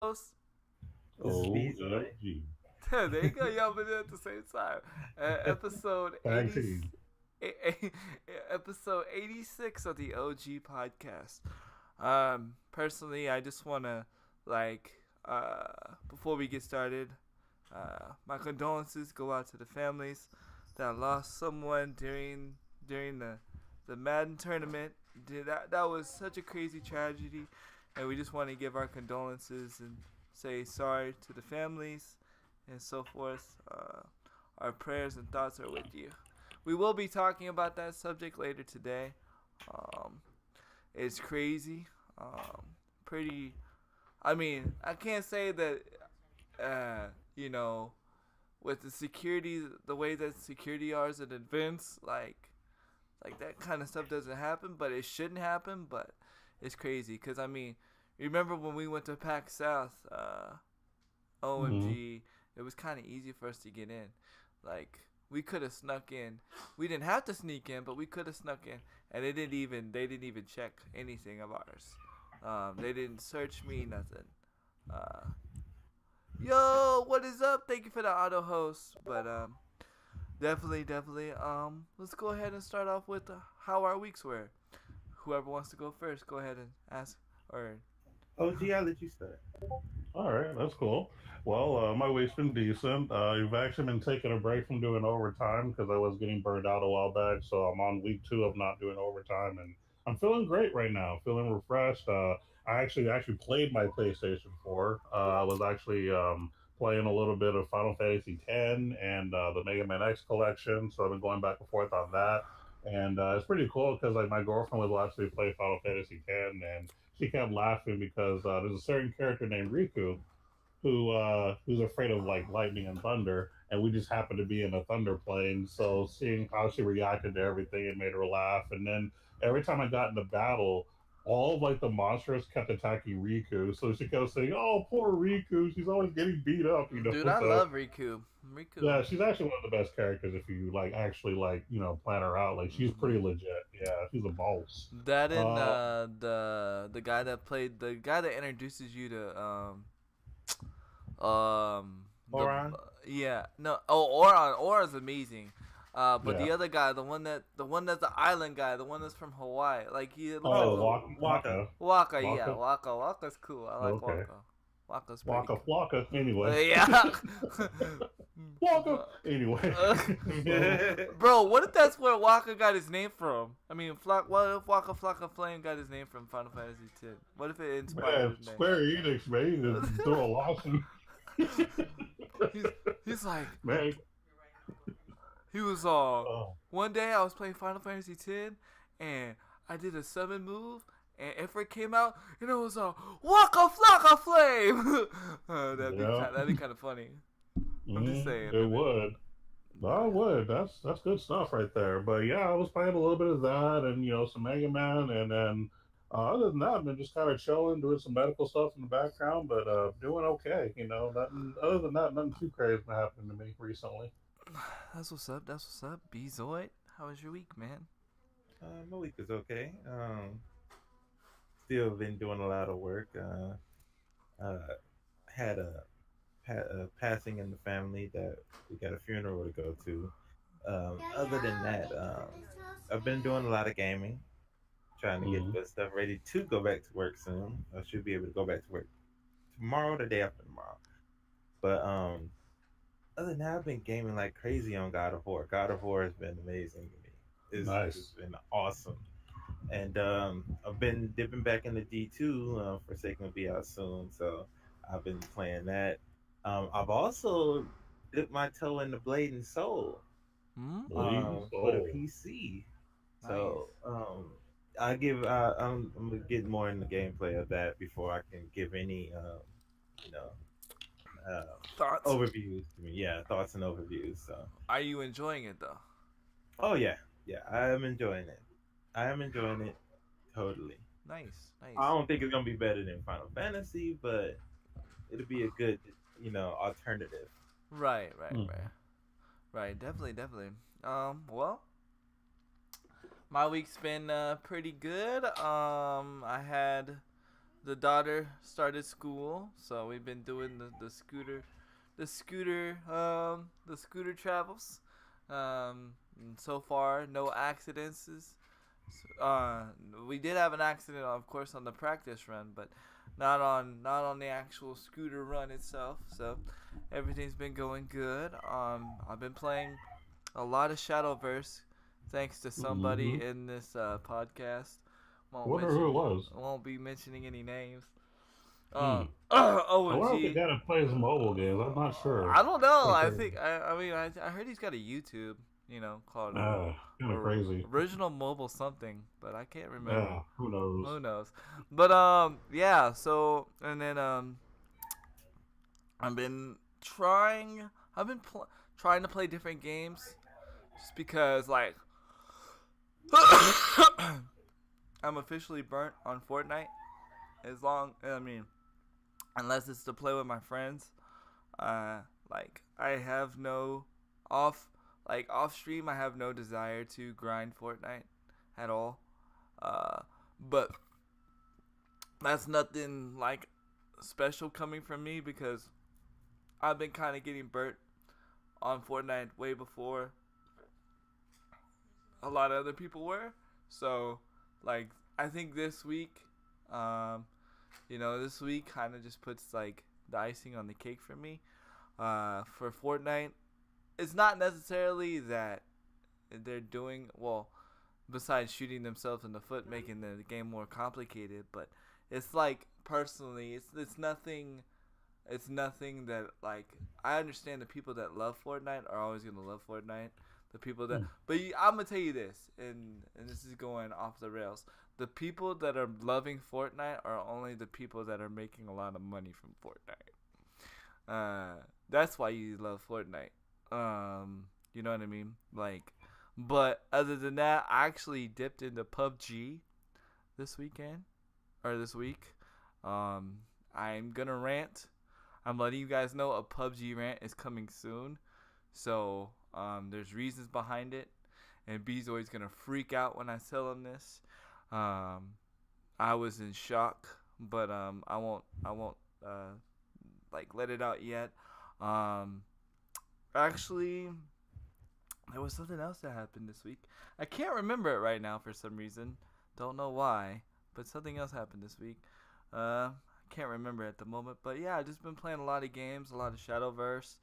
host. This is B. OMG. There you go. Y'all been there at the same time. Episode Tag 80, team. episode 86 of the OG podcast. Personally, I just want to, before we get started, my condolences go out to the families that lost someone during the Madden tournament. That was such a crazy tragedy, and we just want to give our condolences and say sorry to the families and so forth. Our prayers and thoughts are with you. We will be talking about that subject later today. It's crazy. Pretty. I mean, I can't say that. With the security, the way that security are at events, like that kind of stuff doesn't happen, but it shouldn't happen. But it's crazy because I mean, remember when we went to PAC South? OMG, it was kind of easy for us to get in. Like we could have snuck in. We didn't have to sneak in, but we could have snuck in, and they didn't even check anything of ours. They didn't search me, nothing. Yo, what is up? Thank you for the auto host, but definitely. Let's go ahead and start off with how our weeks were. Whoever wants to go first, go ahead and ask. Or OG, I'll let you start. All right, that's cool. Well, my week's been decent. You've actually been taking a break from doing overtime because I was getting burned out a while back. So I'm on week 2 of not doing overtime, and I'm feeling great right now. Feeling refreshed. I actually played my PlayStation 4. I was actually playing a little bit of Final Fantasy X and the Mega Man X collection. So I've been going back and forth on that. And it's pretty cool because like my girlfriend would actually play Final Fantasy X, and she kept laughing because there's a certain character named Riku who's afraid of like lightning and thunder, and we just happened to be in a thunder plane. So seeing how she reacted to everything, it made her laugh. And then every time I got into battle, all of like the monsters kept attacking Riku. So she kept saying, "Oh, poor Riku, she's always getting beat up," you know. dude, I So love Riku. yeah, she's actually one of the best characters if you like actually like plan her out. Like she's pretty legit. Yeah, she's a boss. That and Uh, the guy that played the guy that introduces you to the Oran? yeah, no, Oran's amazing. But yeah. the other guy, the one that's the island guy, the one that's from Hawaii, like he looks like a Oh, little Waka. Waka. Yeah, Waka. Waka's cool. I like Okay. Waka. Waka's pretty Waka cool. Flocka. Anyway. Yeah. Waka. Anyway. So, Bro, what if that's where Waka got his name from? I mean, what if Waka Flocka Flame got his name from Final Fantasy X? What if it inspired man, his name? Square Enix, man, you just throw a lawsuit. He's like, Man. he was Oh. one day I was playing Final Fantasy X and I did a summon move and Ifrit came out and it was a Waka Flocka Flame. That'd be kind of funny. I'm just saying. It would. I would. That's good stuff right there. But yeah, I was playing a little bit of that, and some Mega Man, and then other than that, I've been just kind of chilling, doing some medical stuff in the background, but doing okay. Nothing, other than that, nothing too crazy been happening to me recently. That's what's up. B-Zoid, how was your week, man? My week is okay. Still been doing a lot of work. Had a passing in the family that we got a funeral to go to. Other than that, I've been doing a lot of gaming, trying to get Hmm. good stuff ready to go back to work soon. I should be able to go back to work tomorrow, the day after tomorrow. But other than that, I've been gaming like crazy on God of War. God of War has been amazing to me. It's Nice. been awesome. And I've been dipping back into D2. Forsaken will be out soon, so I've been playing that. I've also dipped my toe in the Blade and Soul Hmm? Bleeding for the soul. PC. Nice. So I'm gonna get more in the gameplay of that before I can give any you know uh, Thoughts? overviews. Yeah, thoughts and overviews. So Are you enjoying it though? oh yeah, yeah, I am enjoying it. I am enjoying it totally. Nice. I don't think it's gonna be better than Final Fantasy, but it'll be a good, alternative. Right. Mhm. Right. Definitely. Well, my week's been pretty good. I had the daughter started school, so we've been doing the scooter travels. And so far, no accidents. Uh, we did have an accident, of course, on the practice run, but not on the actual scooter run itself. So everything's been going good. I've been playing a lot of Shadowverse, thanks to somebody in this podcast. Wonder who it was. Won't be mentioning any names. I OMG. wonder if the guy that plays mobile games. I'm not sure. I don't know. Okay. I think I heard he's got a YouTube, called Kind of crazy. Original Mobile something, but I can't remember. Yeah, who knows? Who knows? But yeah. So and then I've been trying. Trying to play different games, just because like I'm officially burnt on Fortnite. Unless it's to play with my friends. Like I have no off stream. I have no desire to grind Fortnite at all. But that's nothing like special coming from me, because I've been kind of getting burnt on Fortnite way before a lot of other people were. So like I think this week, this week kind of just puts like the icing on the cake for me. For Fortnite, it's not necessarily that they're doing well, besides shooting themselves in the foot, making the game more complicated. But it's like personally, it's nothing. It's nothing that like I understand the people that love Fortnite are always gonna love Fortnite. The people that, but I'm gonna tell you this, and this is going off the rails. The people that are loving Fortnite are only the people that are making a lot of money from Fortnite. That's why you love Fortnite. You know what I mean? Like, but other than that, I actually dipped into PUBG this week. I'm gonna rant. I'm letting you guys know a PUBG rant is coming soon. So, there's reasons behind it. And B's always going to freak out when I tell him this. I was in shock, but I won't let it out yet. Actually, there was something else that happened this week. I can't remember it right now for some reason. Don't know why, but something else happened this week. Can't remember at the moment, but yeah, I just been playing a lot of games, a lot of Shadowverse,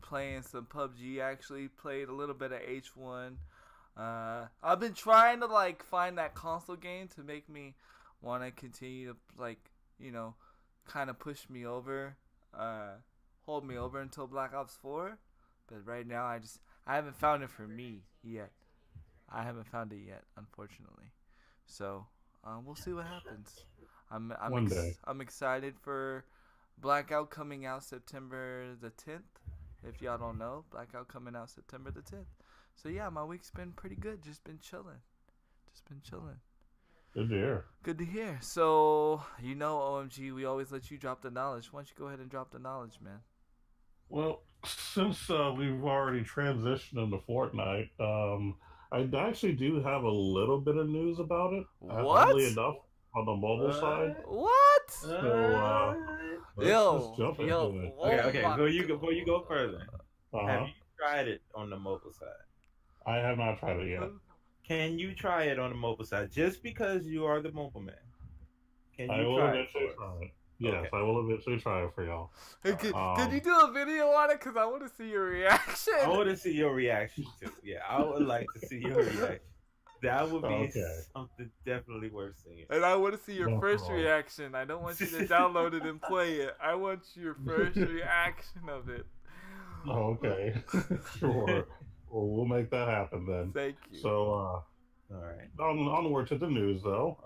playing some PUBG. Actually played a little bit of H1. I've been trying to like find that console game to make me want to continue to kind of push me over, hold me over until Black Ops 4. But right now I haven't found it for me yet. I haven't found it yet, unfortunately. So. We'll see what happens. I'm excited for Blackout coming out September the 10th. If y'all don't know, Blackout coming out September the 10th. So yeah, my week's been pretty good. Just been chilling. Good to hear. So OMG, we always let you drop the knowledge. Why don't you go ahead and drop the knowledge, man? Well, since we've already transitioned into Fortnite, I actually do have a little bit of news about it. What? Oddly enough, on the mobile side. What? So, let's just jump into it. Okay. Before you go further, have you tried it on the mobile side? I have not tried it yet. Can you try it on the mobile side? Just because you are the mobile man. Can you I will try eventually try it. Yes, okay. I will eventually try it for y'all. Can you do a video on it? Because I want to see your reaction. I want to see your reaction too. Yeah, I would like to see your reaction. That would be something definitely worth seeing. And I want to see your first reaction. I don't want you to download it and play it. I want your first reaction of it. Okay. Sure. Well, we'll make that happen then. Thank you. So, all right. Onward to the news, though.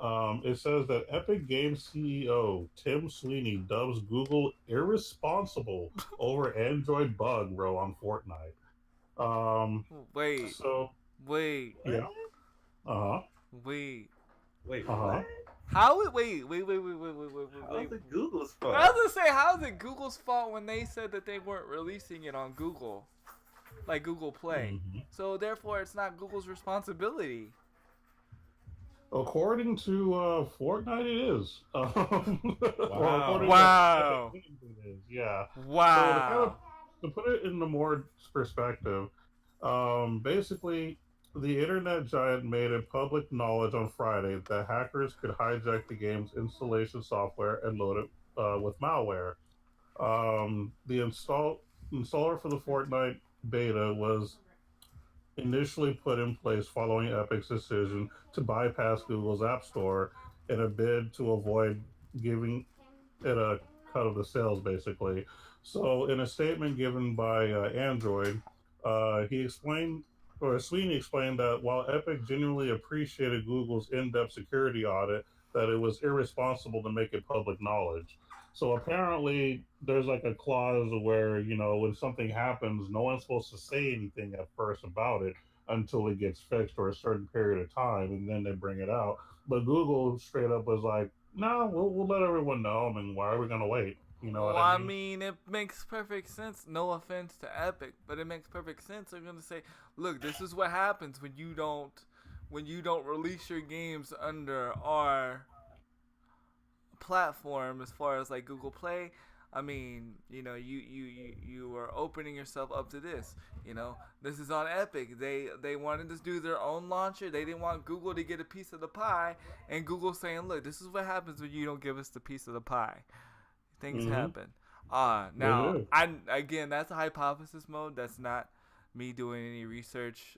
It says that Epic Games CEO Tim Sweeney dubs Google irresponsible over Android bug row on Fortnite. Wait. So. Wait. Yeah. Wait. What? How? Wait. How is it Google's fault? I was gonna say, how is it Google's fault when they said that they weren't releasing it on Google, like Google Play? Mm-hmm. So therefore, it's not Google's responsibility. According to Fortnite, it is. Or according Wow. to Epic Wow. Games, it is. Yeah. So Wow. to put it into more perspective, basically, the internet giant made it public knowledge on Friday that hackers could hijack the game's installation software and load it with malware. The installer for the Fortnite beta was initially put in place following Epic's decision to bypass Google's App Store in a bid to avoid giving it a cut of the sales, basically. So, in a statement given by Android, he explained, or Sweeney explained that while Epic genuinely appreciated Google's in-depth security audit, that it was irresponsible to make it public knowledge. So apparently, there's like a clause where when something happens, no one's supposed to say anything at first about it until it gets fixed for a certain period of time, and then they bring it out. But Google straight up was like, no, we'll let everyone know. I mean, why are we gonna wait? You know Well, what I I mean? mean, it makes perfect sense. No offense to Epic, but it makes perfect sense. They're gonna say, "Look, this is what happens when you don't release your games under our platform, as far as like Google Play. I mean, you are opening yourself up to this. This is on Epic. They wanted to do their own launcher. They didn't want Google to get a piece of the pie, and Google saying, "Look, this is what happens when you don't give us the piece of the pie. Things Mm-hmm. happen." It Now, is. I again, that's a hypothesis mode. That's not me doing any research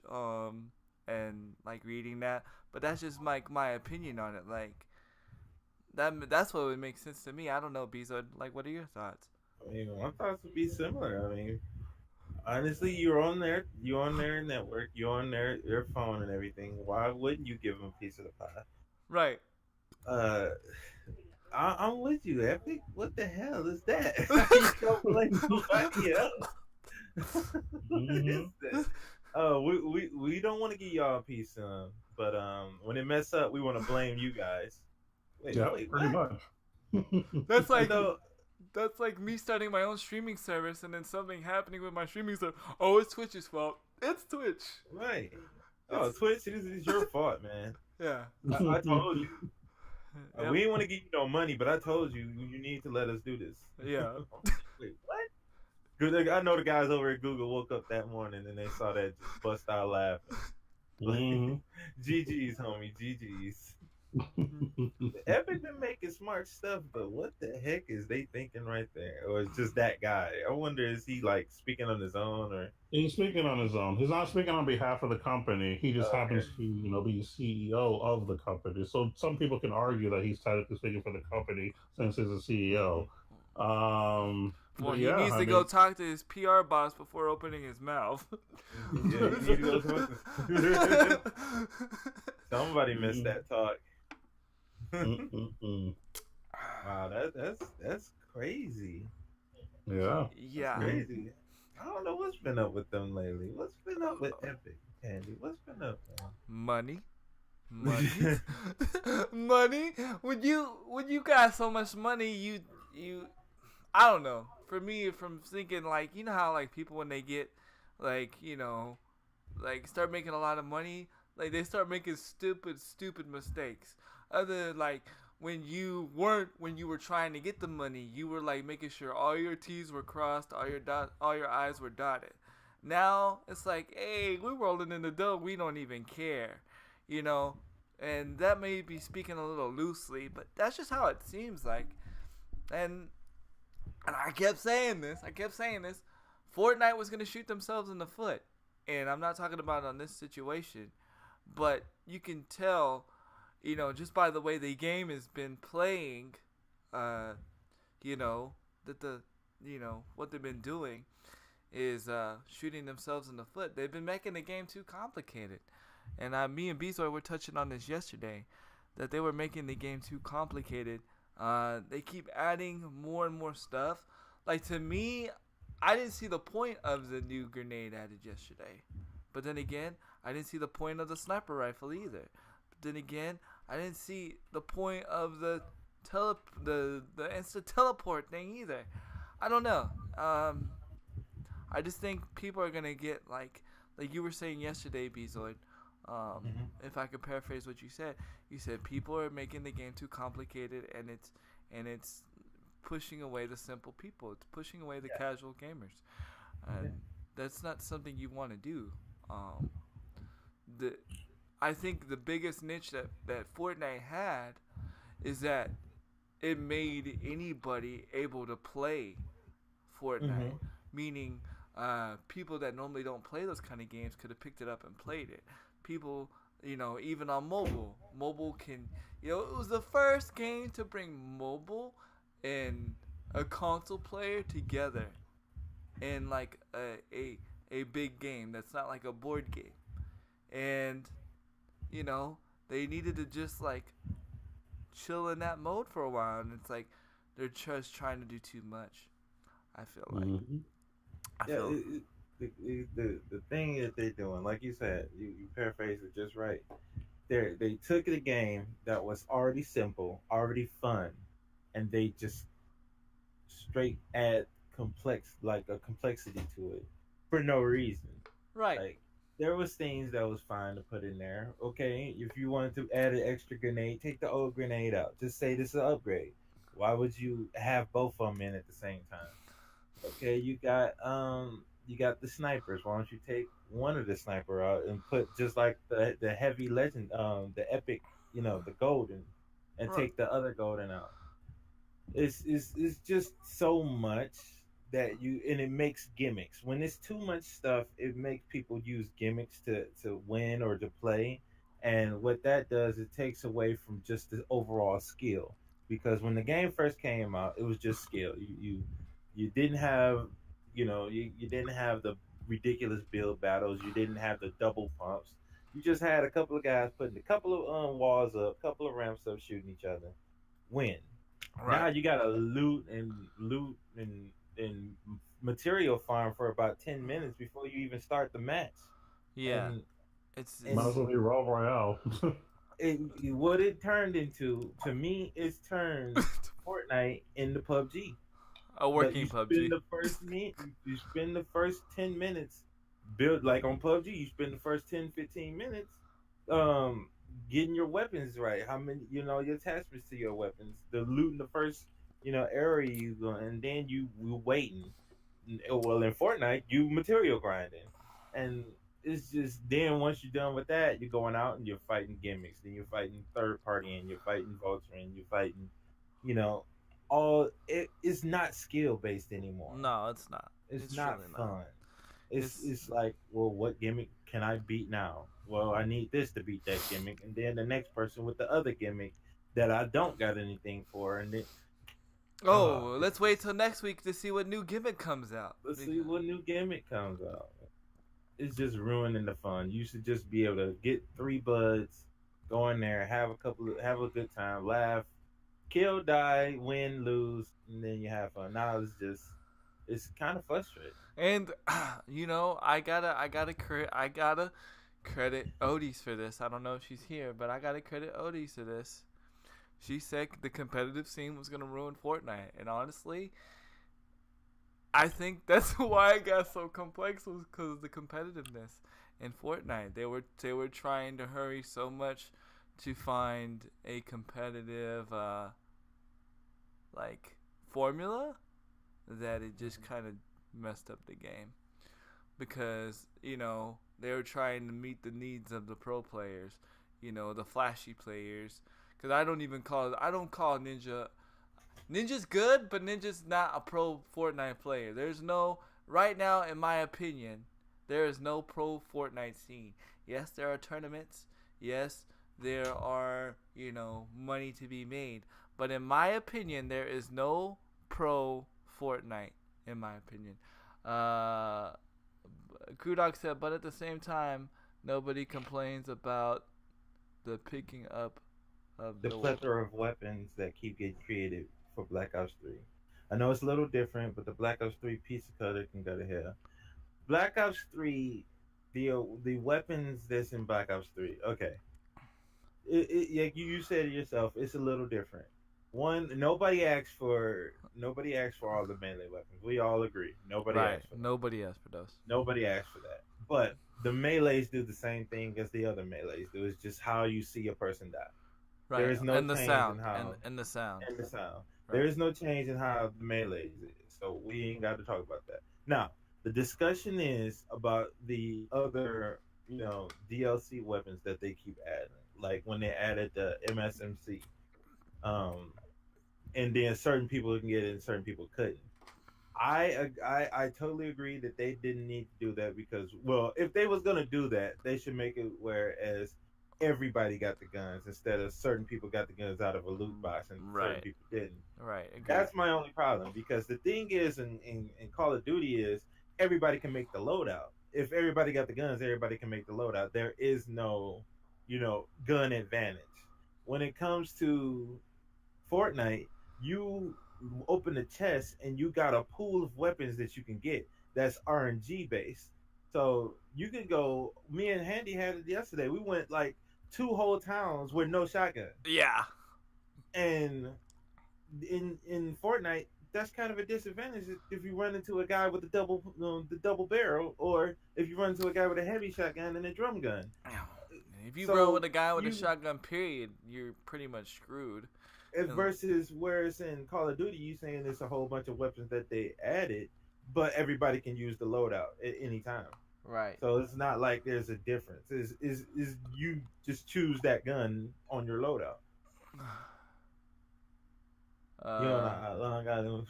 and like reading that, but that's just my opinion on it. Like that's what would make sense to me. I don't know, Bezo. Like, what are your thoughts? I mean, my thoughts would be similar. I mean, honestly, you're on their network, you're on their phone and everything. Why wouldn't you give them a piece of the pie? Right. Uh, I'm with you, Epic. What the hell is that? You don't blame nobody else. What is Mm-hmm. that? We don't want to give y'all a piece, but when it mess up, we want to blame you guys. Yeah, Wait, pretty what? much. That's I like know, that's like me starting my own streaming service and then something happening with my streaming service. Oh, it's Twitch's fault. It's Twitch. right? Oh, It's Twitch, this is your fault, man. yeah. I told you. Yep. We didn't want to give you no money, but I told you you need to let us do this. Yeah. Wait, what? Good. I know the guys over at Google woke up that morning and they saw that, just bust out laughing. Mm-hmm. GG's, homie, GG's. Epic been making smart stuff, but what the heck is they thinking right there? Or it's just that guy? I wonder, is he like speaking on his own or? He's speaking on his own. He's not speaking on behalf of the company. He just Oh, okay. happens to, be CEO of the company. So some people can argue that he's technically speaking for the company since he's a CEO. Well, But he yeah, needs I to go mean, talk to his PR boss before opening his mouth. Yeah, you need to go talk. Somebody missed mm, that talk. mm. Wow, that's crazy. Yeah. That's Yeah. Mm. crazy. I don't know what's been up with them lately. What's been up with Epic, Candy? What's been up, Money. Money. man? Money. When you got so much money, you I don't know. For me, from thinking like, how like people when they get like, like start making a lot of money, like they start making stupid mistakes. Other than like when you were trying to get the money, you were like making sure all your T's were crossed, all your I's were dotted. Now it's like, hey, we're rolling in the dough, we don't even care, you know. And that may be speaking a little loosely, but that's just how it seems like. And I kept saying this. Fortnite was gonna shoot themselves in the foot, and I'm not talking about on this situation, but you can tell, just by the way the game has been playing, uh, that what they've been doing is shooting themselves in the foot. They've been making the game too complicated, and me and Bezoy were touching on this yesterday, that they were making the game too complicated. They keep adding more and more stuff. Like, to me, I didn't see the point of the new grenade added yesterday. But then again, I didn't see the point of the sniper rifle either. But then again, I didn't see the point of the the instant teleport thing either. I don't know. I just think people are gonna get like you were saying yesterday, Bezoid. If I could paraphrase what you said people are making the game too complicated, and it's pushing away the simple people. It's pushing away the casual gamers, and that's not something you want to do. The I think the biggest niche that Fortnite had is that it made anybody able to play Fortnite, meaning people that normally don't play those kind of games could have picked it up and played it. People, even on mobile can, it was the first game to bring mobile and a console player together in like a big game that's not like a board game. And they needed to just like chill in that mode for a while, and it's like they're just trying to do too much. I feel like. The thing that they're doing, like you said, you paraphrased it just right. They took a game that was already simple, already fun, and they just straight add a complexity to it for no reason. Right. Like there was things that was fine to put in there. Okay, if you wanted to add an extra grenade, take the old grenade out. Just say this is an upgrade. Why would you have both of them in at the same time? Okay, you got the snipers. Why don't you take one of the sniper out and put just like the heavy legend, the epic, the golden, and take the other golden out. It's just so much that and it makes gimmicks. When it's too much stuff, it makes people use gimmicks to win or to play, and what that does, it takes away from just the overall skill. Because when the game first came out, it was just skill. You didn't have you didn't have the ridiculous build battles. You didn't have the double pumps. You just had a couple of guys putting a couple of walls up, a couple of ramps up, shooting each other. Win. Right. Now you got to loot and material farm for about 10 minutes before you even start the match. Yeah, might as well be Raw Royale. What it turned into, to me, it's turned Fortnite into PUBG. A working PUBG. You spend the first 10 minutes build like on PUBG. You spend the first 10-15 minutes getting your weapons right. How many, your attachments to your weapons. The loot in the first, area you go, and then you waiting. Well, in Fortnite, you material grinding, and it's just then once you're done with that, you're going out and you're fighting gimmicks. Then you're fighting third party, and you're fighting vulture, and you're fighting, it's not skill based anymore. No, it's not. It's not really fun. Not. It's like, well, what gimmick can I beat now? Well, I need this to beat that gimmick, and then the next person with the other gimmick that I don't got anything for, and then let's wait till next week to see what new gimmick comes out. Let's see what new gimmick comes out. It's just ruining the fun. You should just be able to get 3 buds, go in there, have a good time, laugh, kill, die, win, lose, and then you have fun. Now it's kind of frustrating. And I gotta credit Odie for this. I don't know if she's here, but I gotta credit Odie for this. She said the competitive scene was gonna ruin Fortnite, and honestly, I think that's why it got so complex, was because of the competitiveness in Fortnite. They were trying to hurry so much to find a competitive formula that it just kind of messed up the game, because they were trying to meet the needs of the pro players, the flashy players. Because I don't call Ninja's good, but Ninja's not a pro Fortnite player. Right now, in my opinion, there is no pro Fortnite scene. Yes, there are tournaments. Yes, there are, money to be made. But in my opinion, there is no pro Fortnite, in my opinion. Kudok said, but at the same time, nobody complains about the picking up of the plethora of weapons that keep getting created for Black Ops 3. I know it's a little different, but the Black Ops 3 pizza cutter can go to hell. Black Ops 3, the weapons that's in Black Ops 3, okay. Like you said it yourself, it's a little different. One, nobody asked for all the melee weapons. We all agree. Nobody asked for those. Nobody asked for that. But the melees do the same thing as the other melees do. It's just how you see a person die. Right. There is no And the change sound. in how And the sound. and the sound. Right. There is no change in how the melees is. So we ain't got to talk about that. Now, the discussion is about the other, DLC weapons that they keep adding. Like when they added the MSMC. And then certain people can get it and certain people couldn't. I totally agree that they didn't need to do that because, well, if they was gonna do that, they should make it whereas everybody got the guns instead of certain people got the guns out of a loot box and certain people didn't. Right. Agreed. That's my only problem because the thing is in Call of Duty is everybody can make the loadout. If everybody got the guns, everybody can make the loadout. There is no, gun advantage. When it comes to Fortnite, you open the chest and you got a pool of weapons that you can get that's RNG based. So you can go. Me and Handy had it yesterday. We went like 2 whole towns with no shotgun. Yeah. And in Fortnite, that's kind of a disadvantage if you run into a guy with the double barrel, or if you run into a guy with a heavy shotgun and a drum gun. If you run with a guy with a shotgun, period, you're pretty much screwed. Versus whereas in Call of Duty, you saying there's a whole bunch of weapons that they added, but everybody can use the loadout at any time. Right. So it's not like there's a difference. Is you just choose that gun on your loadout. You know how long I do.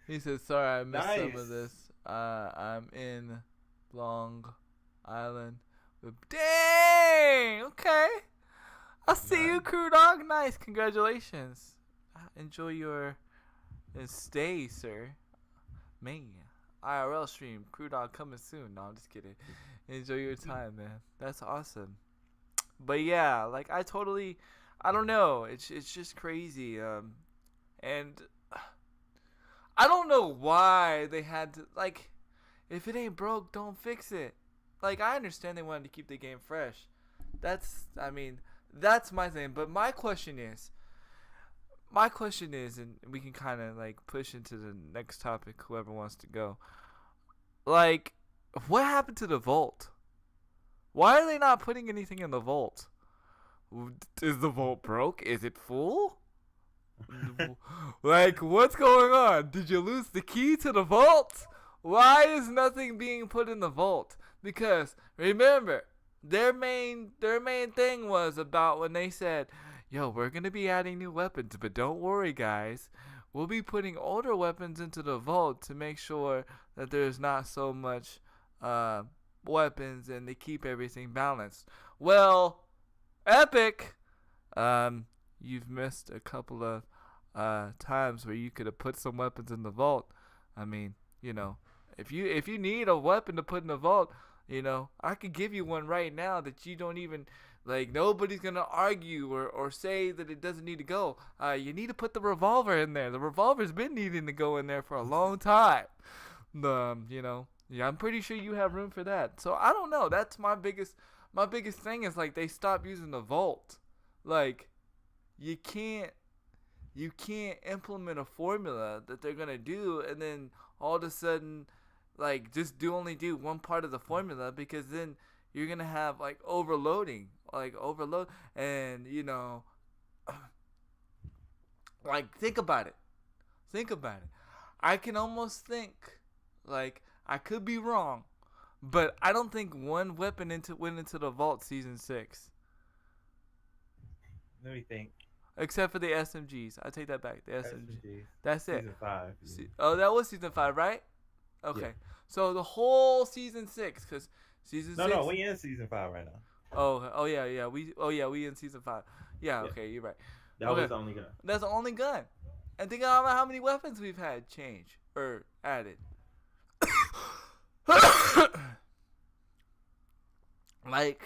He said, "Sorry, I missed Nice. some of this. I'm in Long Island." Dang. Okay. I see you, Crew Dog. Nice. Congratulations. Enjoy your stay, sir. Man. IRL stream. Crew Dog coming soon. No, I'm just kidding. Enjoy your time, man. That's awesome. But yeah, like I don't know. It's just crazy. And I don't know why they had to, like, if it ain't broke, don't fix it. Like, I understand they wanted to keep the game fresh. That's my thing. But my question is, and we can kind of, like, push into the next topic, whoever wants to go. Like, what happened to the vault? Why are they not putting anything in the vault? Is the vault broke? Is it full? Like, what's going on? Did you lose the key to the vault? Why is nothing being put in the vault? Because remember, their main thing was about when they said, "Yo, we're gonna be adding new weapons, but don't worry, guys. We'll be putting older weapons into the vault to make sure that there's not so much weapons and they keep everything balanced." Well, Epic, you've missed a couple of times where you could have put some weapons in the vault. I mean, if you need a weapon to put in the vault, I could give you one right now that you don't even, like, nobody's gonna argue or say that it doesn't need to go. You need to put the revolver in there. The revolver's been needing to go in there for a long time. I'm pretty sure you have room for that. So I don't know. That's my biggest thing is, like, they stopped using the vault. Like, you can't implement a formula that they're gonna do and then all of a sudden, like, just do one part of the formula, because then you're gonna have, like, overload, and like, think about it. I can almost think, like, I could be wrong, but I don't think one weapon went into the vault season 6. Let me think. Except for the SMGs. I take that back. The SMG. That's it. Season 5. Oh, that was season 5, right? Okay. Yeah. So the whole season 6, because season 6. No, we in season 5 right now. Oh yeah. We in season 5. Yeah. Okay, you're right. That was the only gun. That's the only gun. And think about how many weapons we've had change or added. Like,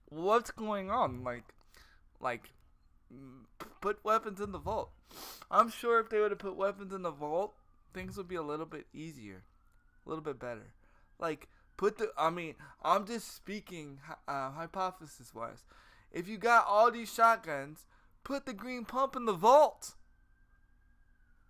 what's going on? Like, put weapons in the vault. I'm sure if they would have put weapons in the vault, things would be a little bit easier, a little bit better. Like, I'm just speaking hypothesis wise. If you got all these shotguns, put the green pump in the vault.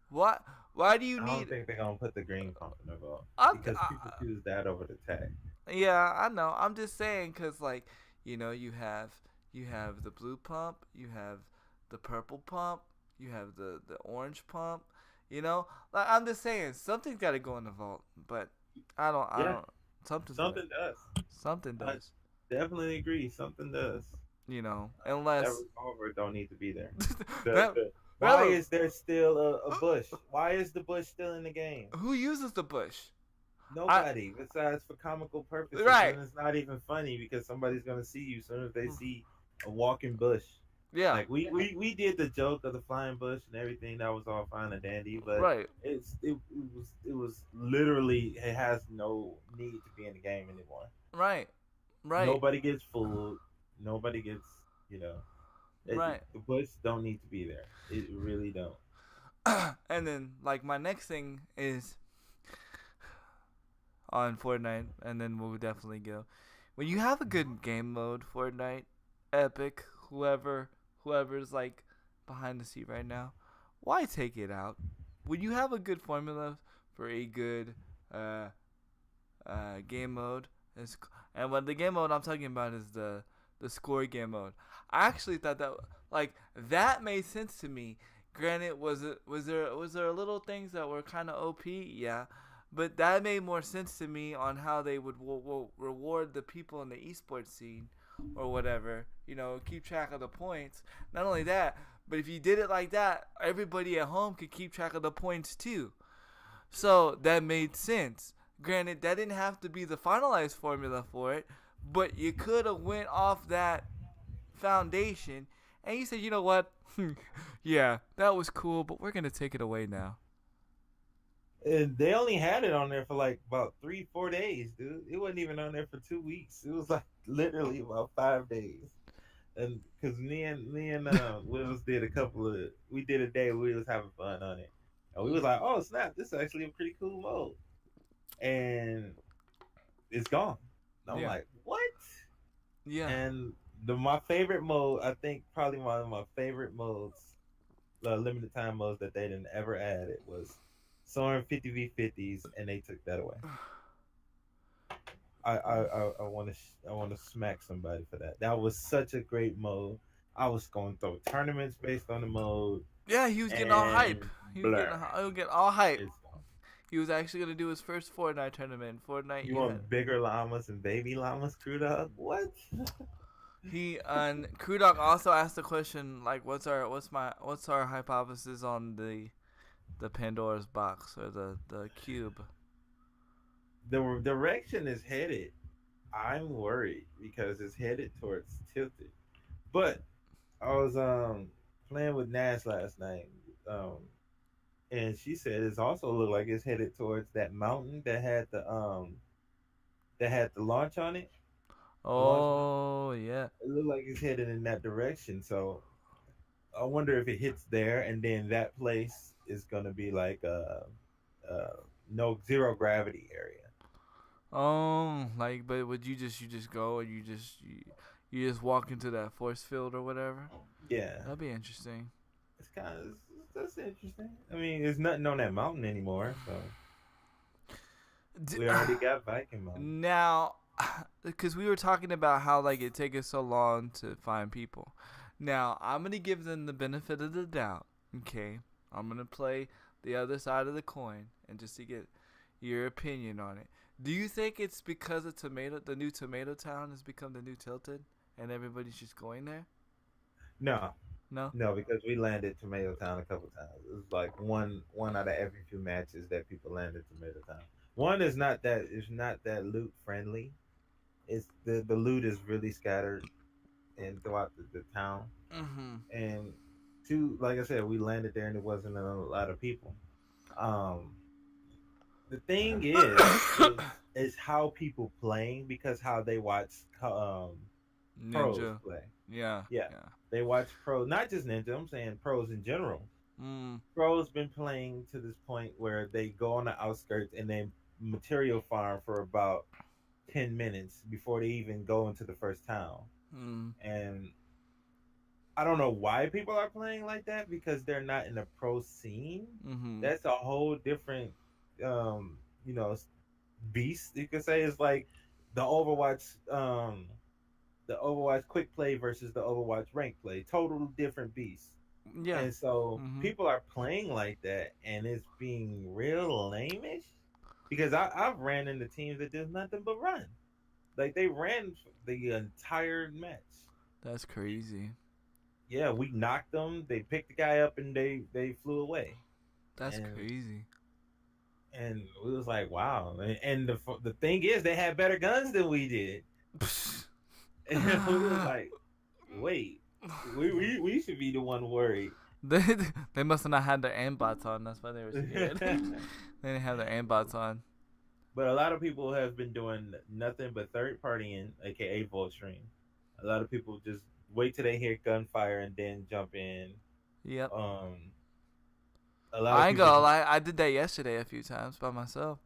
What? Why do you need? I don't think they're gonna put the green pump in the vault because people choose that over the tag. Yeah, I know. I'm just saying because, like, you have the blue pump, you have the purple pump, you have the orange pump. Like I'm just saying something's got to go in the vault, but I Yeah, don't. Something's got something does. something I does. definitely agree. Something does. Unless That revolver don't need to be there. The, that the why rather is there still a bush? Why is the bush still in the game? who uses the bush? I Nobody, besides for comical purposes, right. and it's not even funny because somebody's gonna see you soon as they see a walking bush. Yeah. Like we did the joke of the flying bush and everything. That was all fine and dandy, but Right. it was literally it has no need to be in the game anymore. Right. Right. Nobody gets fooled. Nobody gets you know. Right. The bush don't need to be there. It really don't. And then like my next thing is on Fortnite, and then we'll definitely go. When you have a good game mode, Fortnite, Epic, whoever's like behind the seat right now, why take it out? When you have a good formula for a good game mode, and what the game mode I'm talking about is the score game mode. I actually thought that made sense to me. Granted, was there little things that were kind of OP? Yeah, but that made more sense to me on how they would reward the people in the esports scene or whatever. Keep track of the points. Not only that, but if you did it like that, everybody at home could keep track of the points too. So that made sense. Granted, that didn't have to be the finalized formula for it, but you could have went off that foundation and you said, you know what? Yeah, that was cool, but we're gonna take it away now. And they only had it on there for like about 3-4 days, dude. It wasn't even on there for 2 weeks. It was like literally about 5 days. And because me and Wills did we did a day where we was having fun on it, and we was like, oh snap, this is actually a pretty cool mode, and it's gone. And I'm Yeah. like, what? Yeah. And my favorite mode, I think probably one of my favorite modes, limited time modes that they didn't ever add it was Soaring 50v50s, and they took that away. I want to smack somebody for that. That was such a great mode. I was going to throw tournaments based on the mode. Yeah, he was getting all hype. He was Blur. getting all hype. It's gone. He was actually gonna do his first Fortnite tournament. Fortnite. You want bigger llamas and baby llamas, Crew Dog? What? He and Krudok also asked the question like, what's our hypothesis on the Pandora's box or the cube? The direction is headed. I'm worried because it's headed towards tilted. But I was playing with Nash last night, and she said it's also look like it's headed towards that mountain that had the launch on it. The launch mountain. Oh yeah. It looked like it's headed in that direction. So I wonder if it hits there, and then that place is gonna be like no zero gravity area. Like, but would you just go and you just walk into that force field or whatever? Yeah, That'd be interesting. it's kind of that's interesting. I mean, there's nothing on that mountain anymore, so we already got Viking Mountain. Now, because we were talking about how like it take us so long to find people. Now I'm gonna give them the benefit of the doubt. Okay, I'm gonna play the other side of the coin and just to get your opinion on it. Do you think it's because the new Tomato Town has become the new Tilted, and everybody's just going there? No, No. no, because we landed Tomato Town a couple times. It was like one out of every few matches that people landed Tomato Town. One is not that loot friendly. It's the loot is really scattered and throughout the town. Mhm. And two, like I said, we landed there and it wasn't a lot of people. Um, the thing is how people playing because how they watch pros Ninja. play. Yeah. Yeah. Yeah. They watch pros, not just Ninja. I'm saying pros in general. Mm. Pros been playing to this point where they go on the outskirts and they material farm for about 10 minutes before they even go into the first town. Mm. And I don't know why people are playing like that because they're not in the pro scene. Mhm. That's a whole different, you know, beast. You could say it's like the Overwatch quick play versus the Overwatch rank play, total different beasts. Yeah. And so Mhm. people are playing like that, and it's being real lameish. Because I've ran into teams that does nothing but run. Like they ran the entire match. That's crazy. Yeah, we knocked them. They picked the guy up and they flew away. That's And crazy. and it was like wow. And the thing is, they had better guns than we did. And we was like, wait, we should be the one worried. they they must have not had their aimbots on. That's why they were scared. They didn't have their aimbots on. But a lot of people have been doing nothing but third partying, aka Volt Stream. A lot of people just wait till they hear gunfire and then jump in. Yep. A lot of I ain't people gonna just lie. I did that yesterday a few times by myself.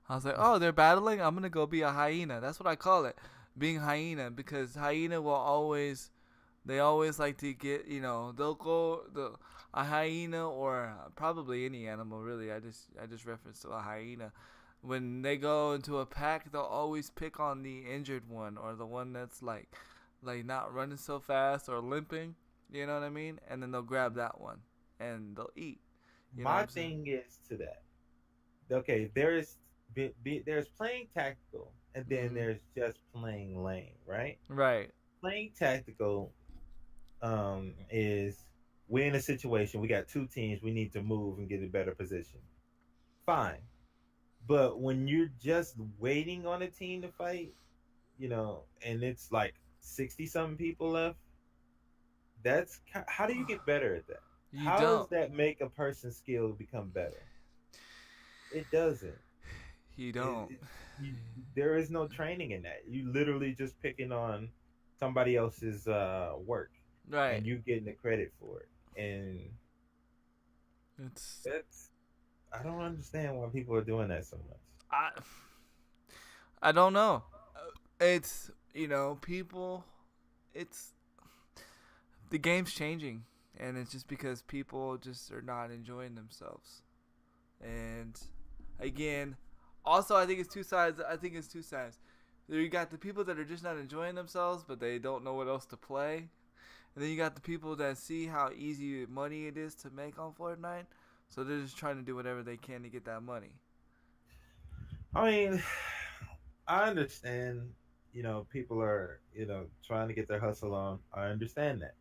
I was like, oh, they're battling. I'm gonna go be a hyena. That's what I call it, being hyena, because hyena will always, they always like to get, they'll go a hyena or probably any animal really. I just referenced to a hyena. When they go into a pack, they'll always pick on the injured one or the one that's like not running so fast or limping. You know what I mean? And then they'll grab that one and they'll eat. You know what my I'm saying? thing is to that. Okay, there's playing tactical, and then Hmm. there's just playing lane, right? Right. Playing tactical is we're in a situation, we got two teams, we need to move and get a better position. Fine. But when you're just waiting on a team to fight, and it's like 60 something people left, how do you get better at that? You How does don't. that make a person's skill become better? It doesn't. You It, don't. it, you, there is no training in that. You literally just picking on somebody else's work, Right. and you getting the credit for it. And It's that's I don't understand why people are doing that so much. I I don't know. It's people. It's the game's changing, and it's just because people just are not enjoying themselves. And again, also I think it's two sides. I think it's two sides. There you got the people that are just not enjoying themselves, but they don't know what else to play. And then you got the people that see how easy money it is to make on Fortnite, so they're just trying to do whatever they can to get that money. I mean, I understand. People are trying to get their hustle on. I understand that.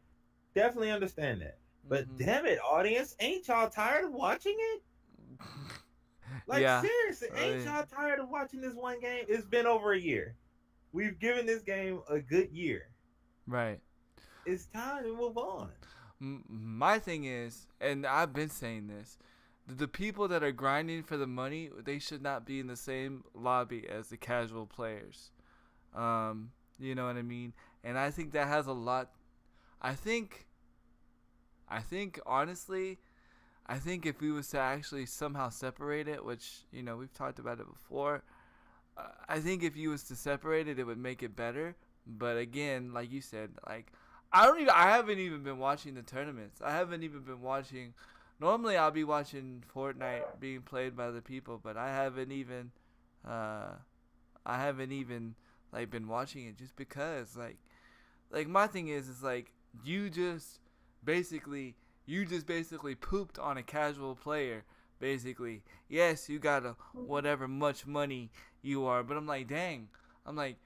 Definitely understand that. But Hmm. damn it, audience, ain't y'all tired of watching it? Like Yeah. seriously, ain't I- y'all tired of watching this one game? It's been over a year. We've given this game a good year. right. It's time to move on. My thing is, and I've been saying this, the people that are grinding for the money, they should not be in the same lobby as the casual players. You know what I mean? And I think that has a lot. I think, honestly, I think if we was to actually somehow separate it, which we've talked about it before, I think if you was to separate it, it would make it better. But again, like you said, like I haven't even been watching the tournaments. I haven't even been watching. Normally, I'll be watching Fortnite being played by the people, but uh, I haven't even like been watching it just because like my thing is like you just basically pooped on a casual player. Basically, yes, you got a whatever much money you are, but I'm like, dang, I'm like,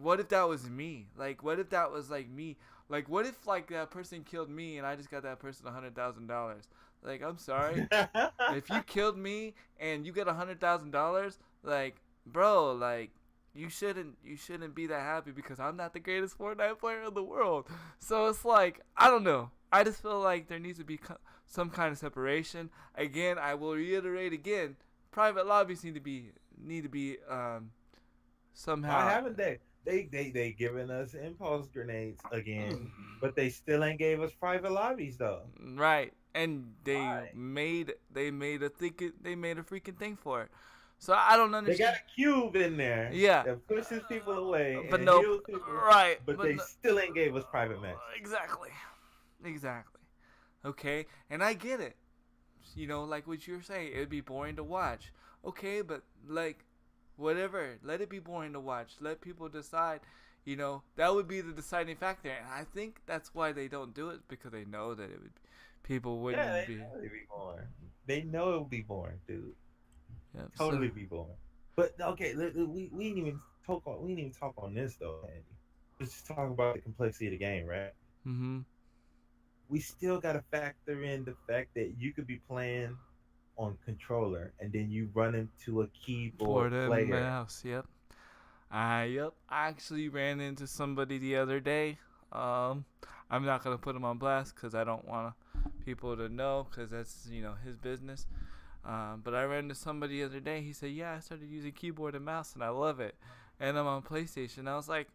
what if that was me? Like, what if that was like me? Like, what if like that person killed me and I just got that person $100,000? Like, I'm sorry, if you killed me and you get $100,000, like, bro, like, you shouldn't be that happy because I'm not the greatest Fortnite player in the world. So it's like, I don't know. I just feel like there needs to be some kind of separation. Again, I will reiterate again, private lobbies need to be Why somehow. haven't they? They giving us impulse grenades again, but they still ain't gave us private lobbies though. Right, and they Why? made they made a freaking thing for it. So I don't They got understand. a cube in there Yeah, that pushes people away but and nope. heals people, Right, but but they no, still ain't gave us private matches. exactly, exactly. Okay, and I get it. Like what you're saying, it'd be boring to watch. Okay, but like, whatever. Let it be boring to watch. Let people decide. That would be the deciding factor. And I think that's why they don't do it, because they know that people Yeah, wouldn't they be. know it'd be boring. They know it'll be boring, dude. Yep. So. Totally be boring. But okay, we didn't even talk on this though, Andy. Let's just talk about the complexity of the game, right? Mhm. We still got to factor in the fact that you could be playing on controller and then you run into a For keyboard the player. mouse. Yep. Yep. I actually ran into somebody the other day. I'm not gonna put him on blast because I don't want people to know, because that's his business. But I ran into somebody the other day. He said, "Yeah, I started using keyboard and mouse, and I love it." And I'm on PlayStation. I was like,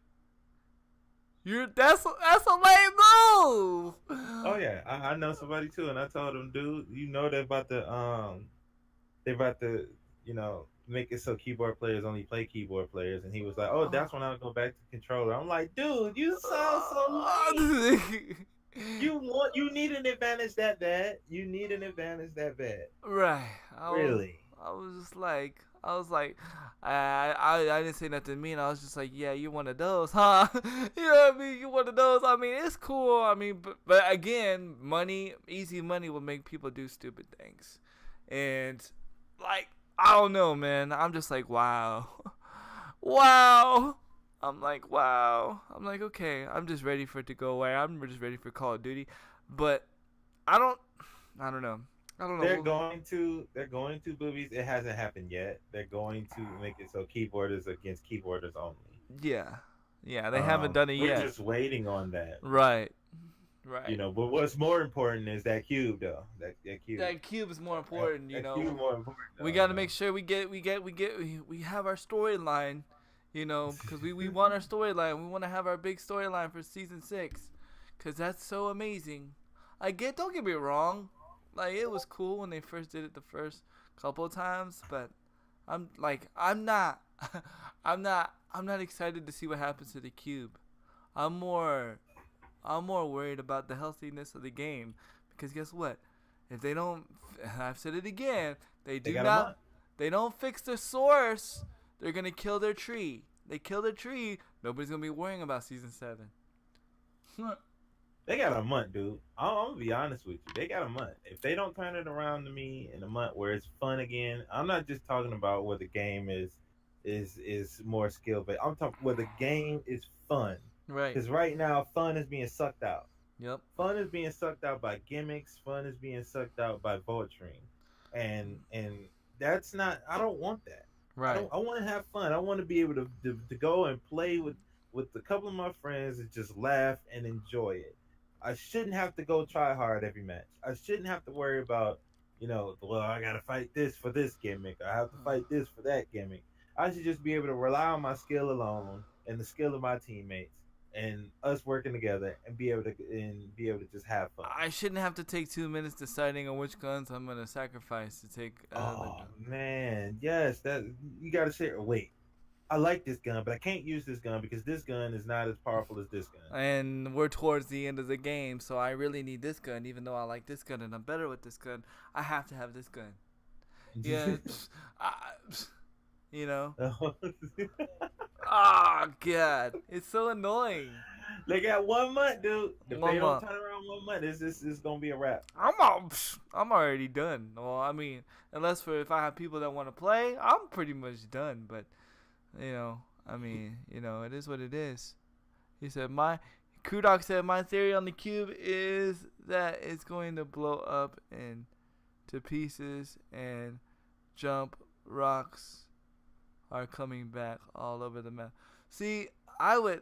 That's a lame move." Oh yeah, I know somebody too, and I told him, dude, they about to, make it so keyboard players only play keyboard players, and he was like, oh, that's when I'll go back to controller. I'm like, dude, you sound so lame. You need an advantage that bad. You need an advantage that bad. Right. Really? I was just like, I didn't say nothing mean. I was just like, yeah, you one of those, huh? You know what I mean? You one of those. I mean, it's cool. I mean, but again, easy money will make people do stupid things. And, like, I don't know, man. I'm just like, wow. Wow. I'm like, wow. I'm like, okay. I'm just ready for it to go away. I'm just ready for Call of Duty. But I don't know. I don't know. They're going to boobies. It hasn't happened yet. They're going to make it so keyboarders against keyboarders only. Yeah. Yeah, they haven't done it We're yet. just waiting on that. Right. But what's more important is that cube, though. That cube. That cube is more important. That cube more important. We got to make sure we have our storyline. Because we want our storyline. We want to have our big storyline for season 6, because that's so amazing. Don't get me wrong. Like, it was cool when they first did it the first couple of times, but I'm not I'm not excited to see what happens to the cube. I'm more worried about the healthiness of the game, because guess what? If they don't, I've said it again, they don't fix the source, they're going to kill their tree. They kill their tree, nobody's going to be worrying about season 7. They got a month, dude. I'm gonna be honest with you. They got a month. If they don't turn it around to me in a month where it's fun again, I'm not just talking about where the game is more skill based. I'm talking where the game is fun. Right. Because right now, fun is being sucked out. Yep. Fun is being sucked out by gimmicks. Fun is being sucked out by vulturing, and that's not. I don't want that. Right. I want to have fun. I want to be able to go and play with a couple of my friends and just laugh and enjoy it. I shouldn't have to go try hard every match. I shouldn't have to worry about, well, I got to fight this for this gimmick. I have to fight this for that gimmick. I should just be able to rely on my skill alone and the skill of my teammates and us working together and be able to just have fun. I shouldn't have to take 2 minutes deciding on which guns I'm going to sacrifice to take. Man, yes, that you got to say. Wait, I like this gun, but I can't use this gun because this gun is not as powerful as this gun. And we're towards the end of the game, so I really need this gun, even though I like this gun and I'm better with this gun. I have to have this gun. Yeah. Oh, God. It's so annoying. They got 1 month, dude. If they don't turn around 1 month, it's going to be a wrap. I'm already done. Well, I mean, if I have people that want to play, I'm pretty much done, but... I mean, it is what it is. He said, Kudok said, my theory on the cube is that it's going to blow up into pieces and jump rocks are coming back all over the map. See, I would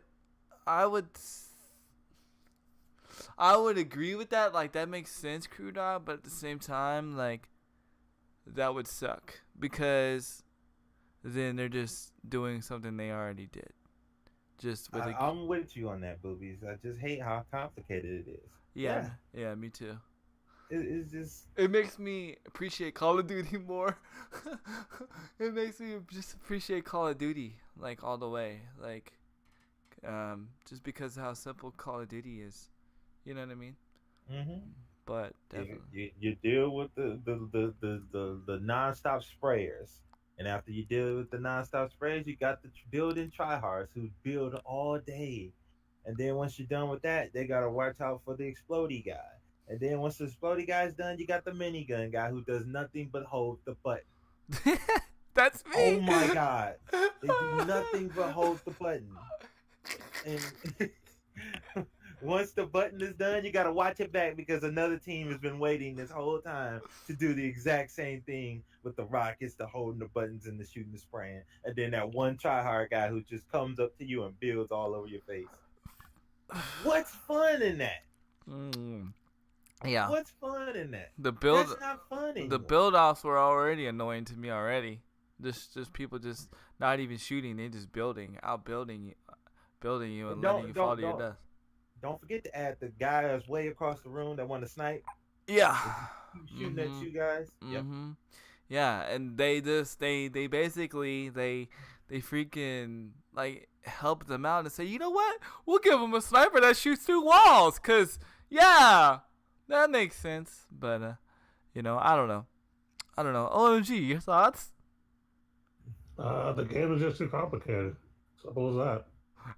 agree with that. Like, that makes sense, Kudok, but at the same time, like, that would suck, because then they're just doing something they already did. I'm with you on that, boobies. I just hate how complicated it is. Yeah, me too. It's just... It makes me appreciate Call of Duty more. It makes me just appreciate Call of Duty, like, all the way. Like, just because of how simple Call of Duty is. You know what I mean? Mm-hmm. But definitely. You deal with the non-stop sprayers. And after you deal with the nonstop sprays, you got the building tryhards who build all day. And then once you're done with that, they gotta watch out for the explodey guy. And then once the explodey guy's done, you got the minigun guy who does nothing but hold the button. That's Oh me. my god. They do nothing but hold the button. And once the button is done, you gotta watch it back because another team has been waiting this whole time to do the exact same thing with the rockets, the holding the buttons and the shooting the spraying. And then that one tryhard guy who just comes up to you and builds all over your face. What's fun in that? Yeah. What's fun in that? The build, That's not fun anymore. the build offs were already annoying to me already. Just people just not even shooting, they just outbuilding you and letting you fall to your death. Don't forget to add the guy that's way across the room that want to snipe. Yeah. Shooting at you guys. Yep. Yeah, and they basically they freaking like help them out and say, you know what? We'll give them a sniper that shoots through walls, cause yeah, that makes sense. But I don't know. OMG, your thoughts? The game is just too complicated. Simple as that.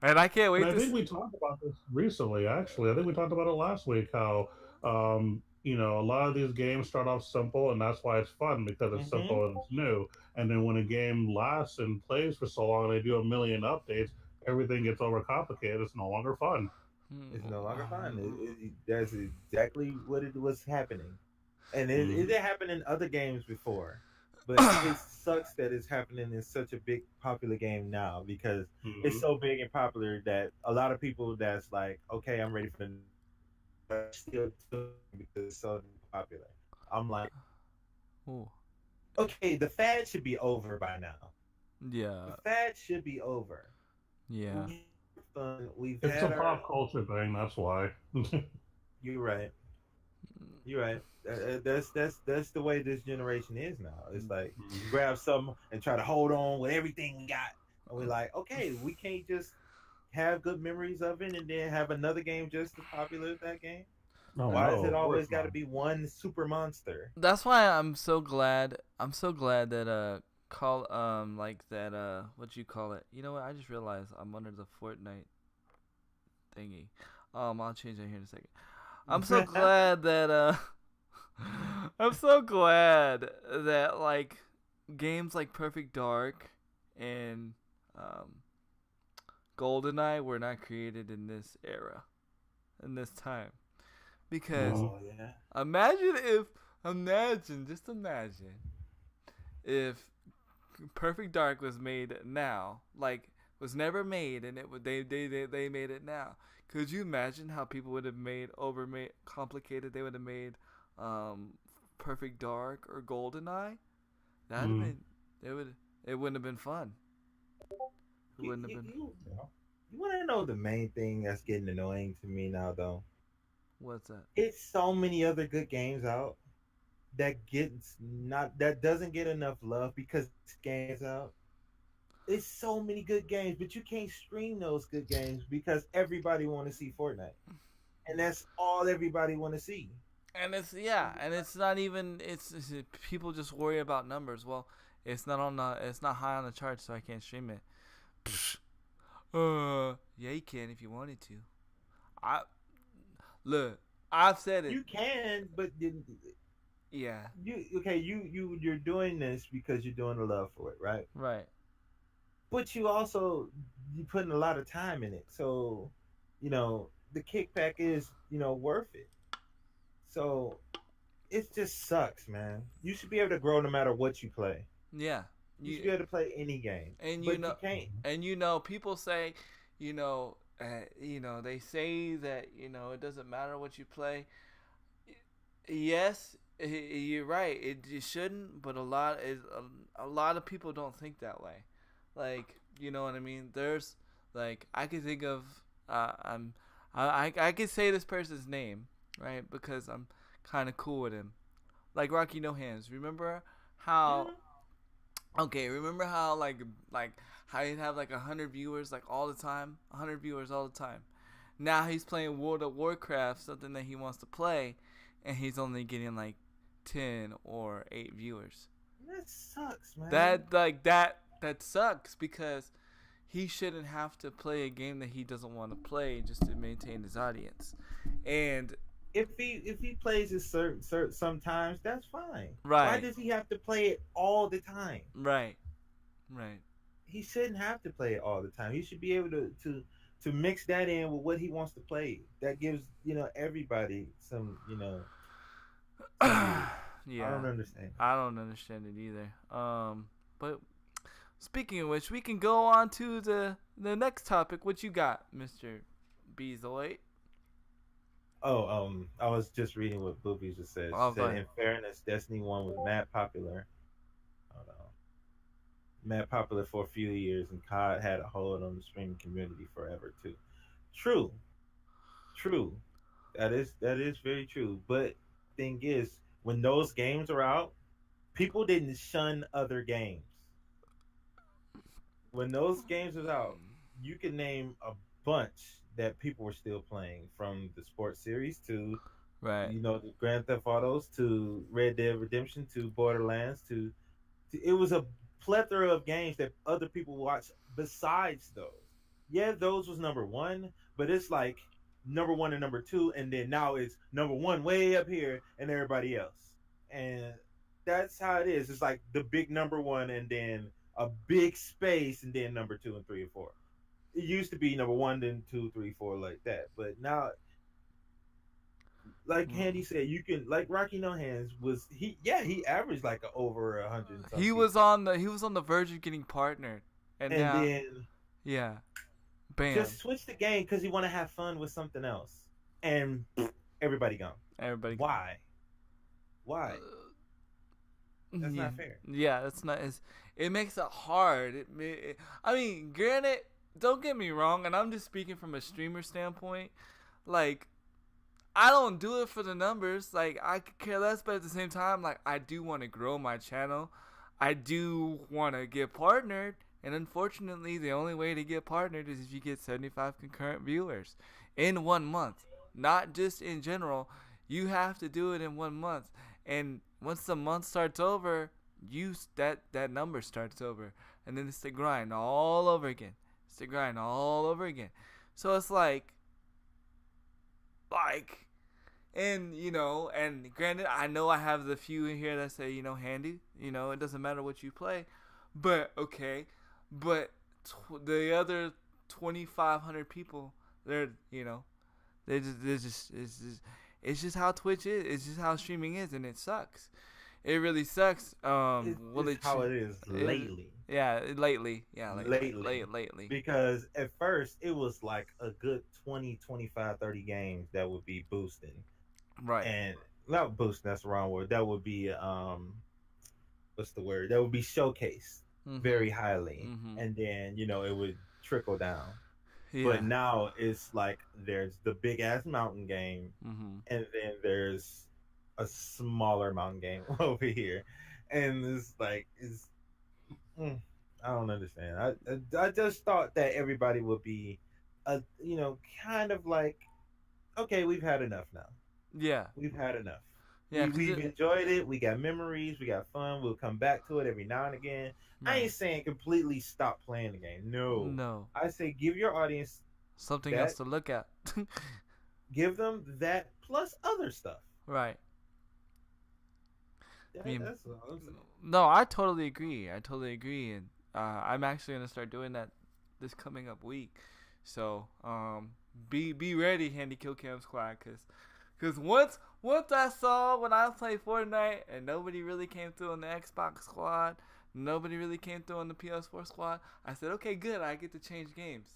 And I can't wait And I to think we talked about this recently, actually. I think we talked about it last week how, a lot of these games start off simple, and that's why it's fun because it's simple and it's new. And then when a game lasts and plays for so long, and they do a million updates, everything gets overcomplicated. It's no longer fun. It's no longer fun. That's exactly what it was happening. And it happened in other games before. But it sucks that it's happening in such a big popular game now because it's so big and popular that a lot of people that's like, okay, I'm ready for the still because it's so popular. I'm like, okay, the fad should be over by now. Yeah. The fad should be over. Yeah. It's a pop culture thing, that's why. You're right. You're right. That's the way this generation is now. It's like you grab something and try to hold on with everything we got, and we're like, okay, we can't just have good memories of it and then have another game just as popular as that game. Why does it always got to be one super monster? That's why I'm so glad. That what you call it? You know what? I just realized I'm under the Fortnite thingy. I'll change that here in a second. I'm so glad that like games like Perfect Dark and GoldenEye were not created in this era, in this time, because imagine if Perfect Dark was made now, like was never made, and they made it now. Could you imagine how people would have complicated? They would have made Perfect Dark or GoldenEye. That'd have been it wouldn't have been fun. You want to know the main thing that's getting annoying to me now, though? What's that? It's so many other good games out that doesn't get enough love because games out. It's so many good games, but you can't stream those good games because everybody want to see Fortnite, and that's all everybody want to see. And it's not even it's people just worry about numbers. Well, it's not high on the charts, so I can't stream it. Yeah, you can if you wanted to. I've said it. You can, but yeah. You're doing this because you're doing the love for it, right? Right. But you putting a lot of time in it, so the kickback is worth it. So it just sucks, man. You should be able to grow no matter what you play. Yeah. You should be able to play any game, but you can't. And people say, they say that it doesn't matter what you play. Yes, you're right. It shouldn't, but a lot of people don't think that way. Like, you know what I mean? There's like I could think of I could say this person's name, right? Because I'm kind of cool with him. Like Rocky No Hands. Remember how? Okay, remember how like how he'd have like 100 viewers like all the time, 100 viewers all the time. Now he's playing World of Warcraft, something that he wants to play, and he's only getting like 10 or 8 viewers. That sucks, man. That sucks because he shouldn't have to play a game that he doesn't want to play just to maintain his audience. And if he plays it certain sometimes, that's fine. Why right, does he have to play it all the time? right, right. He shouldn't have to play it all the time. He should be able to mix that in with what he wants to play. That gives everybody some some. I Yeah, don't understand. I don't understand it either. But speaking of which, we can go on to the next topic. What you got, Mister Beasley? Oh, I was just reading what Boobies just said. Oh, She go said, ahead. in fairness, Destiny 1 was mad popular. Hold on. Mad popular for a few years, and COD had a hold on the streaming community forever too. True, true. That is very true. But thing is, when those games are out, people didn't shun other games. When those games was out, you can name a bunch that people were still playing, from the sports series to Right. the Grand Theft Autos to Red Dead Redemption to Borderlands it was a plethora of games that other people watched besides those. Yeah, those was number one, but it's like number one and number two, and then now it's number one way up here and everybody else. And that's how it is. It's like the big number one and then a big space and then number two and three and four. It used to be number one, then two, three, four, like that. But now, like Handy said, you can, like Rocky No Hands was he averaged like over 100 and He something. was on the verge of getting partnered, and And now then yeah, bam, just switch the game because you want to have fun with something else, and everybody gone. everybody. Why? Why? That's yeah. not fair. Yeah, that's not. It makes it hard. I mean, granted, don't get me wrong, and I'm just speaking from a streamer standpoint. Like, I don't do it for the numbers. Like, I could care less, but at the same time, like, I do want to grow my channel. I do want to get partnered, and unfortunately, the only way to get partnered is if you get 75 concurrent viewers in 1 month, not just in general. You have to do it in 1 month, and once the month starts over, that number starts over, and then it's the grind all over again. It's the grind all over again. So it's like, and and granted, I know I have the few in here that say Handy. It doesn't matter what you play, but okay, but the other 2,500 people, they just it's just how Twitch is. It's just how streaming is, and it sucks. It really sucks. It's how it is lately. Yeah, lately. Yeah, Lately. lately. Because at first it was like a good 20, 25, 30 games that would be boosting. Right. And not boosting, that's the wrong word. That would be what's the word? That would be showcased very highly. And then, it would trickle down. Yeah. But now it's like there's the big ass mountain game, and then there's a smaller mountain game over here, and it's like I don't understand. I just thought that everybody would be, kind of like, okay, we've had enough now. Yeah, we've had enough. Yeah, we've enjoyed it. We got memories. We got fun. We'll come back to it every now and again. Right. I ain't saying completely stop playing the game. No. I say give your audience something else to look at. Give them that plus other stuff. Right. That's what I'm saying. No, I totally agree. And I'm actually gonna start doing that this coming up week. So be ready, Handy Kill Cam Squad, because once I saw when I played Fortnite and nobody really came through on the Xbox squad, nobody really came through on the PS4 squad, I said, okay, good, I get to change games.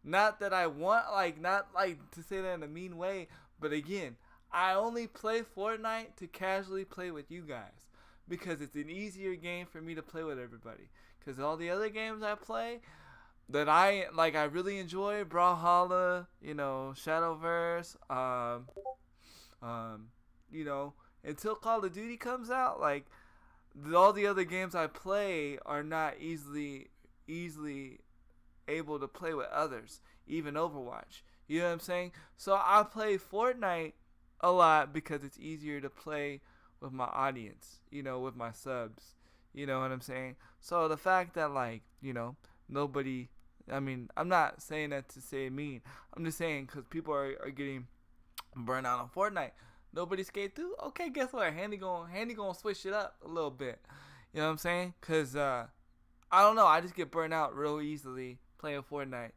Not that I want, not to say that in a mean way, but again, I only play Fortnite to casually play with you guys, because it's an easier game for me to play with everybody. Because all the other games I play that I really enjoy, Brawlhalla, Shadowverse, until Call of Duty comes out, all the other games I play are not easily able to play with others, even Overwatch. You know what I'm saying? So I play Fortnite a lot because it's easier to play with my audience, with my subs, You know what I'm saying? So the fact that like nobody. I mean, I'm not saying that to say mean. I'm just saying because people are getting burned out on Fortnite. Nobody skate through. Okay, guess what? Handy gonna switch it up a little bit. You know what I'm saying? Cause I don't know. I just get burned out real easily playing Fortnite,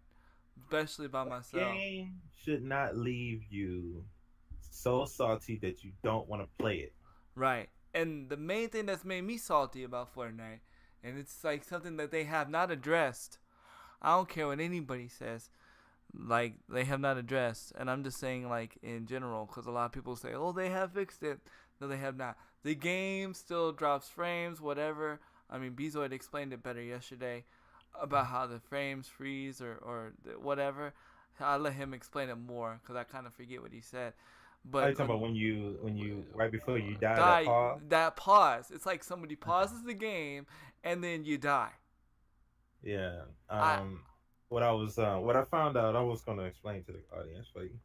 especially by myself. Game should not leave you so salty that you don't want to play it. Right. And the main thing that's made me salty about Fortnite, and it's like something that they have not addressed. I don't care what anybody says. Like they have not addressed, and I'm just saying like in general, because a lot of people say, "Oh, they have fixed it." No, they have not. The game still drops frames, whatever. I mean, Bezoid explained it better yesterday about how the frames freeze or whatever. I let him explain it more because I kind of forget what he said. Are you But talking about when you right before you die that die pause? that pause. It's like somebody pauses the game and then you die. Yeah. I What I found out, I was going to explain to the audience for you.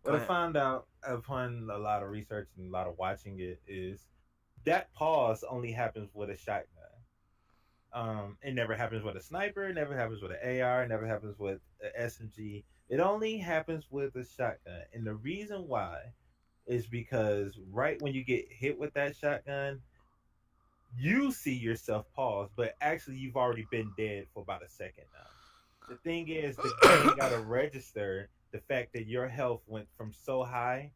Go What I ahead. found out upon a lot of research and a lot of watching it is that pause only happens with a shotgun. It never happens with a sniper. It never happens with an AR. It never happens with an SMG. It only happens with a shotgun. And the reason why is because right when you get hit with that shotgun, you see yourself pause, but actually you've already been dead for about a second now. The thing is, the game got to register the fact that your health went from so high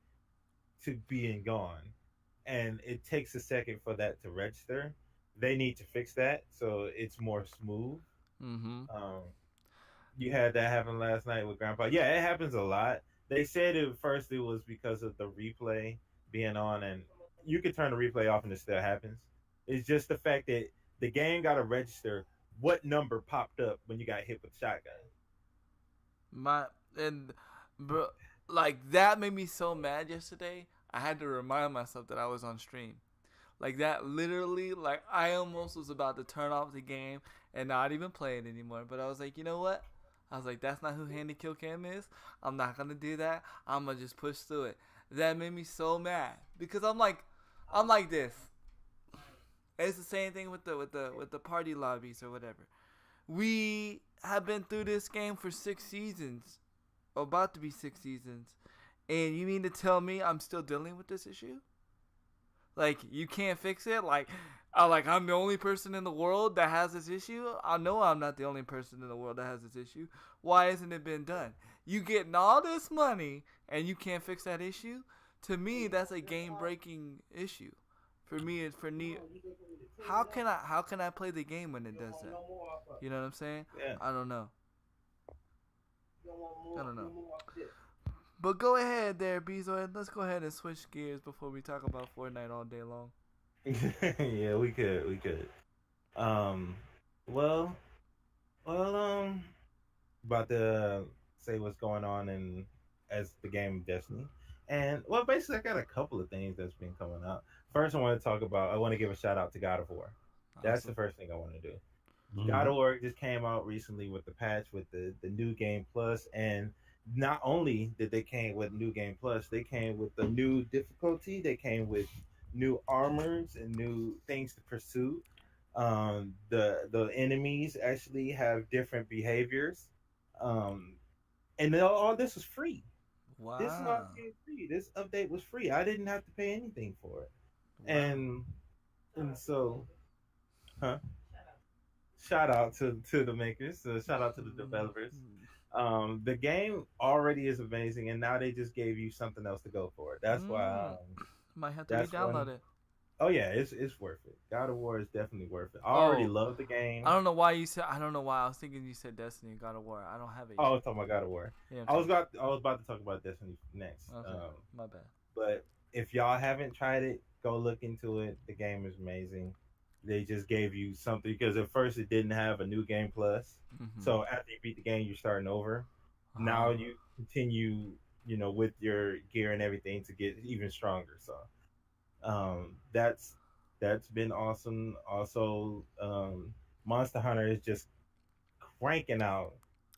to being gone, and it takes a second for that to register. They need to fix that so it's more smooth. Mm-hmm. Um, you had that happen last night with Grandpa. Yeah, it happens a lot. They said at first it was because of the replay being on, and you could turn the replay off and it still happens. It's just the fact that the game got to register what number popped up when you got hit with shotgun. My and bro, like that made me so mad yesterday. I had to remind myself that I was on stream. Like that literally, like I almost was about to turn off the game and not even play it anymore. But I was like, you know what? I was like, that's not who Handy Kill Cam is. I'm not gonna do that. I'm gonna just push through it. That made me so mad because I'm like this. It's the same thing with the party lobbies or whatever. We have been through this game for 6 seasons, or about to be 6 seasons, and you mean to tell me I'm still dealing with this issue? Like you can't fix it? Like I'm the only person in the world that has this issue? I know I'm not the only person in the world that has this issue. Why hasn't it been done? You getting all this money and you can't fix that issue? To me, that's a game breaking issue. For me, it's for me. How can I play the game when it does that? You know what I'm saying? Yeah. I don't know. I don't know. But go ahead there, Bezoid. Let's go ahead and switch gears before we talk about Fortnite all day long. Yeah, we could. Um, well, well, about to say what's going on in as the game Destiny, and well, basically, I got a couple of things that's been coming out. First, I want to give a shout out to God of War. That's the Awesome. first thing I want to do. God Mhm. of War just came out recently with the patch with the new game plus, and not only did they came with new game plus, they came with the new difficulty. They came with new armors and new things to pursue. The enemies actually have different behaviors, um, and all this was free. This is all Wow. came free. This update was free. I didn't have to pay anything for it, Wow. and so, huh? Shout out to the makers. Shout out to the developers. The game already is amazing, and now they just gave you something else to go for. That's why. Mm. Might have to That's re-download one. it. Oh yeah, it's worth it. God of War is definitely worth it. I already Oh, love the game. I don't know why you said. I don't know why I was thinking you said Destiny and God of War. I don't have it Oh, I yet. was talking about God of War. Yeah. I was Okay. about to talk about Destiny next. Okay. My bad. But if y'all haven't tried it, go look into it. The game is amazing. They just gave you something because at first it didn't have a new game plus. Mm-hmm. So after you beat the game, you're starting over. Now you continue, with your gear and everything to get even stronger. So that's been awesome. Also, Monster Hunter is just cranking out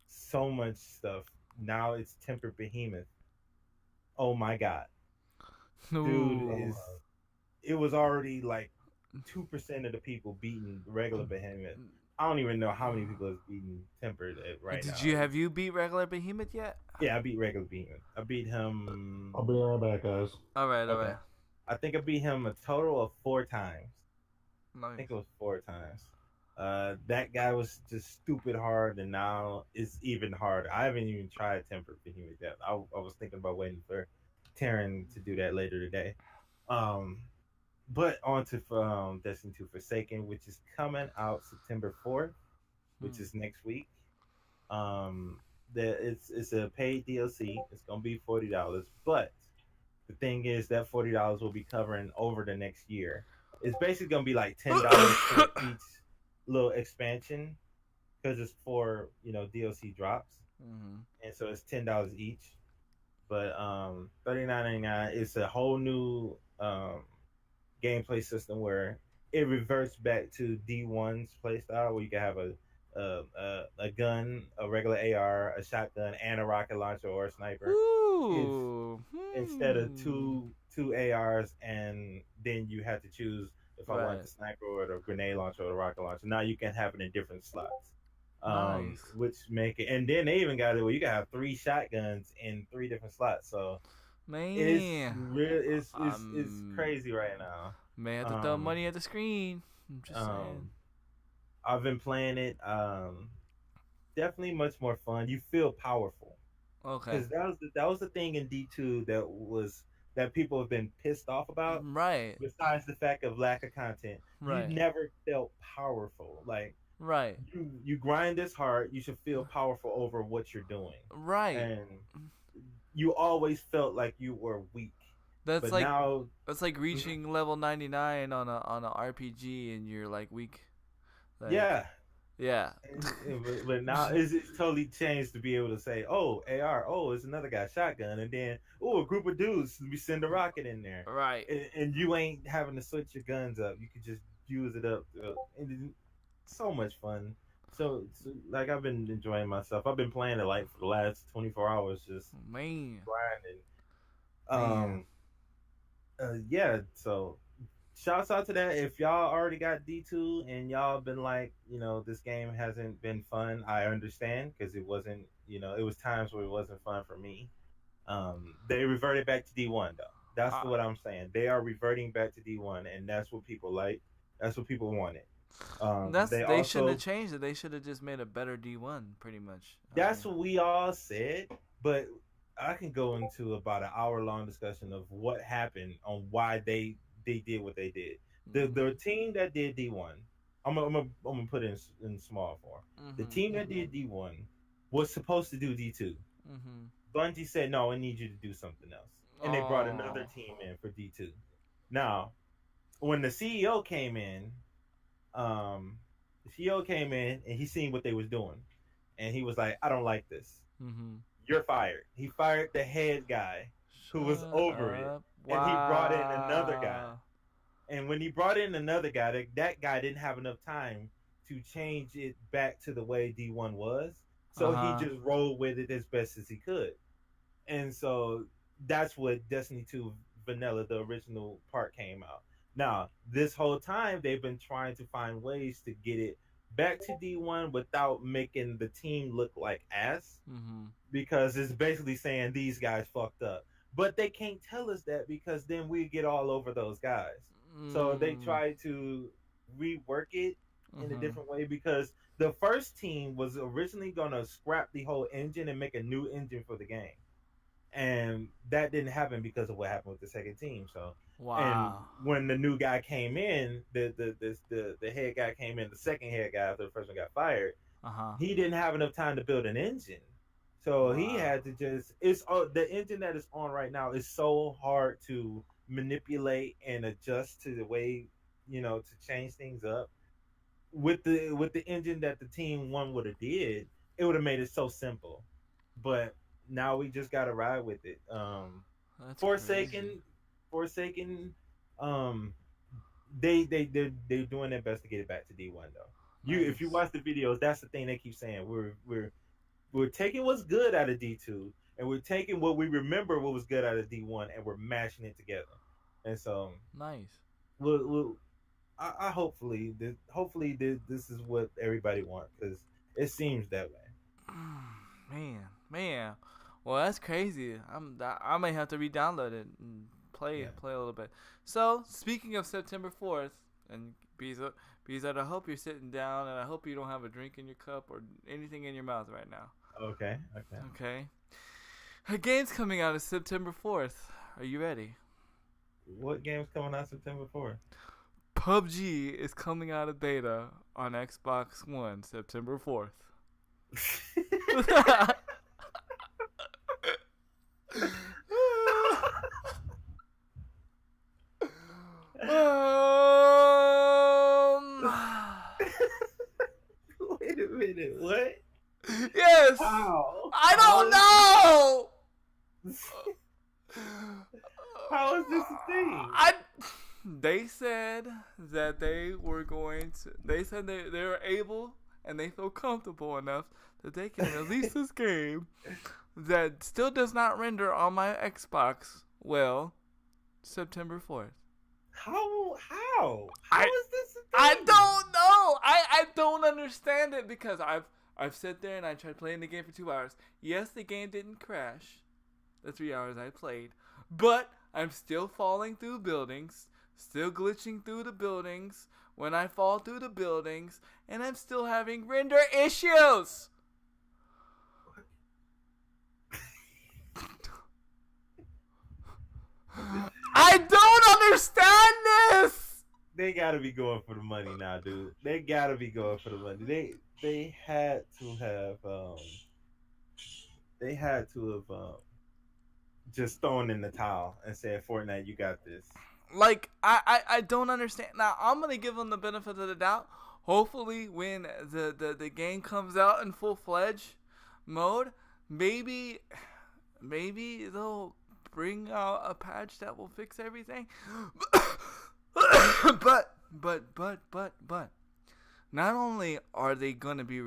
so much stuff. Now it's Tempered Behemoth. Oh my god, dude Ooh. is it was already like 2% of the people beating regular Behemoth. I don't even know how many people is beating Tempered right now. Have you beat regular Behemoth yet? Yeah, I beat regular Behemoth. I beat him. I'll be right back, guys. All right. Okay. I think I beat him a total of 4 times. Nice. I think it was 4 times. That guy was just stupid hard, and now it's even harder. I haven't even tried Tempered Behemoth yet. I was thinking about waiting for Taryn to do that later today. But on to Destiny 2 Forsaken, which is coming out September 4th, which is next week. It's a paid DLC. It's gonna be $40, but the thing is that $40 will be covering over the next year. It's basically gonna be like $10 for each little expansion because it's 4 DLC drops, and so it's $10 each. But $39.99 is a whole new gameplay system where it reverts back to D1's playstyle, where you can have a gun, a regular AR, a shotgun, and a rocket launcher or a sniper. Instead of two ARs, and then you have to choose if I want the sniper or the grenade launcher or the rocket launcher. Now you can have it in different slots. Nice. Which make it, and then they even got it where you can have 3 shotguns in 3 different slots. So man, it's crazy right now. May have to throw money at the screen. I'm just saying. I've been playing it. Definitely much more fun. You feel powerful. Okay. Because that was the thing in D2 that people have been pissed off about. Right. Besides the fact of lack of content, right. You never felt powerful. Like right. You grind this hard, you should feel powerful over what you're doing. Right. And you always felt like you were weak. That's like reaching level 99 on a RPG and you're like weak. Like, yeah. But now it's totally changed to be able to say, oh, AR, oh, it's another guy, shotgun, and then, oh, a group of dudes, we send a rocket in there. Right. And you ain't having to switch your guns up. You could just use it up. And it's so much fun. So, like, I've been enjoying myself. I've been playing it, like, for the last 24 hours, just grinding. Yeah, so shouts out to that. If y'all already got D2 and y'all been like, this game hasn't been fun, I understand, because it wasn't, it was times where it wasn't fun for me. They reverted back to D1 though. That's what I'm saying. They are reverting back to D1, and that's what people like. That's what people wanted. They shouldn't have changed it. They should have just made a better D1, pretty much. That's what we all said, but I can go into about an hour-long discussion of what happened on why they did what they did. The team that did D1, I'm gonna put it in small form. The team that did D1 was supposed to do D2. Bungie said, no, I need you to do something else, and they brought another team in for D2. Now, when the CEO came in, and he seen what they was doing, and he was like, I don't like this. You're fired. He fired the head guy who was over it. And he brought in another guy. And when he brought in another guy, that guy didn't have enough time to change it back to the way D1 was. So he just rolled with it as best as he could. And so that's what Destiny 2 Vanilla, the original part, came out. Now, this whole time, they've been trying to find ways to get it back to D1 without making the team look like ass. Because it's basically saying these guys fucked up. But they can't tell us that because then we get all over those guys. So they try to rework it in a different way, because the first team was originally going to scrap the whole engine and make a new engine for the game. And that didn't happen because of what happened with the second team. So and when the new guy came in, the head guy came in, the second head guy after the first one got fired, he didn't have enough time to build an engine. So he had to the engine that is on right now is so hard to manipulate and adjust to the way, to change things up. With the engine that the team one would have did, it would have made it so simple. But now we just gotta ride with it. Forsaken, they're doing their best to get it back to D1 though. If you watch the videos, that's the thing they keep saying. We're taking what's good out of D2, and we're taking what we remember what was good out of D1, and we're mashing it together. And so nice. I hopefully this is what everybody wants because it seems that way. Man. Well, that's crazy. I may have to re-download it and play Yeah. a little bit. So, speaking of September 4th, and Beezot, I hope you're sitting down, and I hope you don't have a drink in your cup or anything in your mouth right now. Okay. Okay. A game's coming out on September 4th. Are you ready? What game's coming out September 4th? PUBG is coming out of beta on Xbox One September 4th. Wait a minute, what? Yes. How? I don't know. How is this a thing? They said that they were going to. They said they were able and they feel comfortable enough that they can release this game that still does not render on my Xbox. Well, September 4th. How? How I- is this a thing? I don't know. I don't understand it because I've sat there and I tried playing the game for 2 hours. Yes, the game didn't crash the 3 hours I played, but I'm still falling through buildings, still glitching through the buildings when I fall through the buildings, and I'm still having render issues. I don't understand this. They gotta be going for the money now, dude. They gotta be going for the money. They had to have just thrown in the towel and said, Fortnite, you got this. Like, I don't understand. Now, I'm going to give them the benefit of the doubt. Hopefully, when the game comes out in full-fledged mode, maybe they'll bring out a patch that will fix everything. But, not only are they going to be,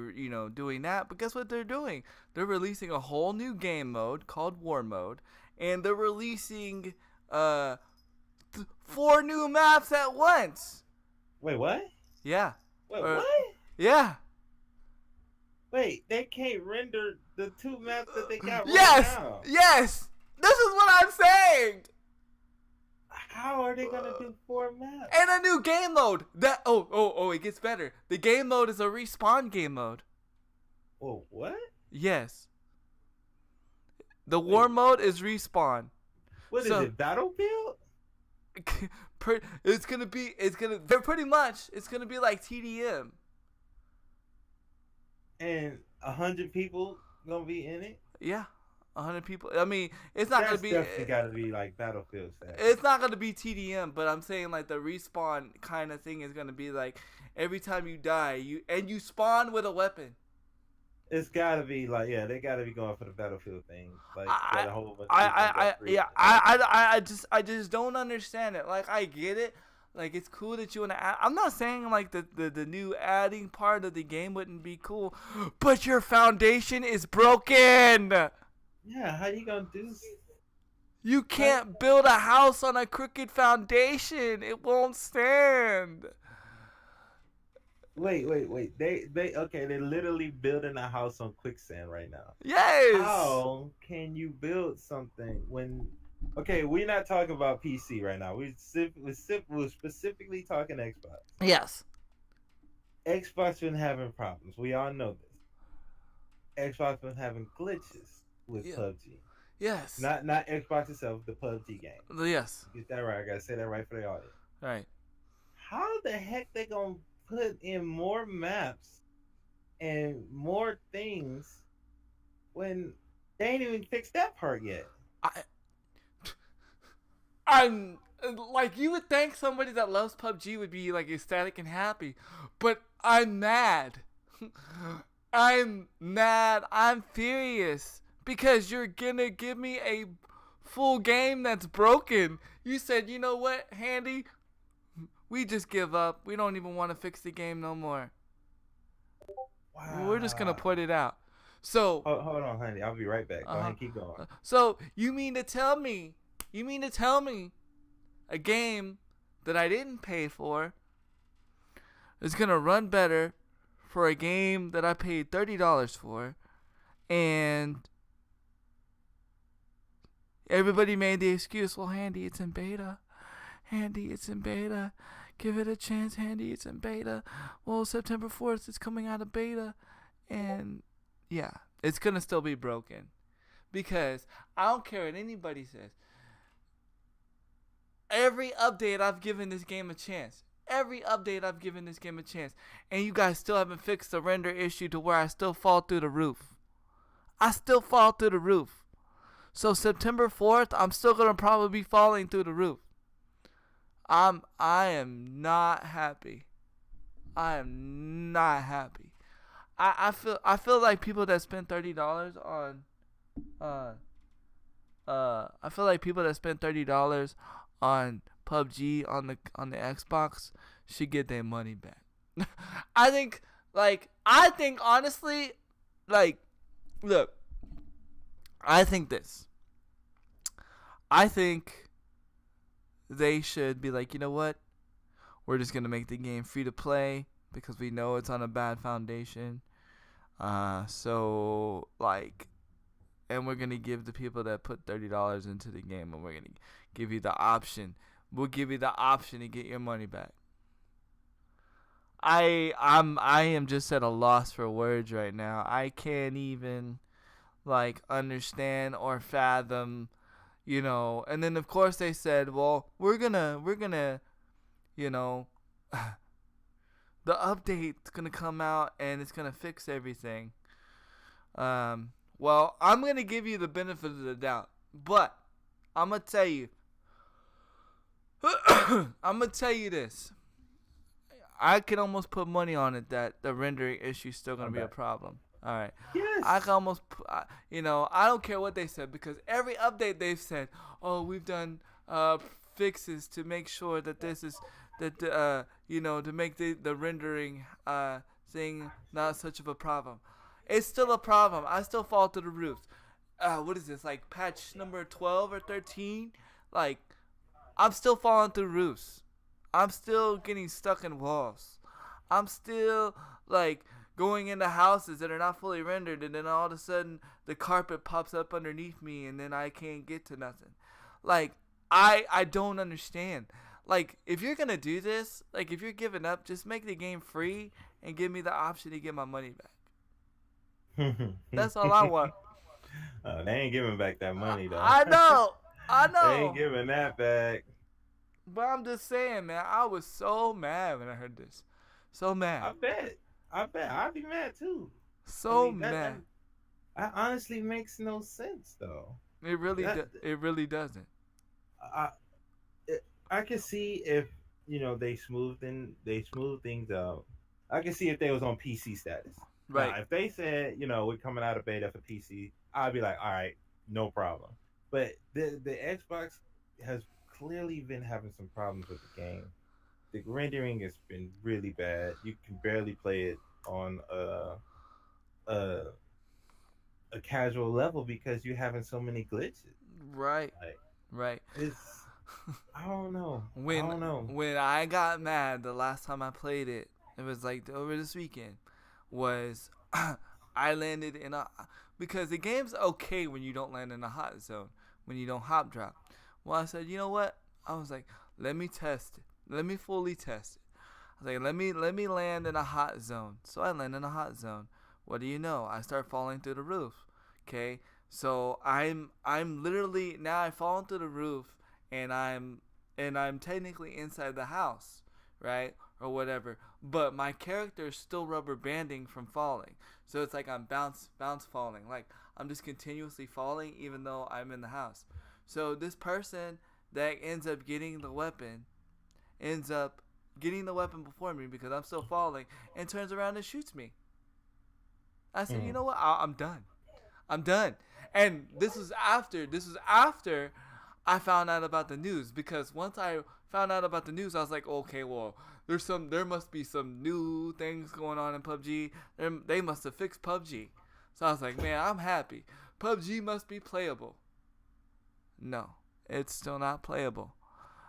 doing that, but guess what they're doing? They're releasing a whole new game mode called War Mode, and they're releasing 4 new maps at once. Wait, what? Yeah. Wait, what? Yeah. Wait, they can't render the 2 maps that they got right Yes. now. Yes. This is what I'm saying. How are they gonna do 4 maps? And a new game mode. It gets better. The game mode is a respawn game mode. Oh, what? Yes. The war mode is respawn. What is it? Battlefield? It's gonna be like TDM. And 100 people gonna be in it? Yeah. 100 people. I mean, it's not gonna be. Definitely gotta be like Battlefield style. It's not gonna be TDM, but I'm saying like the respawn kind of thing is gonna be like every time you die, you spawn with a weapon. It's gotta be like, yeah, they gotta be going for the Battlefield thing. Like, I just don't understand it. Like, I get it. Like, it's cool that you want to add. I'm not saying like the new adding part of the game wouldn't be cool, but your foundation is broken. Yeah, how you gonna do? You can't build a house on a crooked foundation. It won't stand. Wait. They're literally building a house on quicksand right now. Yes. How can you build something when? Okay, we're not talking about PC right now. We're specifically talking Xbox. Yes. Xbox been having problems. We all know this. Xbox been having glitches with PUBG. Yes. Not Xbox itself, the PUBG game. Yes. Get that right. I gotta say that right for the audience. Right. How the heck they gonna put in more maps and more things when they ain't even fixed that part yet? I'm like, you would think somebody that loves PUBG would be like ecstatic and happy, but I'm mad. I'm mad. I'm furious because you're gonna give me a full game that's broken. You said, you know what, Handy? We just give up. We don't even want to fix the game no more. Wow. We're just gonna put it out. So hold on, honey. I'll be right back. Go ahead, keep going. So you mean to tell me a game that I didn't pay for It's going to run better for a game that I paid $30 for. And everybody made the excuse, well, Handy, it's in beta. Handy, it's in beta. Give it a chance, Handy, it's in beta. Well, September 4th, it's coming out of beta. And yeah, it's going to still be broken. Because I don't care what anybody says. Every update I've given this game a chance. Every update I've given this game a chance. And you guys still haven't fixed the render issue to where I still fall through the roof. I still fall through the roof. So September 4th, I'm still going to probably be falling through the roof. I am not happy. I am not happy. I feel like people that spend $30 on I feel like people that spend $30 on PUBG on the Xbox should get their money back. I think honestly, like, look, I think this. I think they should be like, you know what? We're just going to make the game free to play because we know it's on a bad foundation. So, like, and we're going to give the people that put $30 into the game, and we're going to give you the option. We'll give you the option to get your money back. I am just at a loss for words right now. I can't even, like, understand or fathom, you know. And then of course they said, well, we're gonna, you know, the update's gonna come out and it's gonna fix everything. Well, I'm gonna give you the benefit of the doubt, but I'm gonna tell you, this. I can almost put money on it that the rendering issue is still gonna be a problem. All right. Yes. I can almost, you know, I don't care what they said because every update they've said, oh, we've done fixes to make sure that this is that you know, to make the rendering thing not such of a problem. It's still a problem. I still fall to the roofs. What is this, like patch number 12 or 13? Like, I'm still falling through roofs. I'm still getting stuck in walls. I'm still, like, going into houses that are not fully rendered, and then all of a sudden the carpet pops up underneath me, and then I can't get to nothing. Like, I don't understand. Like, if you're gonna do this, like, if you're giving up, just make the game free and give me the option to get my money back. That's all I want. They ain't giving back that money, though. I know. They ain't giving that back. But I'm just saying, man, I was so mad when I heard this. So mad. I bet. I'd be mad, too. So mad. That honestly makes no sense, though. It really doesn't. I can see if, you know, they smooth things out. I can see if they was on PC status. Right. Now, if they said, you know, we're coming out of beta for PC, I'd be like, all right, no problem. But the Xbox has clearly been having some problems with the game. The rendering has been really bad. You can barely play it on a casual level because you're having so many glitches. Right. Right. It's I don't know. When I got mad the last time I played it, it was like over this weekend, was I landed in because the game's okay when you don't land in a hot zone, when you don't hop drop. Well, I said, you know what? I was like, let me test it. Let me fully test it. I was like, let me land in a hot zone. So I land in a hot zone. What do you know? I start falling through the roof. Okay? So I'm literally now I've fallen through the roof and I'm technically inside the house, right? Or whatever. But my character is still rubber banding from falling. So it's like I'm bounce falling. Like I'm just continuously falling even though I'm in the house. So this person that ends up getting the weapon before me because I'm still falling and turns around and shoots me. I said, you know what? I'm done. And this was after I found out about the news, because once I found out about the news, I was like, okay, well, there must be some new things going on in PUBG. They must have fixed PUBG. So I was like, man, I'm happy. PUBG must be playable. No, it's still not playable.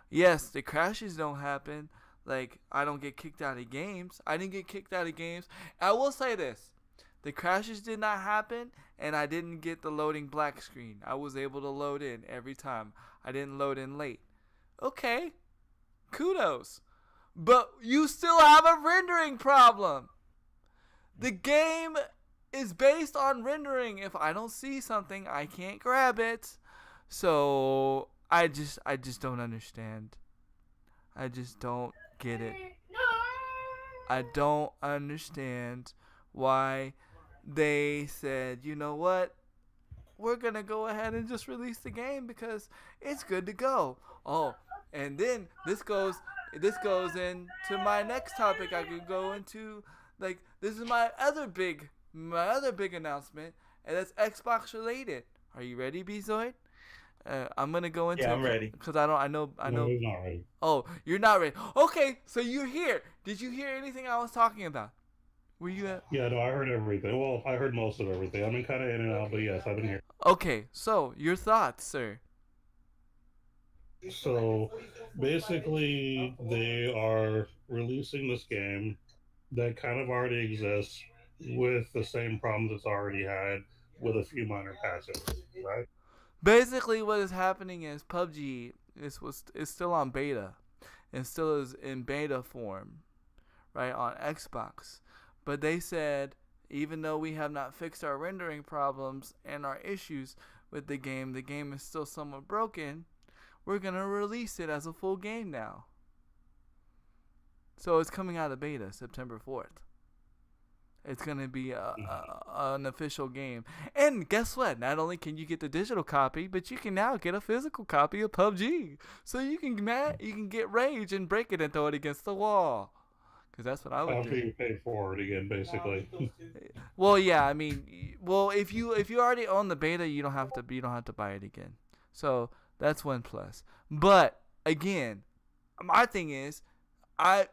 Yes, the crashes don't happen. like I don't get kicked out of games. I didn't get kicked out of games. I will say this. The crashes did not happen, and I didn't get the loading black screen. I was able to load in every time. I didn't load in late. Okay, kudos. But you still have a rendering problem. The game is based on rendering. If I don't see something, I can't grab it. So I just don't understand. I just don't get it. I don't understand why they said, you know what? We're going to go ahead and just release the game because it's good to go. Oh, and then this goes into my next topic. I could go into, like, this is my other big announcement, and that's Xbox related. Are you ready, B-Zoid? I'm gonna go into. Yeah, I'm ready. Because I know. No, he's not ready. Oh, you're not ready. Okay, so you're here. Did you hear anything I was talking about? Were you at? Yeah, no, I heard everything. Well, I heard most of everything. I've been kind of in and out, but yes, I've been here. Okay, so your thoughts, sir. So basically, they are releasing this game that kind of already exists with the same problems it's already had with a few minor patches, right? Basically, what is happening is PUBG is still on beta, and still is in beta form, right, on Xbox. But they said, even though we have not fixed our rendering problems and our issues with the game is still somewhat broken. We're gonna release it as a full game now. So it's coming out of beta September 4th. It's gonna be an official game. And guess what? Not only can you get the digital copy, but you can now get a physical copy of PUBG. So you can get Rage and break it and throw it against the wall. Because that's what I would After do. you pay for it again, basically. Well, yeah, I mean, if you already own the beta, you don't have to buy it again. So that's one plus. But again, my thing is, I've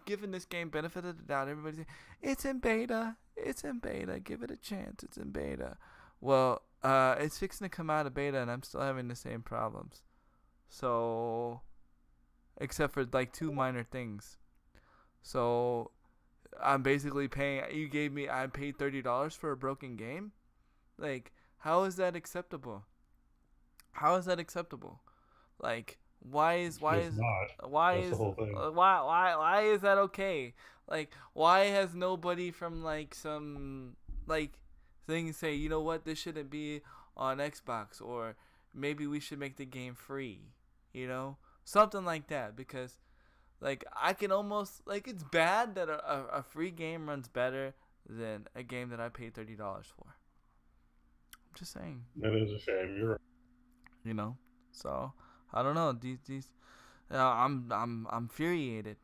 given this game benefit of the doubt. Everybody's saying it's in beta. Give it a chance. It's in beta. Well, it's fixing to come out of beta, and I'm still having the same problems. So, except for like two minor things. So, I'm basically paying. I paid $30 for a broken game. Like, how is that acceptable? Like, why is that okay? Like, why has nobody from like some like thing say, you know what, this shouldn't be on Xbox, or maybe we should make the game free, something like that? Because like I can almost like, it's bad that a free game runs better than a game that I paid $30 for. I'm just saying. That is a shame. You're right. So I don't know. These I'm infuriated.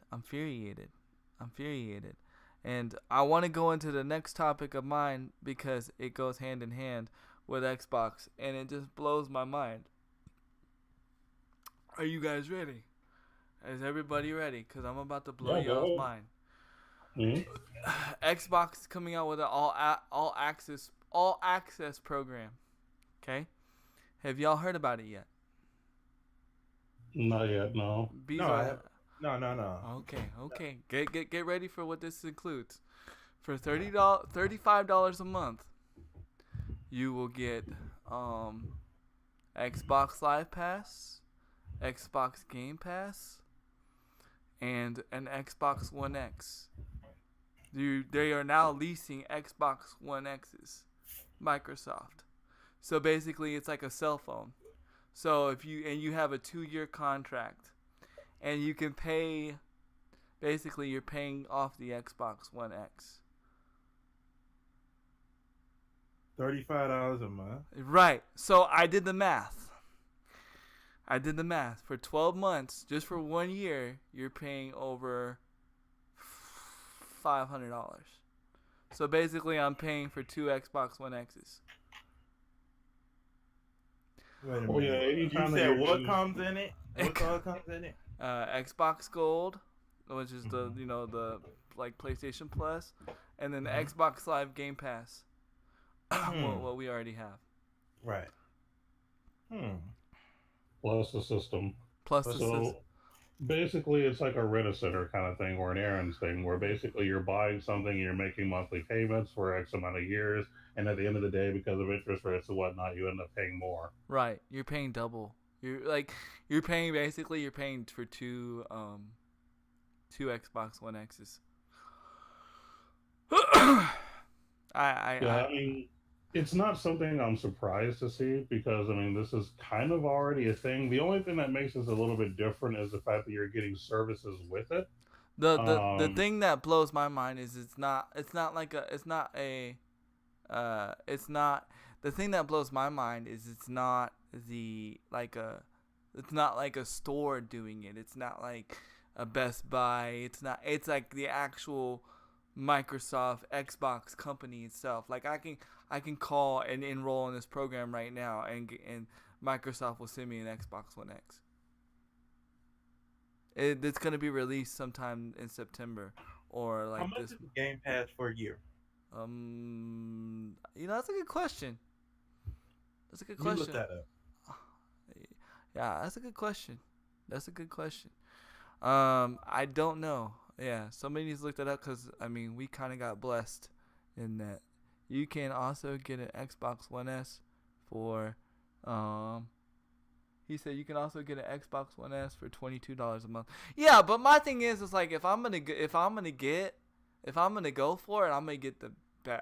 And I want to go into the next topic of mine because it goes hand in hand with Xbox, and it just blows my mind. Are you guys ready? Is everybody ready? Because I'm about to blow y'all's mind. Mm-hmm. Xbox is coming out with an all access program. Okay, have y'all heard about it yet? Not yet, no. No. Okay. Get ready for what this includes. For $35 a month, you will get Xbox Live Pass, Xbox Game Pass, and an Xbox One X. They are now leasing Xbox One X's, Microsoft. So basically, it's like a cell phone. So if you have a 2-year contract, and you can pay, basically you're paying off the Xbox One X. $35 a month. Right. So I did the math. For 12 months, just for 1 year, you're paying over $500. So basically, I'm paying for 2 Xbox One X's. Wait a minute. Oh, yeah, anytime you that said you're what paying- comes in it? What all comes in it? Xbox Gold, which is the like PlayStation Plus, and then the Xbox Live Game Pass. What we already have. Right. Plus the system. Plus the So, system. Basically, it's like a rent-a-center kind of thing or an errands thing, where basically you're buying something, you're making monthly payments for X amount of years, and at the end of the day, because of interest rates and whatnot, you end up paying more. Right. You're paying double. You're paying for two Xbox One X's. Yeah, I I mean, it's not something I'm surprised to see because I mean, this is kind of already a thing. The only thing that makes this a little bit different is the fact that you're getting services with it. the Um, thing that blows my mind is it's not the thing that blows my mind is it's not the like a it's not like a store doing it. It's not like a Best Buy. It's like the actual Microsoft Xbox company itself. Like I can call and enroll in this program right now, and Microsoft will send me an Xbox One X. It's gonna be released sometime in September or How like much this. is the Game Pass for a year? That's a good question. That's a good Let me look question. that up. Yeah, that's a good question. That's a good question. I don't know. Yeah, somebody needs to look that up because I mean we kind of got blessed in that you can also get an Xbox One S for um. He said you can also get an Xbox One S for $22 a month. Yeah, but my thing is like if I'm gonna go for it, I'm gonna get the.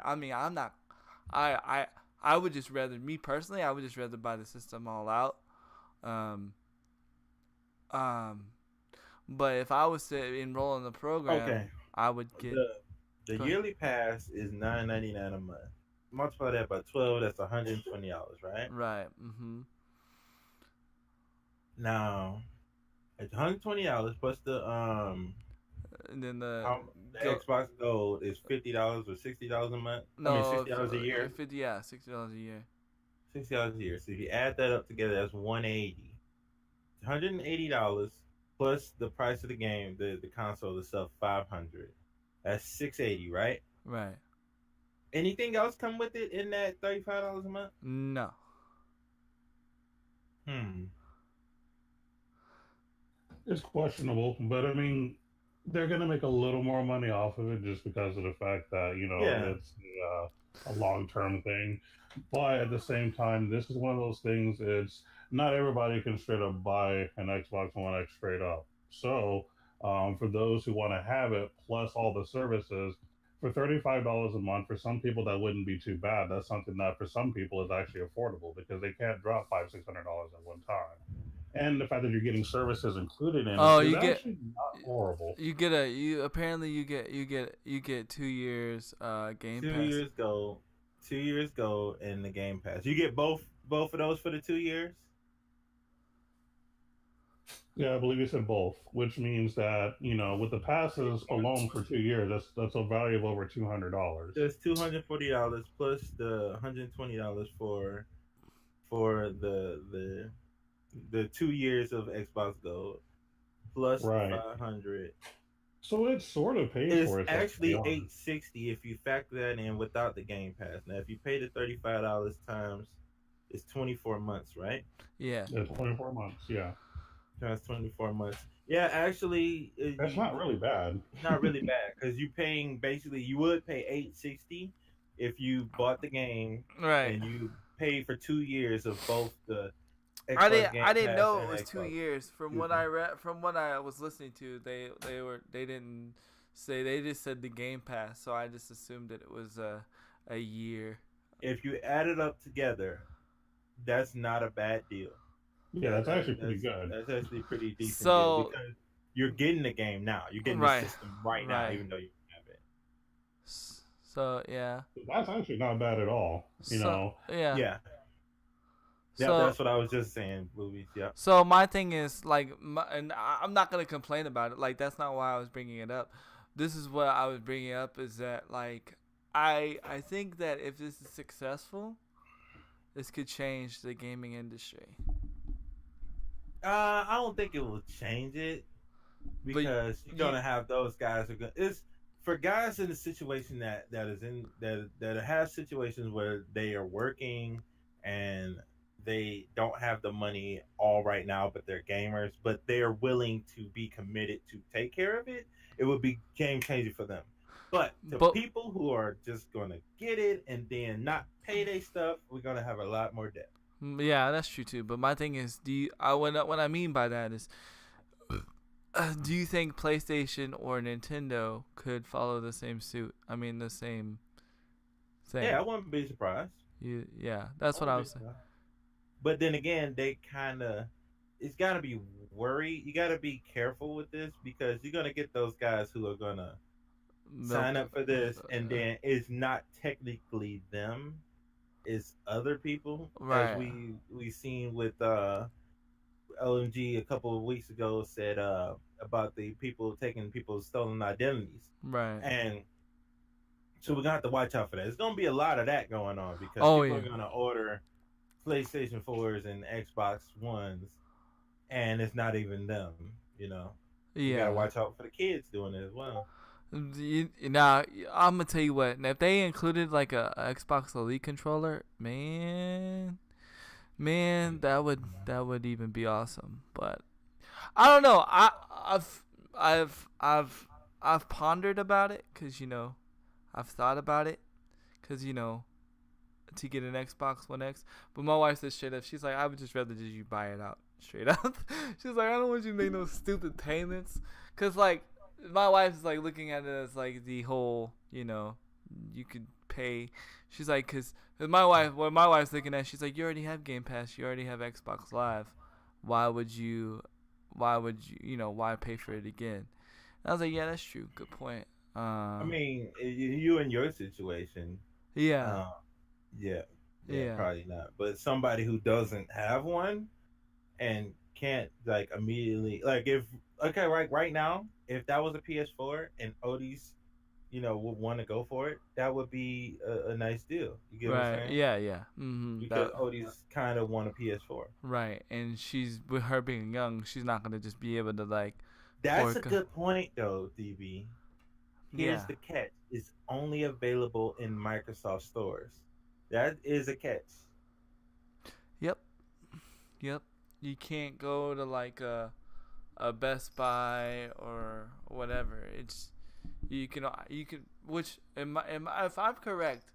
I mean, I'm not. I I I would just rather me personally. I would just rather buy the system all out. Um. Um. But if I was to enroll in the program, Okay, I would get. the Go ahead. yearly pass is $9.99 a month. Multiply that by 12, that's $120, right? Right. Mhm. Now, it's $120 plus And then the the go Xbox Gold is $50 or $60 a month. I mean no $60 a year. 50 yeah $60 a year. $60 a year. So if you add that up together, that's 180. $180 plus the price of the game, the console itself, 500. That's 680, right? Right. Anything else come with it in that $35 a month? No. Hmm. it's questionable, but I mean, they're gonna make a little more money off of it just because of the fact that Yeah. it's a long-term thing. But at the same time, this is one of those things. It's not everybody can straight up buy an Xbox One X straight up. So for those who want to have it plus all the services, for $35 a month, for some people that wouldn't be too bad. That's something that for some people is actually affordable because they can't drop $500-600 at one time. And the fact that you're getting services included in it Oh, is you get actually not horrible. you get a you apparently you get 2 years Game Two Pass. years gold, 2 years gold, and the Game Pass. You get both of those for the 2 years. Yeah, I believe you said both, which means that with the passes alone for 2 years, that's a value of over $200. There's $240 plus the $120 for the 2 years of Xbox Gold plus the Right. 500. So it sort of pays It's for itself, to be actually honest. $860 if you factor that in without the Game Pass. Now, if you pay the $35 times, it's 24 months, right? Yeah. It's 24 months. Yeah, Times 24 months. Yeah, actually, that's not really bad. not really bad because you paying basically you would pay $860 if you bought the game Right. and you paid for 2 years of both the I Xbox didn't Game I didn't Pass know it and was 2 Xbox. years from Excuse what me. I read from what I was listening to. They didn't say, they just said the Game Pass, so I just assumed that it was a year. If you add it up together, that's not a bad deal. Yeah, that's actually pretty That's good. that's actually a pretty decent deal So because you're getting the game now. You're getting right. the system right now, Right. even though you have it. So yeah. That's actually not bad at all. So yeah. Yeah, yeah, So that's what I was just saying, movies. Yeah. so my thing is like, and I'm not gonna complain about it. Like that's not why I was bringing it up. This is what I was bringing up is that like I think that if this is successful, this could change the gaming industry. I don't think it will change it But because you're gonna have those guys who are gonna. It's for guys in the situation that is in that have situations where they are working and they don't have the money all right now, but they're gamers, but they're willing to be committed to take care of it, it would be game changing for them. But the But people who are just gonna get it and then not pay their stuff, we're gonna have a lot more debt. yeah, that's true too. But my thing is, what I mean by that is, do you think PlayStation or Nintendo could follow the same suit? I mean, the same thing. Yeah, I wouldn't be surprised. Yeah, that's what I was saying. But then again, they kind of, it's got to be worried. You got to be careful with this because you're going to get those guys who are going to sign up for this, and then it's not technically them, it's other people. Right. As we seen with LMG a couple of weeks ago said about the people taking people's stolen identities. Right. And so we're gonna have to watch out for that. There's gonna be a lot of that going on because people are gonna order PlayStation 4s and Xbox Ones, and it's not even them. You gotta watch out for the kids doing it as well. Now I'm gonna tell you what. If they included like a Xbox Elite controller, man, that would even be awesome. But I don't know. I've pondered about it because I've thought about it because to get an Xbox One X. But my wife says straight up, she's like, I would just rather just you buy it out straight up. She's like, I don't want you to make no stupid payments because like my wife is like looking at it as like the whole you could pay. She's like, because my wife's looking at, she's like, you already have Game Pass, you already have Xbox Live, why why pay for it again? And I was like, yeah, that's true, good point. I mean, you in your situation, yeah, probably not. But somebody who doesn't have one and can't like immediately like right now, if that was a PS4 and Odie's would want to go for it, that would be a nice deal. You get what I'm saying? Yeah. Mm-hmm. Because Odie's kind of want a PS4. Right, and she's, with her being young, she's not going to just be able to like... That's a good point, though, DB. Here's the catch. It's only available in Microsoft stores. That is a catch. Yep. You can't go to like a Best Buy or whatever. It's... You can, which, if I'm correct,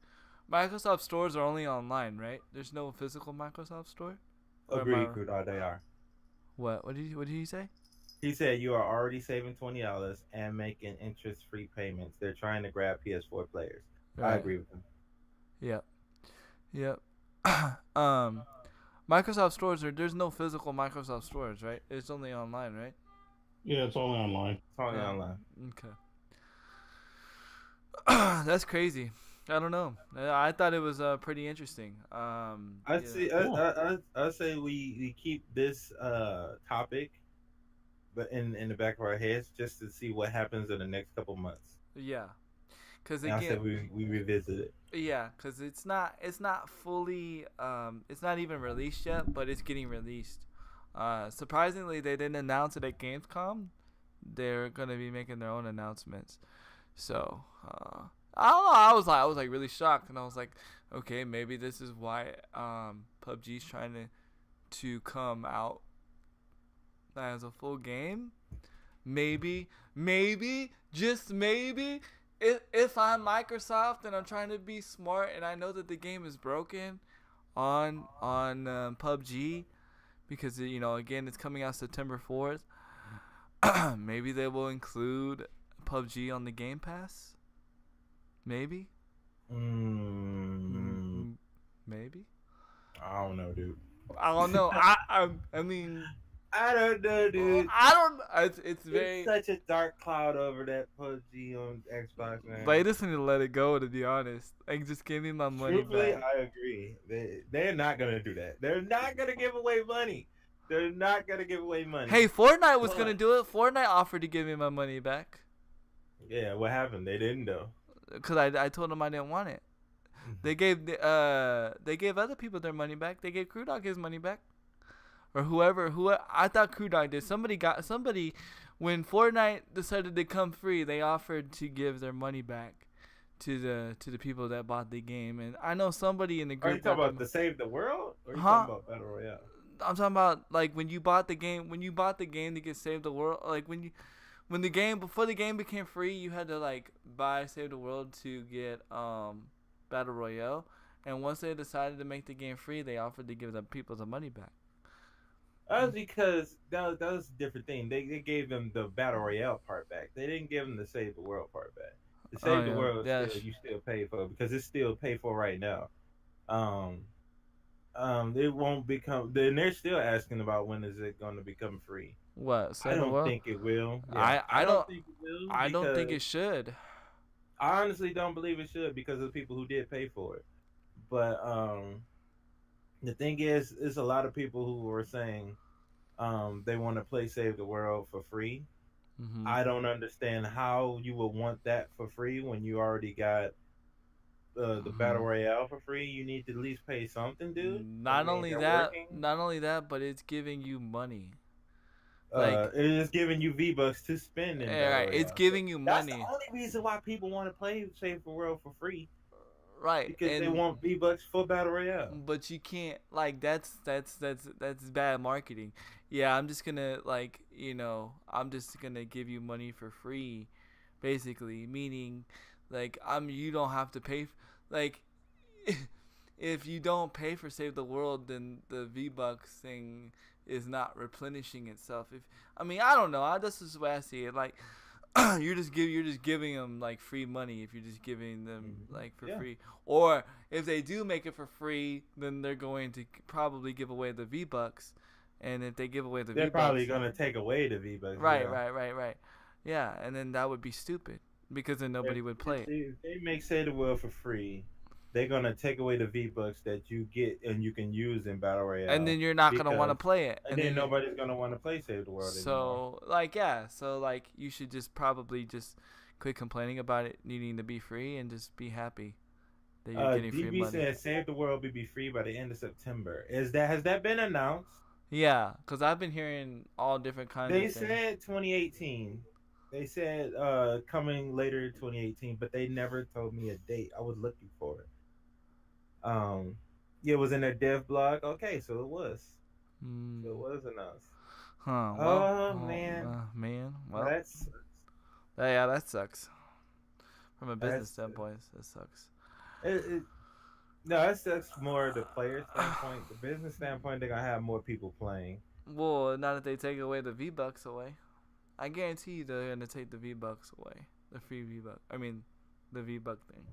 Microsoft stores are only online, right? There's no physical Microsoft store? Agreed, they are. What did he say? He said you are already saving $20 and making interest-free payments. They're trying to grab PS4 players. Right. I agree with him. Yep. Microsoft stores there's no physical Microsoft stores, right? It's only online, right? Yeah, it's only online. It's only online. Okay. That's crazy. I don't know. I thought it was pretty interesting. I say we keep this topic, but in the back of our heads, just to see what happens in the next couple months. Yeah, because again, I said we revisit it. Yeah, because it's not fully it's not even released yet, but it's getting released. Surprisingly, they didn't announce it at Gamescom. They're gonna be making their own announcements. So I don't know. I was like really shocked, and I was like, okay, maybe this is why PUBG's trying to come out as a full game. Maybe, just maybe, if I'm Microsoft and I'm trying to be smart and I know that the game is broken on PUBG, because again it's coming out September 4th. Maybe they will include PUBG on the Game Pass. Maybe. Maybe. I don't know, dude. I don't know. I mean, I don't know, dude. I don't. It's such a dark cloud over that PUBG on Xbox, man. But I just need to let it go, to be honest. Like, just give me my money back. I agree. They're not gonna do that. They're not gonna give away money. Hey, Fortnite was gonna do it. Fortnite offered to give me my money back. Yeah, what happened? They didn't though. Cause I told them I didn't want it. They gave other people their money back. They gave Crew Dog his money back, or whoever. I thought Crew Dog did. Somebody when Fortnite decided to come free, they offered to give their money back to the people that bought the game. And I know somebody in the group. Are you talking about the Save the World? Or are you Huh? talking about Battle Royale? I'm talking about like when you bought the game to get Save the World, like when the game before the game became free, you had to like buy Save the World to get Battle Royale, and once they decided to make the game free, they offered to give the people the money back. That was because that was a different thing. They gave them the Battle Royale part back. They didn't give them the Save the World part back. The Oh Save the yeah, World yeah. still you still pay for because it's still paid for right now. Um, it won't become. Then they're still asking about when is it going to become free. What I Save the don't World? think it will. Yeah, I don't don't think it will. I don't think it because should. I honestly don't believe it should because of the people who did pay for it. But the thing is a lot of people who were saying they want to play Save the World for free. Hmm. I don't understand how you would want that for free when you already got the Battle Royale for free. You need to at least pay something, dude. I Not mean, only they're that, working. but it's giving you money. Like, It is giving you V Bucks to spend in Battle right, Royale. it's giving you That's money. the only reason why people want to play Save the World for free Right, because they and want V Bucks for Battle Royale. but you can't like that's bad marketing. Yeah, I'm just gonna like I'm just gonna give you money for free, basically meaning like you don't have to pay like if you don't pay for Save the World, then the V Bucks thing is not replenishing itself. If I mean I don't know, this is the way I see it. Like you're just giving them like free money if you're just giving them like for free. Or if they do make it for free, then they're going to probably give away the V Bucks, and if they give away the They're V Bucks, probably gonna take away the V Bucks. right, yeah. right. Yeah, and then that would be stupid because then nobody would play it. If they make Save the World for free, they're gonna take away the V Bucks that you get and you can use in Battle Royale. And then you're not gonna want to play it. And then nobody's gonna want to play Save the World anymore. So you should just probably just quit complaining about it needing to be free and just be happy that you're getting free DB money. said Save the World will be free by the end of September. Has that been announced? Yeah, because I've been hearing all different kinds They of things. said 2018. They said coming later 2018, but they never told me a date. I was looking for it. Yeah, it was in their dev blog. Okay, so it was. So it was announced. Huh. Man. Well, That's that sucks. From a business standpoint, that sucks. No, that's more the player standpoint. The business standpoint, they're gonna have more people playing. Well, not if they take away the V Bucks away. I guarantee you they're gonna take the V Bucks away, the free V Buck. I mean, the V Buck thing.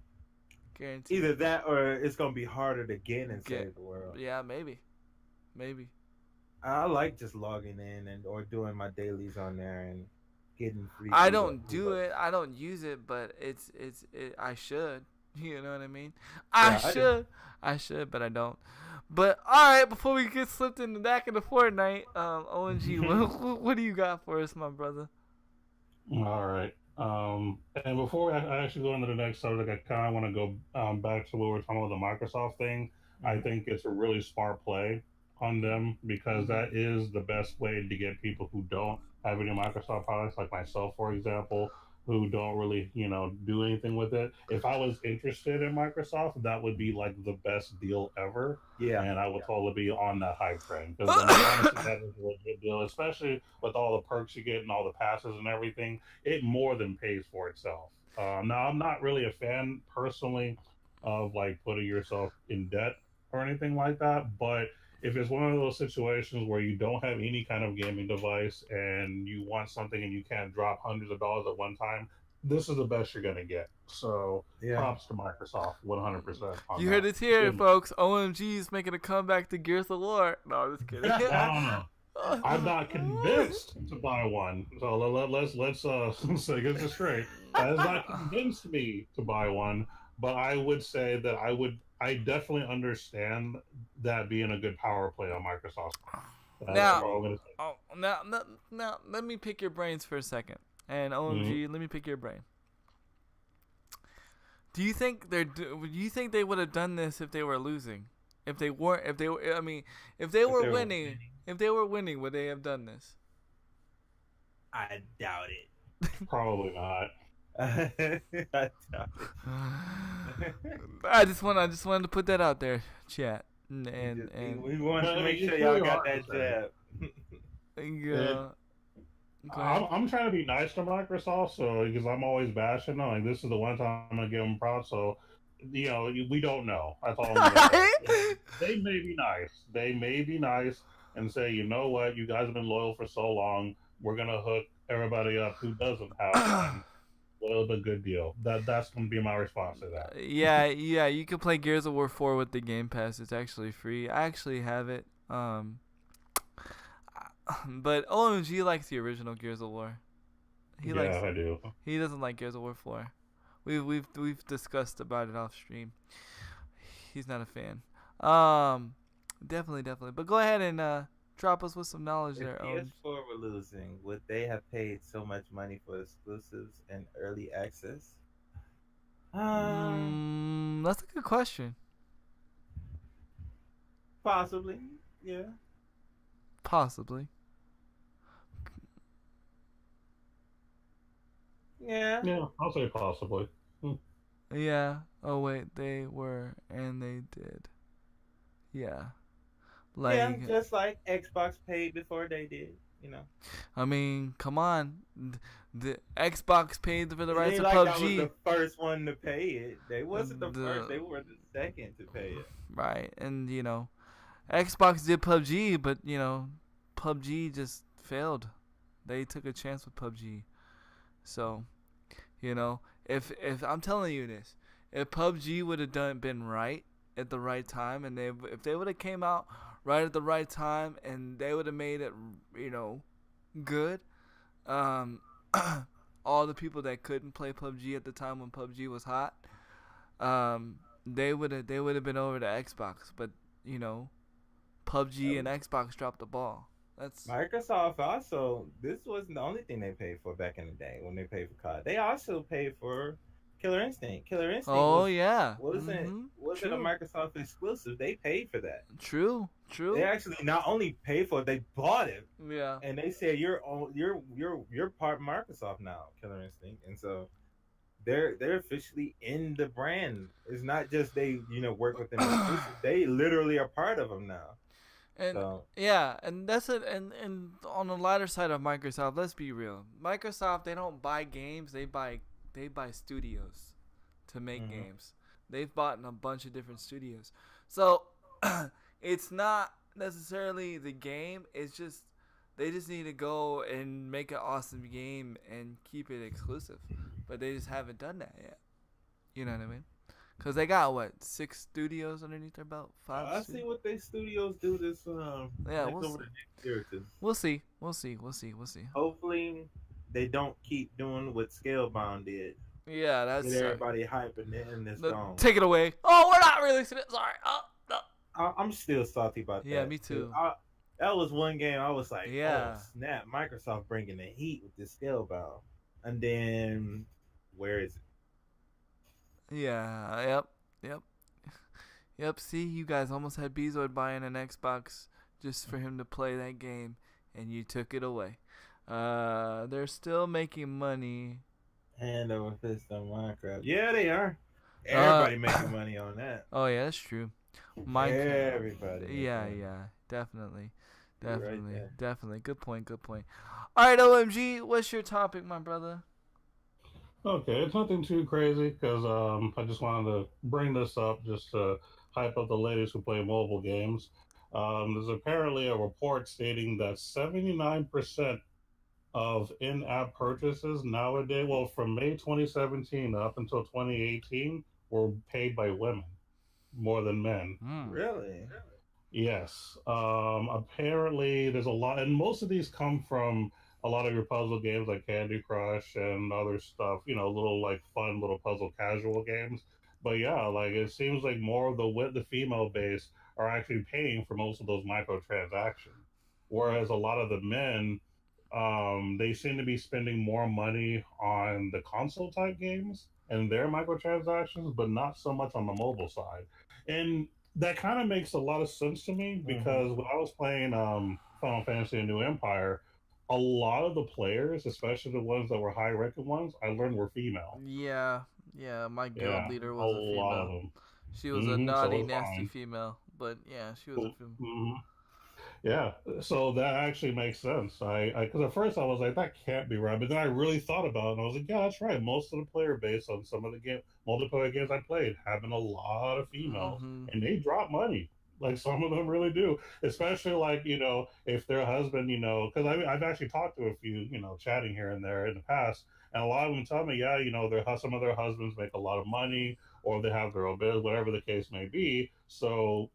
Guarantee. Either that, or it's gonna be harder to get and Save the World. Yeah, maybe. I like just logging in or doing my dailies on there and getting free. I don't do it. I don't use it, but I should. You know what I mean? I should, but I don't. But all right, before we get slipped in the back of the Fortnite, ONG, what do you got for us, my brother? All right. And before I actually go into the next subject, I kind of want to go back to what we were talking about the Microsoft thing. I think it's a really smart play on them because that is the best way to get people who don't have any Microsoft products, like myself, for example, who don't really, do anything with it. If I was interested in Microsoft, that would be like the best deal ever. Yeah. And I would totally be on that hype train because honestly, that is a really good deal, especially with all the perks you get and all the passes and everything. It more than pays for itself. Now, I'm not really a fan personally of like putting yourself in debt or anything like that, but if it's one of those situations where you don't have any kind of gaming device and you want something and you can't drop hundreds of dollars at one time, this is the best you're going to get. So props to Microsoft 100%. You heard it here, folks. OMG is making a comeback to Gears of War. No, I'm just kidding. No. I'm not convinced to buy one. So let's get this straight. That has not convinced me to buy one, but I would say that I definitely understand that being a good power play on Microsoft. Now, let me pick your brains for a second. And OMG, let me pick your brain. Do you think they would have done this if they were losing? If they were winning, would they have done this? I doubt it. Probably not. I doubt it. I just wanted to put that out there, chat. and We want to But make it's sure y'all really got hard that to say. jab. yeah. Go ahead. I'm trying to be nice to Microsoft, so because I'm always bashing them. Like this is the one time I'm gonna give them props. So, we don't know. That's all I'm gonna say. They may be nice. They may be nice and say, you know what, you guys have been loyal for so long. We're gonna hook everybody up who doesn't have one. Well, a good deal. That's gonna be my response to that. Yeah, you can play Gears of War 4 with the Game Pass. It's actually free. I actually have it. But OMG likes the original Gears of War. Yeah, I do. He doesn't like Gears of War 4. We've discussed about it off stream. He's not a fan. Definitely. But go ahead and drop us with some knowledge If there. PS4 were losing, would they have paid so much money for exclusives and early access? That's a good question. Possibly. Yeah. Possibly. Yeah. Yeah, I'll say possibly. Yeah. Oh wait, they were and they did. Yeah. Like, yeah, just like Xbox paid before they did, you know. I mean, come on. The Xbox paid for the rights It of ain't like PUBG. I was the first one to pay it. They wasn't the first. They were the second to pay it. Right, and Xbox did PUBG, but PUBG just failed. They took a chance with PUBG. So, if I'm telling you this, if PUBG would have been right at the right time, and if they would have came out right at the right time, and they would have made it, good, all the people that couldn't play PUBG at the time when PUBG was hot, they would have been over to Xbox, but PUBG and Xbox dropped the ball. That's Microsoft also. This wasn't the only thing they paid for back in the day when they paid for COD. They also paid for Killer Instinct. Killer Instinct. Wasn't a Microsoft exclusive. They paid for that. True. They actually not only paid for it, they bought it. Yeah. And they said you're part of Microsoft now, Killer Instinct, and so they're officially in the brand. It's not just they work with them. They literally are part of them now. And so. Yeah, and that's it. And on the lighter side of Microsoft, let's be real. Microsoft, they don't buy games. They buy studios to make games. They've bought in a bunch of different studios. So it's not necessarily the game. It's just they just need to go and make an awesome game and keep it exclusive. But they just haven't done that yet. You know what I mean? Because they got, 6 studios underneath their belt? 5? I see what they studios do this yeah, over the next year or two. We'll see. Hopefully they don't keep doing what Scalebound did. Yeah, that's Get everybody hyping it and it's gone. Take it away. Oh, we're not releasing it. Sorry. I'm still salty about that. Yeah, me too. That was one game I was like, yeah. Oh snap, Microsoft bringing the heat with this Scalebound. And then, where is it? Yeah, yep. See, you guys almost had Bezoid buying an Xbox just for him to play that game, and you took it away. They're still making money. Hand over fist on Minecraft. Yeah, they are. Everybody making money on that. Oh yeah, that's true. Everybody. Yeah, definitely. Right Definitely. Good point. All right, OMG, what's your topic, my brother? Okay, it's nothing too crazy because I just wanted to bring this up just to hype up the ladies who play mobile games. There's apparently a report stating that 79% of in-app purchases nowadays, well, from May 2017 up until 2018, were paid by women more than men. Really? Yes. Apparently, there's a lot, and most of these come from a lot of your puzzle games like Candy Crush and other stuff, little fun little puzzle casual games. But yeah, it seems like more of the female base are actually paying for most of those microtransactions. Whereas a lot of the men, they seem to be spending more money on the console type games and their microtransactions, but not so much on the mobile side. And that kind of makes a lot of sense to me because when I was playing Final Fantasy and New Empire, a lot of the players, especially the ones that were high-ranking ones, I learned were female. Yeah, my guild leader was a female. Lot of them. She was a naughty, nasty female, but yeah, she was a female. Mhm. Yeah, so that actually makes sense. Because at first I was like, that can't be right, but then I really thought about it, and I was like, yeah, that's right. Most of the player base on some of the multiplayer games I played, having a lot of females, Mm-hmm. and they drop money. Like some of them really do, especially like if their husband, because I've actually talked to a few, chatting here and there in the past, and a lot of them tell me, yeah, some of their husbands make a lot of money, or they have their own business, whatever the case may be. So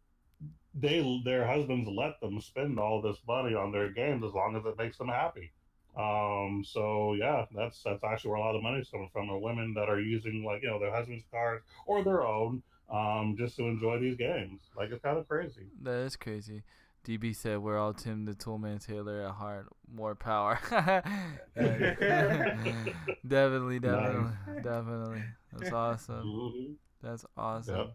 their husbands let them spend all this money on their games as long as it makes them happy. So yeah, that's actually where a lot of money is coming from. Are women that are using like their husband's cars or their own, just to enjoy these games. Like it's kind of crazy. That is crazy. DB said we're all Tim the Toolman Taylor at heart. More power. Definitely, Nice. definitely. That's awesome. Mhm. That's Yep. awesome.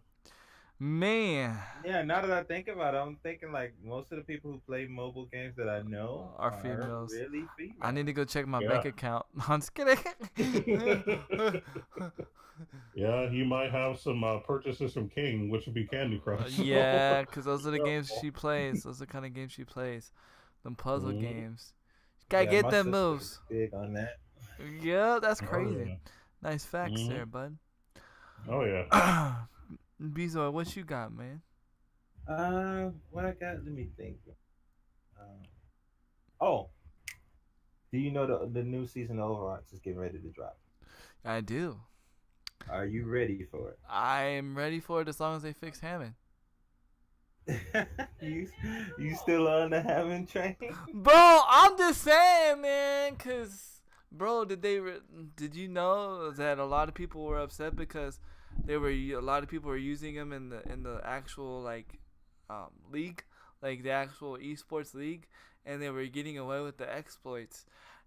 Man, Yeah, now that I think about it, I'm thinking like most of the people who play mobile games that I know are are females. really female. I need to go check my Yeah. bank account. I'm just kidding. Yeah, you might have some purchases from King, which would be Candy Crush. Yeah, because those are the games she plays. Those are the kind of games she plays. Them puzzle Mhm. games. Gotta Yeah, get my them sister moves. is big on that. Yeah, that's Oh, crazy. yeah. Nice facts Mhm. there, bud. Oh yeah. Bezo, what you got, man? What I got? Let me think. Oh, do you know the new season of Overwatch is getting ready to drop? I do. Are you ready for I'm ready for it as long as they fix Hammond. it? you still on the Hammond train? Bro, I'm just saying, man, cause bro, did you know that a lot of people were upset because a lot of people were using him in the actual like league, like the actual esports league, and they were getting away with the exploits,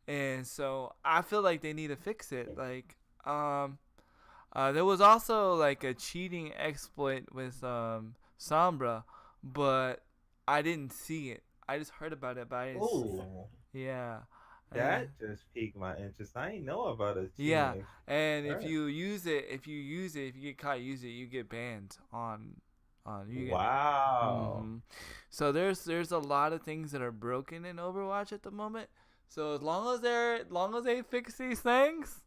and so I feel like they need to fix it. Like there was also like a cheating exploit with Sombra, but I didn't see it. I just heard about it, but I didn't see it. Oh, Yeah. that just piqued my interest. I didn't know about it. Yeah, and if Right. you if you get caught using it, you get banned on you get. Wow. Hmm. So there's a lot of things that are broken in Overwatch at the moment. So as long as they fix these things,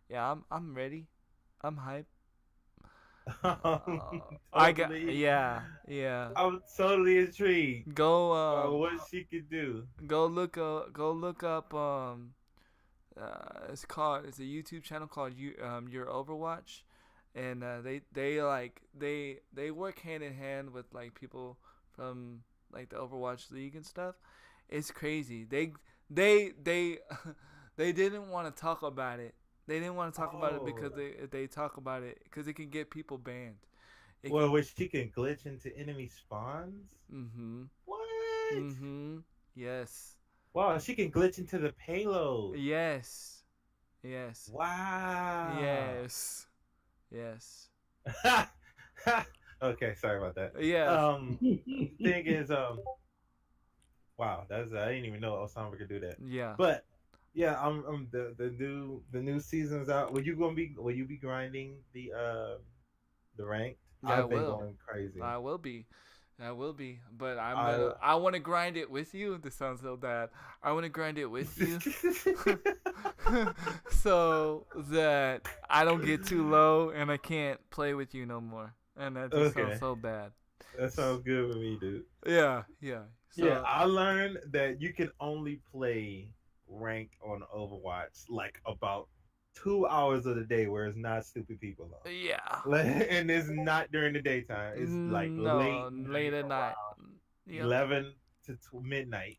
yeah, I'm ready. I'm hyped. I got Totally. yeah. I'm totally intrigued Go about what she could do. go look up it's a YouTube channel called Your Overwatch, and they work hand in hand with like people from like the Overwatch League and stuff. It's crazy. They they didn't want to talk about it. They didn't want to talk about it because Oh. if they talk about it, because it can get people banned. Well, where she can glitch into enemy spawns? Mm-hmm. What? Mm-hmm. Yes. Wow, she can glitch into the payload. Yes. Yes. Wow. Yes. Yes. Okay, sorry about that. Yes. Thing is, wow, I didn't even know Osama could do that. Yeah. But yeah, I'm the new season's out. Will you be grinding the ranked? Yeah, I I've been will. going crazy. I will be. But I want to grind it with you. This sounds so bad. I want to grind it with you so that I don't get too low and I can't play with you no more. And that just Okay. sounds so bad. That sounds good with me, dude. Yeah, yeah. So, Yeah, I learned that you can only play ranked on Overwatch like about 2 hours of the day where it's not stupid people on. yeah. And it's not during the daytime. It's like no, late at night. around Yep. 11 to midnight.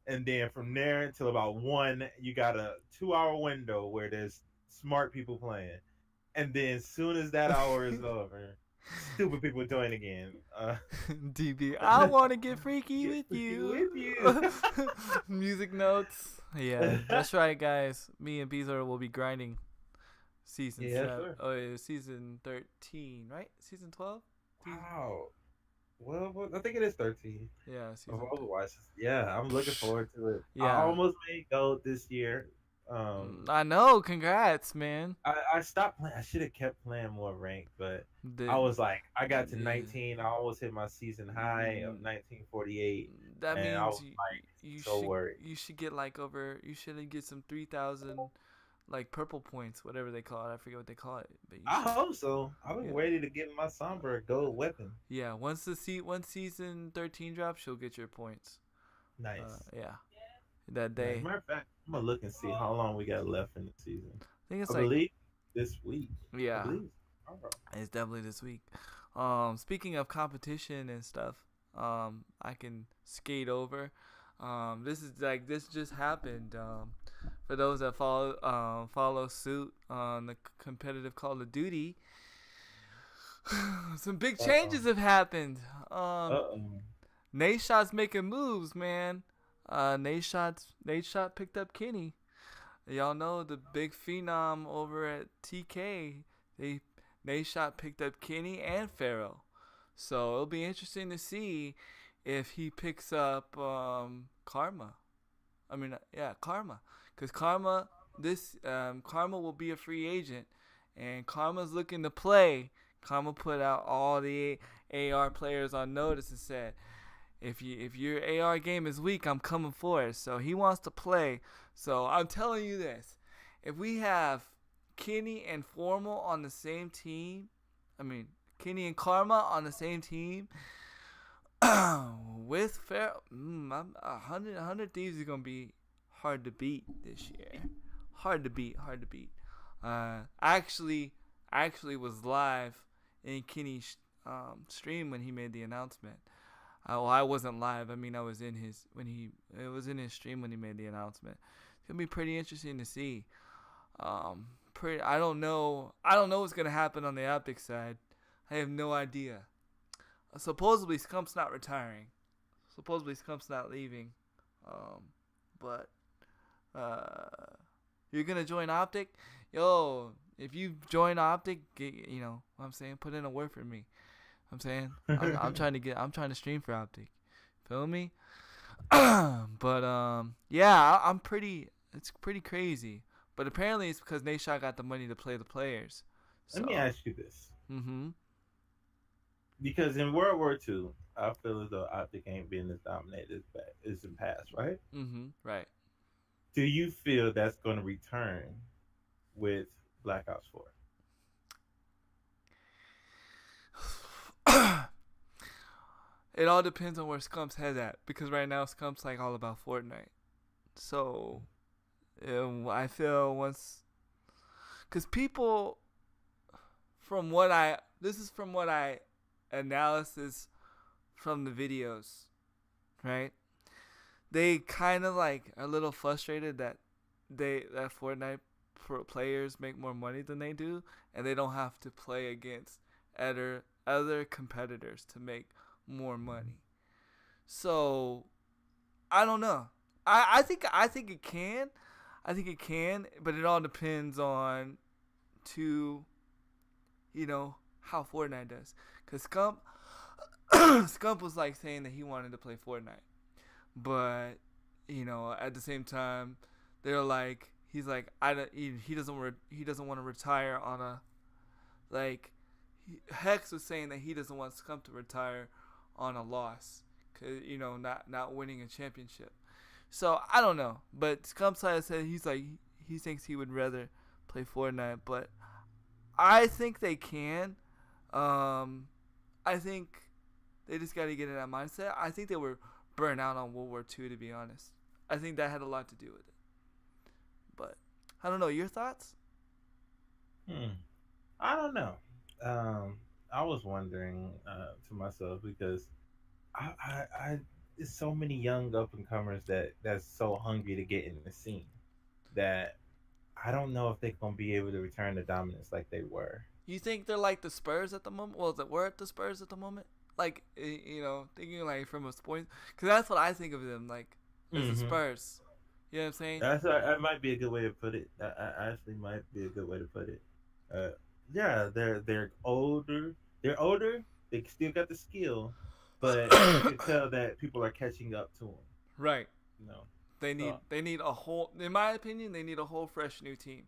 And then from there until about 1, you got a 2-hour window where there's smart people playing. And then as soon as that hour is over, stupid people join again. DB, I want to get freaky with you. With you. Music notes. Yeah, that's right, guys. Me and Beezer will be grinding season Yeah, 7. sure. Oh, yeah, season 13, right? Season 12? Wow. Well, I think it is 13 Yeah, of season. Overwatch. Yeah, I'm looking forward to it. I Yeah. almost made gold this year. I know. Congrats, man. I stopped playing. I should have kept playing more ranked, but I The, was like, I got to yeah. 19. I almost hit my season high of 1948, That and I means was like so worried. you should get like over. You should get some 3,000 like purple points, whatever they call it. I forget what they call it, but you I should. hope so. I've been Yeah. ready to get my Sombra a gold weapon. Yeah. Once season 13 drops, you'll get your points. Nice. Yeah. That day. Matter of fact, I'm gonna look and see how long we got left in the season. I think it's I like believe this week. I yeah. believe it's tomorrow. It's definitely this week. Speaking of competition and stuff, I can skate over. This just happened. For those that follow suit on the competitive Call of Duty, some big changes have happened. Nadeshot's making moves, man. Nadeshot picked up Kenny. Y'all know the big phenom over at TK. Nadeshot picked up Kenny and Pharaoh. So it'll be interesting to see if he picks up Karma. Karma. Because Karma will be a free agent. And Karma's looking to play. Karma put out all the AR players on notice and said, if your AR game is weak, I'm coming for it. So he wants to play. So I'm telling you this. If we have Kenny and Formal on the same team, Kenny and Karma on the same team, with Pharaoh, 100 Thieves is going to be hard to beat this year. Hard to beat. I actually was live in Kenny's stream when he made the announcement. I wasn't live. I was in his stream when he made the announcement. It's gonna be pretty interesting to see. I don't know what's gonna happen on the Optic side. I have no idea. Supposedly Scump's not retiring. Supposedly Scump's not leaving. But you're gonna join Optic, yo. If you join Optic, what I'm saying, put in a word for me. I'm saying I'm trying to stream for Optic. Feel me? But yeah, it's pretty crazy. But apparently it's because Nadeshot got the money to play the players. So. Let me ask you this. Mm-hmm. Because in World War II, I feel as though Optic ain't been as dominated as in the past, right? Mm-hmm. Right. Do you feel that's going to return with Black Ops 4? It all depends on where Scump's head at, because right now Scump's like all about Fortnite. So I feel because people, this is from what I analysis from the videos, right? They kind of like are a little frustrated that Fortnite players make more money than they do, and they don't have to play against other competitors to make more money. So I don't know. I think it can. I think it can, but it all depends on how Fortnite does. Cause Scump was like saying that he wanted to play Fortnite, but at the same time they're like, he's like, he doesn't want to retire on a Hex was saying that he doesn't want Scump to retire on a loss, cause not winning a championship. So I don't know, but Scump said he thinks he would rather play Fortnite, but I think they can. I think they just got to get in that mindset. I think they were burnt out on World War II, to be honest. I think that had a lot to do with it. But I don't know. Your thoughts? I don't know. I was wondering to myself, because I there's so many young up and comers that's so hungry to get in the scene that I don't know if they're gonna be able to return to dominance like they were. You think they're like the Spurs at the moment? Well, we're at the Spurs at the moment. Like, thinking like from a point, because that's what I think of them, like as the Spurs. You know what I'm saying? That might be a good way to put it. That actually might be a good way to put it. Yeah, they're older. They're older. They still got the skill, but you can tell that people are catching up to them. Right. They need a whole, in my opinion, they need a whole fresh new team.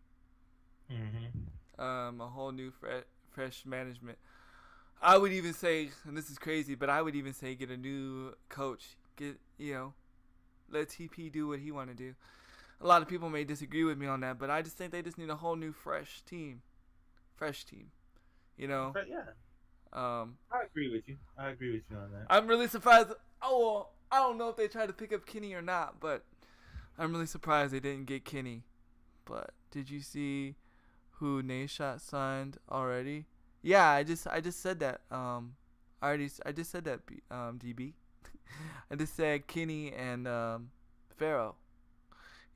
Mm-hmm. A whole new fresh management. I would even say, and this is crazy, but I would even say get a new coach. Let TP do what he want to do. A lot of people may disagree with me on that, but I just think they just need a whole new fresh team. You know. But yeah. I agree with you. I agree with you on that. I'm really surprised. Oh, I don't know if they tried to pick up Kenny or not, but I'm really surprised they didn't get Kenny. But did you see who Nayshot signed already? Yeah, I just said that. I just said that. DB. I just said Kenny and Pharaoh.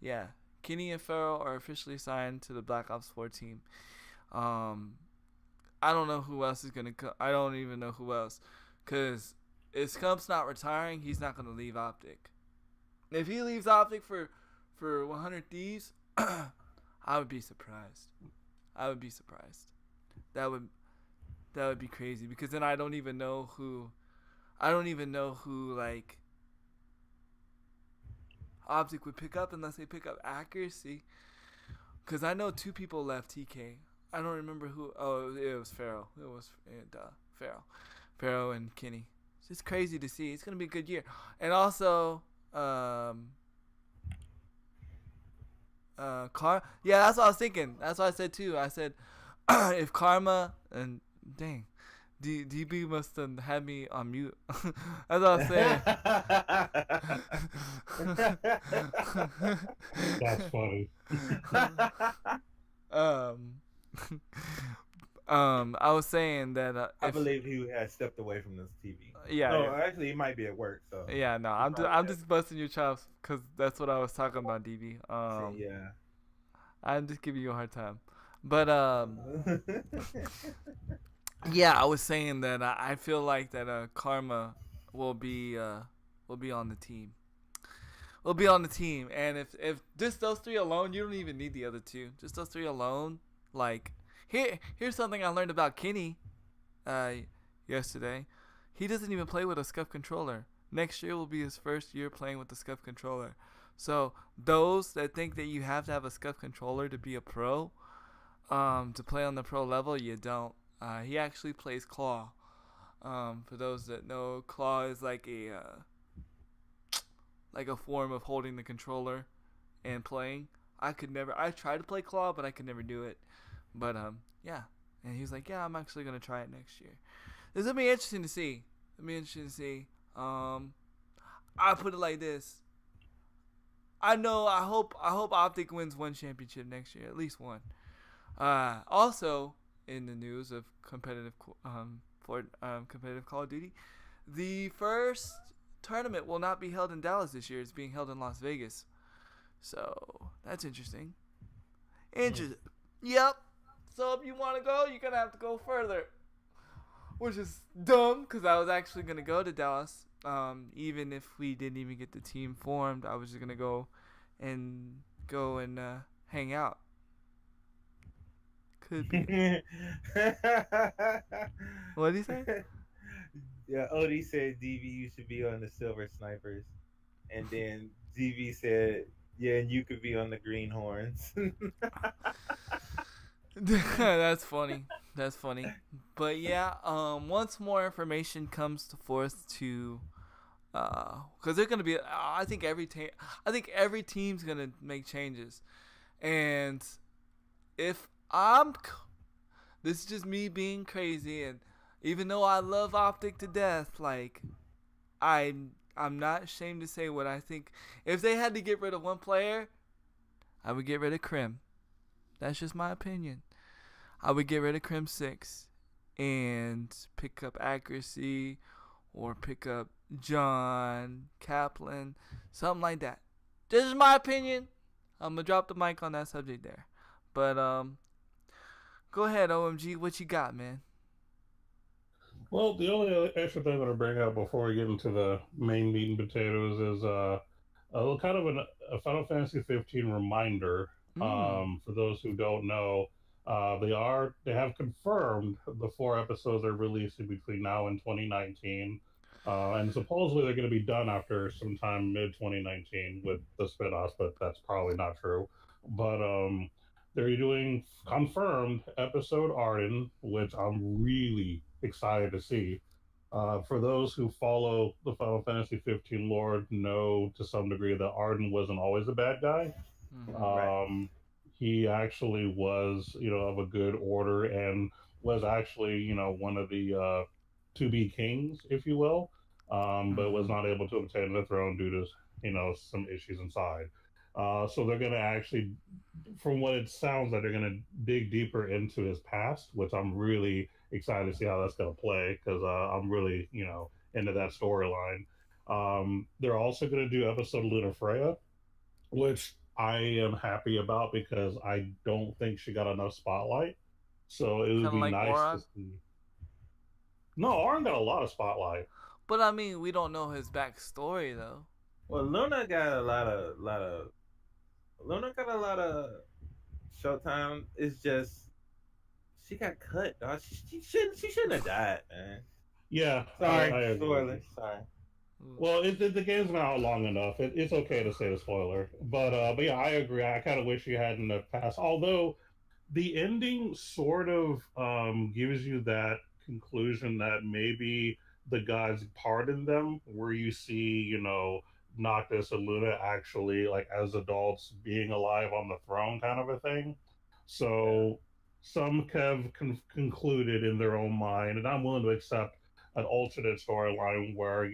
Yeah, Kenny and Pharaoh are officially signed to the Black Ops 4 team. I don't know who else is gonna come. I don't even know who else, cause if Scump's not retiring, he's not gonna leave Optic. If he leaves Optic for 100 Thieves, I would be surprised. That would be crazy, because then I don't even know who like Optic would pick up unless they pick up Accuracy. Cause I know 2 people left TK. I don't remember who. Oh, it was Pharaoh. Pharaoh and Kenny. It's just crazy to see. It's gonna be a good year. And also, yeah, that's what I was thinking. That's what I said too. I said, if Karma and dang, DB must have had me on mute. That's what I was saying. That's funny. I was saying that I believe he had stepped away from this TV. Yeah. No, actually, he might be at work. So yeah, no, I'm just busting your chops because that's what I was talking about, DB. Yeah. I'm just giving you a hard time, but yeah, I was saying that I feel like that Karma will be on the team. Will be on the team, and if just those 3 alone, you don't even need the other 2. Just those 3 alone, like here's something I learned about Kenny, yesterday. He doesn't even play with a SCUF controller. Next year will be his first year playing with the SCUF controller. So those that think that you have to have a SCUF controller to be a pro, to play on the pro level, you don't. He actually plays Claw. For those that know, Claw is like a form of holding the controller and playing. I tried to play Claw, but I could never do it. But yeah. And he was like, yeah, I'm actually gonna try it next year. This will be interesting to see. I put it like this. I hope Optic wins 1 championship next year, at least 1. Also, in the news of competitive Call of Duty, the first tournament will not be held in Dallas this year. It's being held in Las Vegas. So that's interesting. Yep. So if you want to go, you're gonna have to go further, which is dumb because I was actually gonna go to Dallas. Even if we didn't even get the team formed, I was just gonna go and hang out. Could be. What did he say? Yeah, Odie said, DV, you should be on the Silver Snipers. And then DV said, yeah, and you could be on the Greenhorns. That's funny. But yeah, once more information comes to forth to, because they're gonna be, I think every team's gonna make changes, and this is just me being crazy, and even though I love Optic to death, like, I'm not ashamed to say what I think. If they had to get rid of 1 player, I would get rid of Krim. That's just my opinion. I would get rid of Krim 6 and pick up Accuracy or pick up John Kaplan, something like that. This is my opinion. I'm going to drop the mic on that subject there. But go ahead, OMG. What you got, man? Well, the only extra thing I'm going to bring up before we get into the main meat and potatoes is a little kind of a Final Fantasy 15 reminder. For those who don't know, they have confirmed the 4 episodes they're releasing between now and 2019. And supposedly they're going to be done after sometime mid 2019 with the spin-offs, but that's probably not true. But they're doing confirmed episode Arden, which I'm really excited to see. For those who follow the Final Fantasy 15 lore, know to some degree that Arden wasn't always a bad guy. Right. He actually was, of a good order and was actually, one of the to be kings, if you will, but was not able to obtain the throne due to, some issues inside. So they're going to actually, from what it sounds like, they're going to dig deeper into his past, which I'm really excited to see how that's going to play because I'm really, into that storyline. They're also going to do episode of Luna Freya, which I am happy about because I don't think she got enough spotlight. So it would Kind of be like nice Auron. to see. No, Auron got a lot of spotlight. But I mean, we don't know his backstory though. Well, Luna got a lot of showtime. It's just she got cut, dog. She shouldn't have died, man. Yeah, Sorry, I agree. spoiler. Sorry. Well, the game's been out long enough. It's okay to say the spoiler, but yeah, I agree. I kind of wish you hadn't have passed. Although the ending sort of gives you that conclusion that maybe the gods pardoned them, where you see, Noctis and Luna actually like as adults being alive on the throne, kind of a thing. So some have concluded in their own mind, and I'm willing to accept an alternate storyline where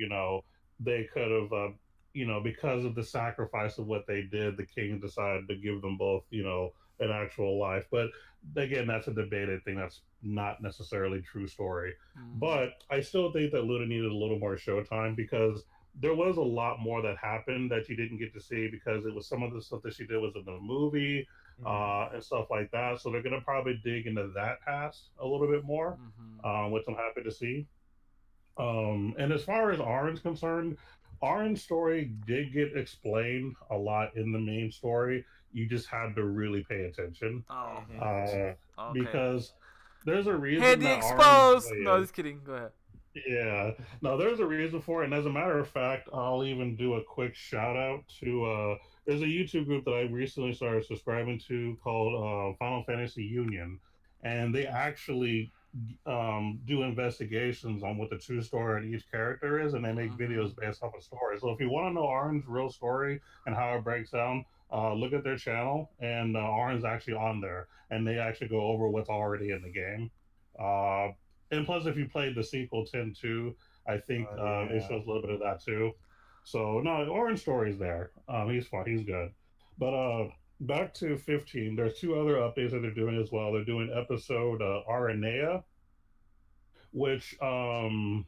they could have, because of the sacrifice of what they did, the king decided to give them both, an actual life. But again, that's a debated thing. That's not necessarily true story. But I still think that Luna needed a little more showtime because there was a lot more that happened that you didn't get to see because it was some of the stuff that she did was in the movie and stuff like that. So they're going to probably dig into that past a little bit more, which I'm happy to see. And as far as Auron's concerned, Auron's story did get explained a lot in the main story. You just had to really pay attention. Oh. Okay. Okay. Because there's a reason Handy that exposed. Auron's No, just kidding. Go ahead. Yeah. No, there's a reason for it. And as a matter of fact, I'll even do a quick shout out to there's a YouTube group that I recently started subscribing to called Final Fantasy Union. And they actually do investigations on what the true story in each character is, and they make videos based off a story. So if you want to know Auron's real story and how it breaks down, look at their channel, and Auron's actually on there, and they actually go over what's already in the game. And plus, if you played the sequel 10-2, I think it shows a little bit of that too. So no, Auron's story's there. He's fun. He's good. But back to 15, there's two other updates that they're doing as well. They're doing episode Aranea, which I'm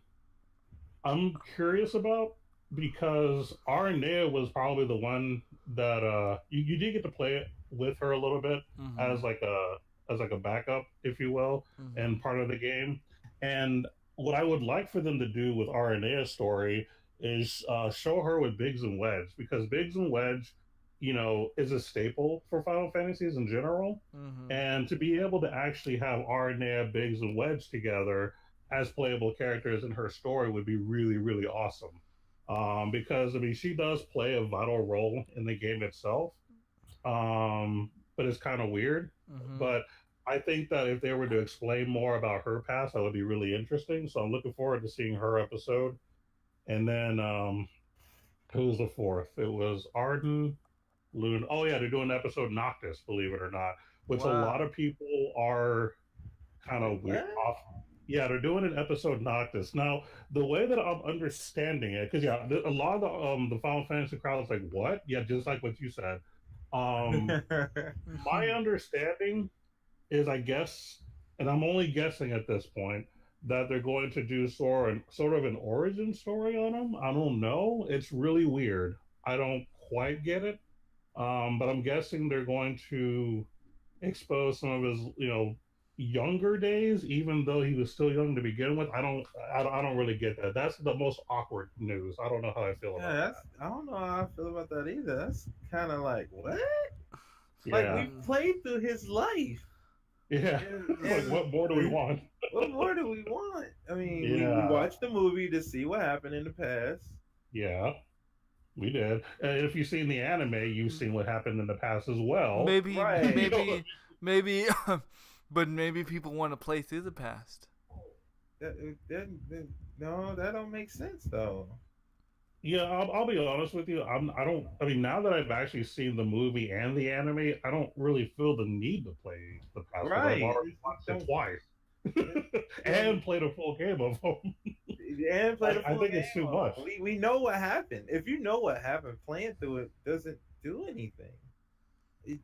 curious about because Aranea was probably the one that you did get to play it with her a little bit as like a backup, if you will, and part of the game. And what I would like for them to do with Aranea's story is show her with Biggs and Wedge, because Biggs and Wedge is a staple for Final Fantasies in general. And to be able to actually have Aranea, Biggs, and Wedge together as playable characters in her story would be really, really awesome. Because, I mean, she does play a vital role in the game itself, but it's kind of weird. But I think that if they were to explain more about her past, that would be really interesting. So I'm looking forward to seeing her episode. And then, who was the fourth? It was Arden, Luna. Oh yeah, they're doing an episode Noctis, believe it or not, which a lot of people are kind of weird off. Yeah, they're doing an episode Noctis. Now, the way that I'm understanding it, because a lot of the Final Fantasy crowd is like, "What?" Yeah, just like what you said. My understanding is, I guess, and I'm only guessing at this point, that they're going to do sort of an origin story on him. I don't know. It's really weird. I don't quite get it. But I'm guessing they're going to expose some of his, younger days, even though he was still young to begin with. I don't really get that. That's the most awkward news. I don't know how I feel about that. I don't know how I feel about that either. That's kind of like, what? Yeah. Like, we played through his life. Yeah. Like, And what more do we want? what more do we want? I mean, we Yeah. watched the movie to see what happened in the past. Yeah. We did. And if you've seen the anime, you've seen what happened in the past as well. Maybe, You Right. know, maybe, but maybe people want to play through the past. No, that don't make sense though. yeah, I'll be honest with you. I don't. I mean, now that I've actually seen the movie and the anime, I don't really feel the need to play the past because I've Right. already watched it Don't, twice don't and played a full game of them. and play the I full think game. it's too much. We know what happened. If you know what happened, playing through it doesn't do anything.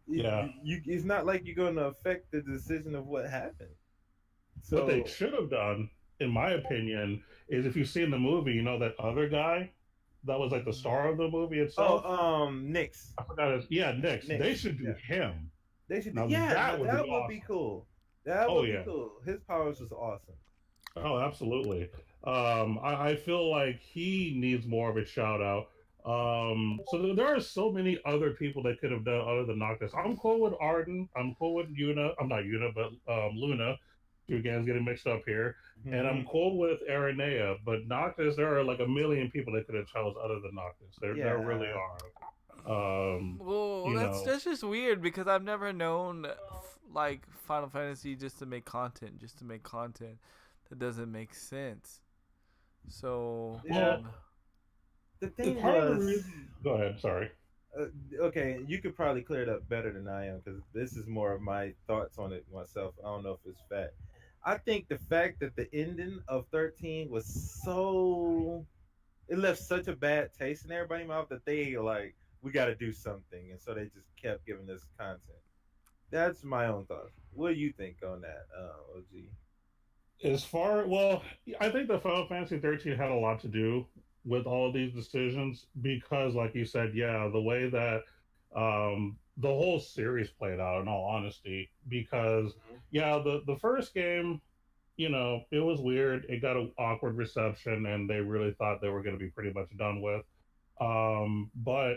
Yeah. It's not like you're going to affect the decision of what happened. What they So, should have done, in my opinion, is if you've seen the movie, you know that other guy that was like the star of the movie itself. Nyx. I forgot his. Yeah, Nyx. Nyx. They should do Yeah. him. They should. Now Yeah, that would be that would awesome. be cool. That Oh would be yeah. cool. His powers was awesome. Oh, absolutely. I feel like he needs more of a shout out. So there are so many other people that could have done other than Noctis. I'm cool with Arden. I'm cool with Yuna. I'm not Yuna, but Luna. Two again getting mixed up here. And I'm cool with Aranea, but Noctis, there are like a million people that could have chose other than Noctis. There really are. Well, You that's know, that's just weird because I've never known like Final Fantasy just to make content, that doesn't make sense. So, Yeah. Well, The thing part of the was, reason. Go ahead. Sorry. okay, you could probably clear it up better than I am because this is more of my thoughts on it myself. I don't know if it's fact. I think the fact that the ending of 13 was so, it left such a bad taste in everybody's mouth that they like, we got to do something, and so they just kept giving us content. That's my own thoughts. What do you think on that, OG? Well, I think the Final Fantasy 13 had a lot to do with all of these decisions because, like you said, yeah, the way that the whole series played out, in all honesty, because yeah, the first game, you know, it was weird. It got an awkward reception, and they really thought they were going to be pretty much done with. But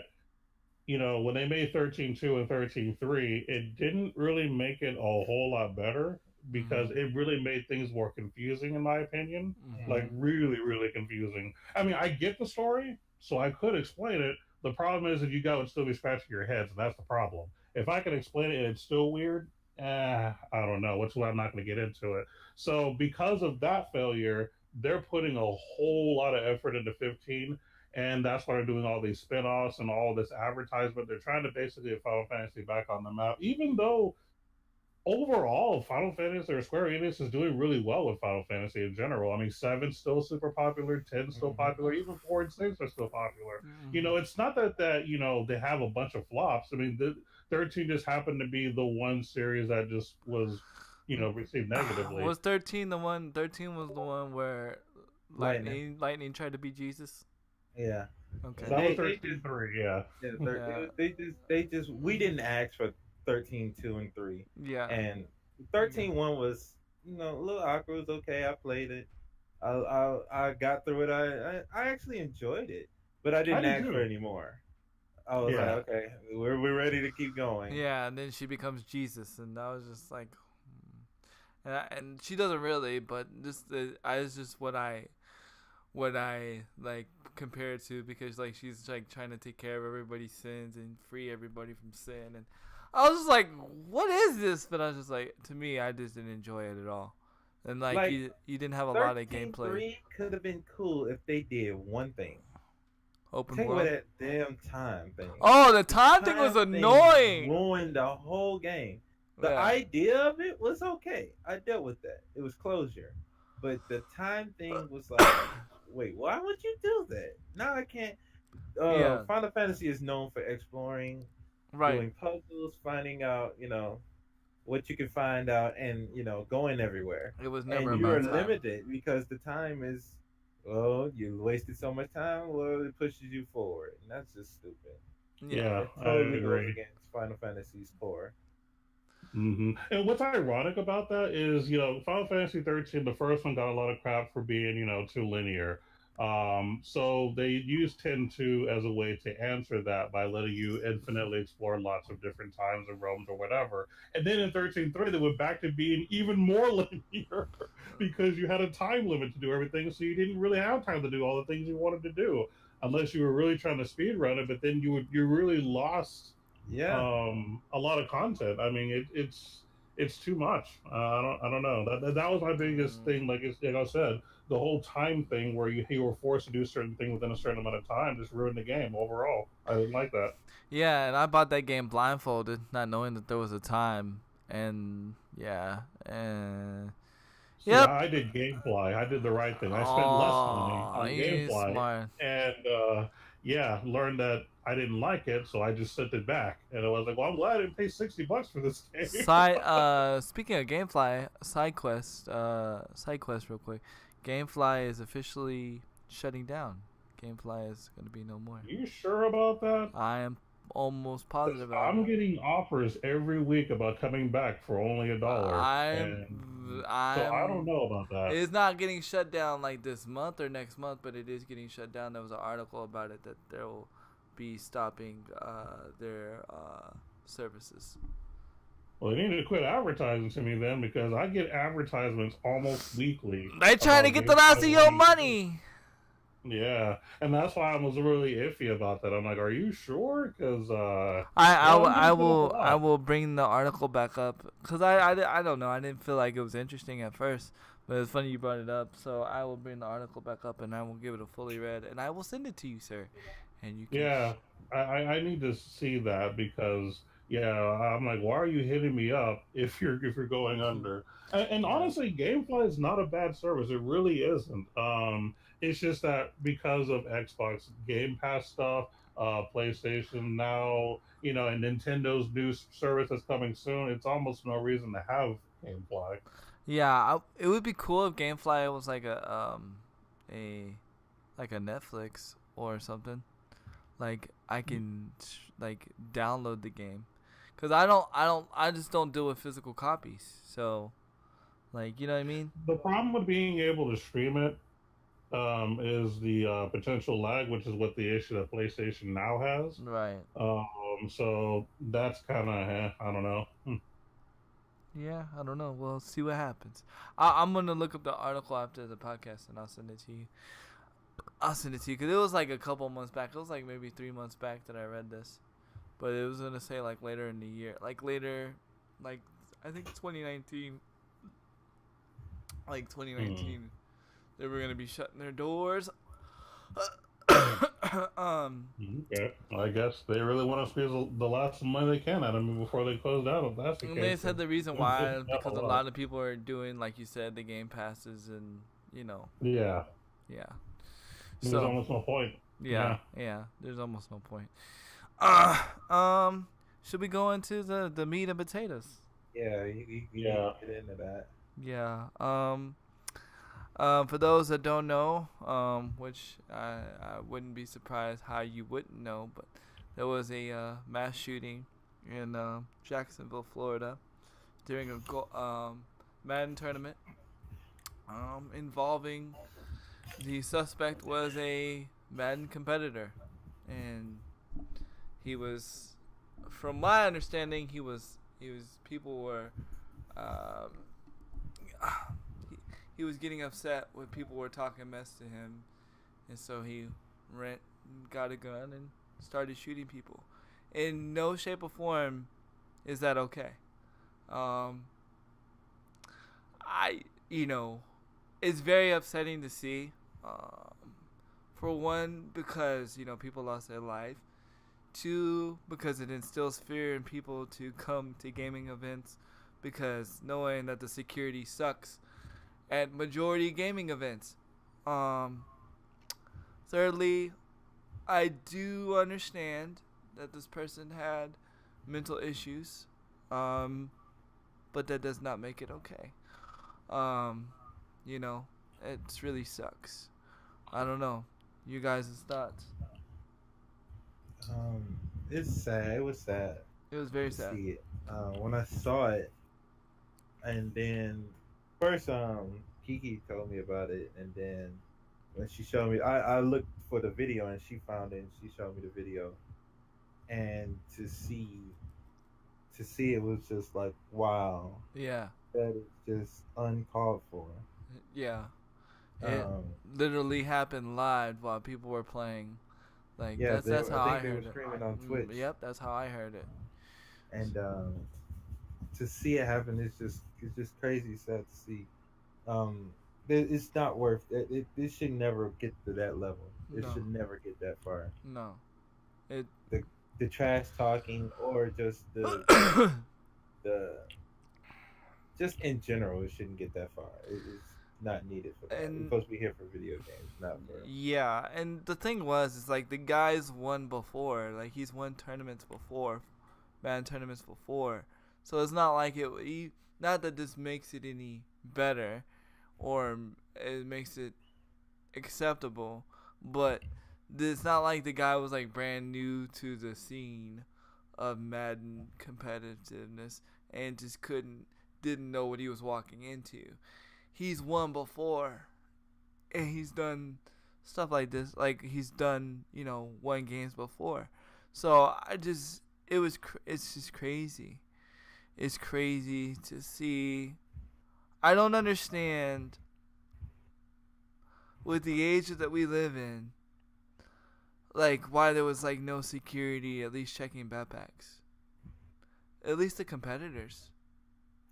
you know, when they made 13.2 and 13.3, it didn't really make it a whole lot better because it really made things more confusing, in my opinion. Like, really, really confusing. I mean, I get the story, so I could explain it. The problem is that you guys would still be scratching your heads, and that's the problem. If I can explain it and it's still weird, I don't know. Which why I'm not going to get into it. So, because of that failure, they're putting a whole lot of effort into 15, and that's why they're doing all these spin-offs and all this advertisement. They're trying to basically get Final Fantasy back on the map, even though overall Final Fantasy or Square Enix is doing really well with Final Fantasy in general. I mean, 7's still super popular, 10's still popular, even 4 and 6 are still popular. You know, it's not that you know they have a bunch of flops. I mean, the 13 just happened to be the one series that just was, you know, received negatively. Was 13 the one? 13 was the one where Lightning tried to be Jesus. Yeah. Okay. That was 13.3, yeah. They just we didn't ask for 13.2 and 3. Yeah. And 13.1 was, you know, a little awkward. It was okay. I played it. I got through it. I actually enjoyed it, but I didn't ask for any more. I was like, okay, we're ready to keep going. Yeah, and then she becomes Jesus, and I was just like, and she doesn't really, but it's just what I like compare it to, because like she's like trying to take care of everybody's sins and free everybody from sin, and I was just like, what is this? But I was just like, to me, I just didn't enjoy it at all, and like you didn't have a lot of gameplay. 3 could have been cool if they did one thing. Open Take world. away that damn time thing. Oh, the time thing was annoying. Ruined the whole game. The idea of it was okay. I dealt with that. It was closure. But the time thing was like, wait, why would you do that? Now I can't. Final Fantasy is known for exploring, doing puzzles, finding out, you know, what you can find out, and, you know, going everywhere. It was never and about you're time. limited because the time is, well, you wasted so much time, well, it pushes you forward. And that's just stupid. Yeah, it totally I agree. goes against Final Fantasy's core. And what's ironic about that is, you know, Final Fantasy 13, the first one got a lot of crap for being, you know, too linear. So they use 10.2 as a way to answer that by letting you infinitely explore lots of different times and realms or whatever. And then in 13.3, they went back to being even more linear because you had a time limit to do everything, so you didn't really have time to do all the things you wanted to do unless you were really trying to speed run it. But then you really lost Yeah. a lot of content. I mean, it's too much. I don't know. That was my biggest thing. Like I said, the whole time thing where you were forced to do certain things within a certain amount of time just ruined the game overall. I didn't like that. Yeah, and I bought that game blindfolded, not knowing that there was a time. And yeah, and See, yep. I did GameFly. I did the right thing. I spent less money Oh, on he's GameFly, smart. and yeah, learned that I didn't like it, so I just sent it back. And I was like, well, I'm glad I didn't pay $60 for this game. Speaking of GameFly, side quest real quick. GameFly is officially shutting down. GameFly is gonna be no more. You sure about that? I am almost 'Cause positive about I'm it. getting offers every week about coming back for only $1, and so I don't I'm. know about that. It's not getting shut down like this month or next month, but it is getting shut down. There was an article about it that they'll be stopping their services. Well, they need to quit advertising to me then, because I get advertisements almost weekly. They trying to about get the GameFly last of your wanting to- money. Yeah, and that's why I was really iffy about that. I'm like, are you sure? Because I will bring the article back up because I don't know, I didn't feel like it was interesting at first, but it's funny you brought it up, so I will bring the article back up and I will give it a fully read and I will send it to you, sir, and you can. Yeah, I need to see that because yeah, I'm like, why are you hitting me up if you're going under? And honestly, GameFly is not a bad service. It really isn't. It's just that because of Xbox Game Pass stuff, PlayStation now, and Nintendo's new service that's coming soon, it's almost no reason to have GameFly. Yeah, it would be cool if GameFly was like a like a Netflix or something. Like I can like download the game, cause I just don't deal with physical copies. So, like, you know what I mean? The problem with being able to stream it is the potential lag, which is what the issue that PlayStation now has. Right. So that's kind of, I don't know. Yeah, I don't know. We'll see what happens. I'm gonna look up the article after the podcast and I'll send it to you. Because it was like a couple months back. It was like maybe 3 months back that I read this, but it was gonna say like later in the year, like later, like I think 2019, like 2019, they were gonna be shutting their doors. Okay. I guess they really want to squeeze the last money they can out of me before they close down. If that's the And case, they said the reason why is because a lot. lot of people are doing, like you said, the game passes and Yeah. yeah. There's So almost no point. yeah, there's almost no point. Should we go into the meat and potatoes? Yeah, you Yeah. get into that. Yeah. For those that don't know, which I wouldn't be surprised how you wouldn't know, but there was a mass shooting in Jacksonville, Florida, during a Madden tournament, involving the suspect was a Madden competitor, and he was, from my understanding, he was people were. He was getting upset when people were talking mess to him, and so he got a gun and started shooting people. In no shape or form is that okay. It's very upsetting to see. For one, because people lost their life. Two, because it instills fear in people to come to gaming events, because knowing that the security sucks at majority gaming events. Thirdly, I do understand that this person had mental issues, but that does not make it okay. It really sucks. I don't know. You guys' thoughts? It's sad. It was sad. It was very to sad. see it. When I saw it, and then first, Kiki told me about it, and then when she showed me, I looked for the video and she found it and she showed me the video, and to see it was just like, wow, Yeah. that is just uncalled for. Yeah. It Um, literally happened live while people were playing. Like yeah, that's I how I think they were heard it. streaming on Twitch, Yep, that's how I heard it. and to see it happen is just crazy sad to see. Um, it's not worth it. It should never get to that level. It No. should never get that far. No. It The trash talking or just the just in general, it shouldn't get that far. It's not needed for that. We're and supposed to be here for video games, not for. yeah, and the thing was is like the guy's won before. Like he's won tournaments before, band tournaments before. So it's not like not that this makes it any better or it makes it acceptable, but it's not like the guy was like brand new to the scene of Madden competitiveness and just didn't know what he was walking into. He's won before and he's done stuff like this, like he's done, won games before. So it's just crazy. It's crazy to see. I don't understand with the age that we live in, like why there was like no security at least checking backpacks. At least the competitors.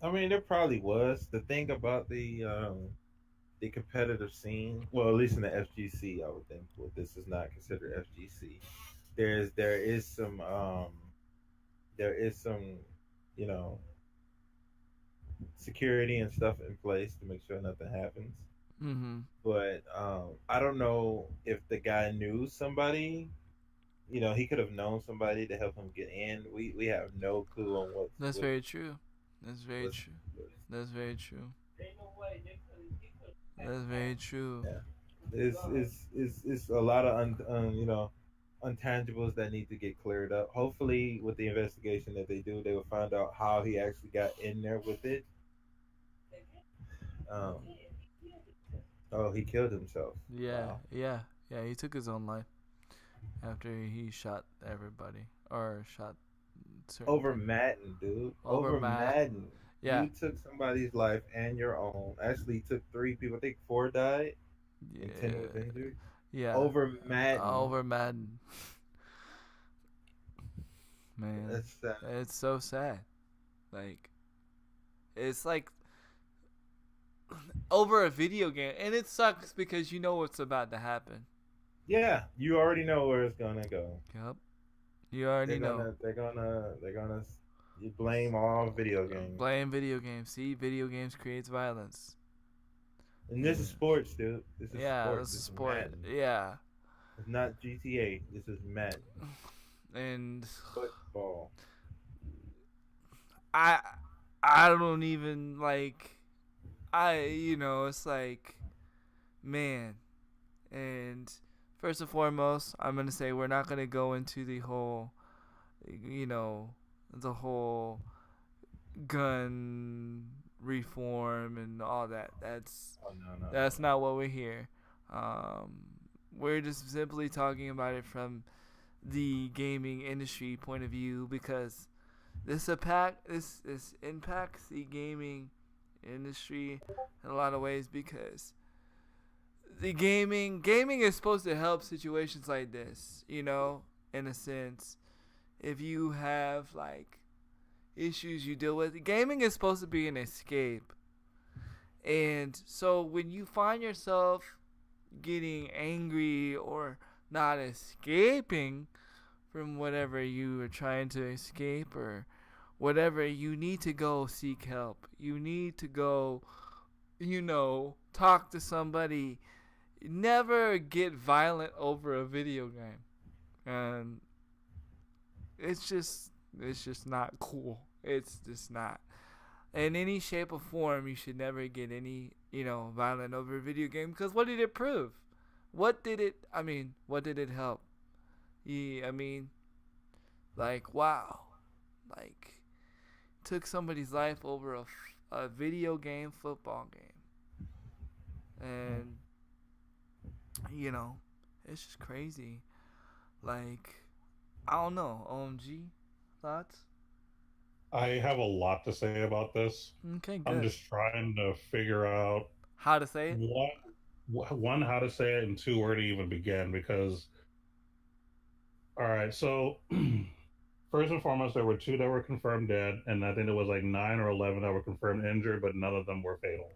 I mean, there probably was. The thing about the competitive scene, well, at least in the FGC, I would think. Well, this is not considered FGC. There is some, you know, security and stuff in place to make sure nothing happens. Mhm. But I don't know if the guy knew somebody. He could have known somebody to help him get in. We have no clue on That's very true. That's very what's, true. That's very true. That's very true. yeah. It's a lot of untangibles that need to get cleared up. Hopefully, with the investigation that they do, they will find out how he actually got in there with it. Um, oh, he killed himself. Yeah, Wow. yeah, yeah. He took his own life after he shot everybody or shot certain Over people. Madden, dude. Over Over Matt. Madden. Yeah, You took somebody's life and your own. Actually, took three people. I think four died and 10 was yeah, injured. yeah. Over Madden. Over Madden. Man, That's sad. it's so sad. Like, it's like over a video game, and it sucks because you know what's about to happen. Yeah, you already know where it's gonna go. Yep, you already They're know. gonna you blame all video games. Blame video games. See, video games creates violence. And this is sports, dude. This is Yeah, sports. this is This is sport. Madden. Yeah, It's not GTA. This is Madden. and Football. I I don't even like it's like, man. And first and foremost, I'm gonna say we're not gonna go into the whole you know the whole gun reform and all that. Oh no. That's not what we're here. Um, we're just simply talking about it from the gaming industry point of view because this impacts the gaming industry in a lot of ways because the gaming is supposed to help situations like this, in a sense. If you have like issues you deal with, gaming is supposed to be an escape. And so when you find yourself getting angry or not escaping from whatever you are trying to escape or whatever, you need to go seek help. You need to go, talk to somebody. Never get violent over a video game. And it's just not cool. It's just not. In any shape or form, you should never get any, violent over a video game because what did it prove? What did it help? Like, wow. Like, took somebody's life over a video game, football game. And you know, it's just crazy. Like, I don't know. OMG, thoughts? I have a lot to say about this. Okay, I'm good. just trying to figure out How to say it? one, how to say it, and two, where to even begin. Because, all right, so first and foremost, there were two that were confirmed dead, and I think there was like 9 or 11 that were confirmed injured, but none of them were fatal.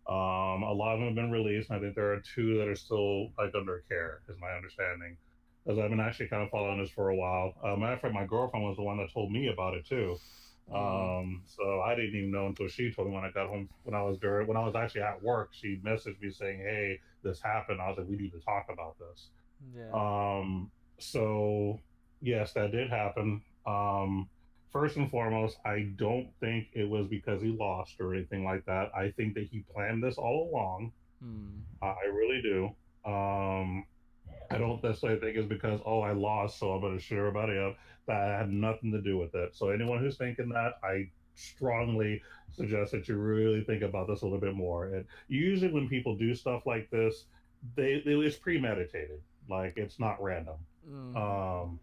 A lot of them have been released, and I think there are two that are still like under care, is my understanding. Because I've been actually kind of following this for a while. Matter of fact, my girlfriend was the one that told me about it too. Mm, So I didn't even know until she told me when I got home when I was actually at work. She messaged me saying, "Hey, this happened." I was like, "We need to talk about this." yeah. So yes, that did happen. First and foremost, I don't think it was because he lost or anything like that. I think that he planned this all along. Mm, I really do. Um, I don't necessarily think it's because, oh, I lost, so I'm going to shut everybody up. That had nothing to do with it. So anyone who's thinking that, I strongly suggest that you really think about this a little bit more. And usually when people do stuff like this, it's premeditated. Like it's not random. mm, Um,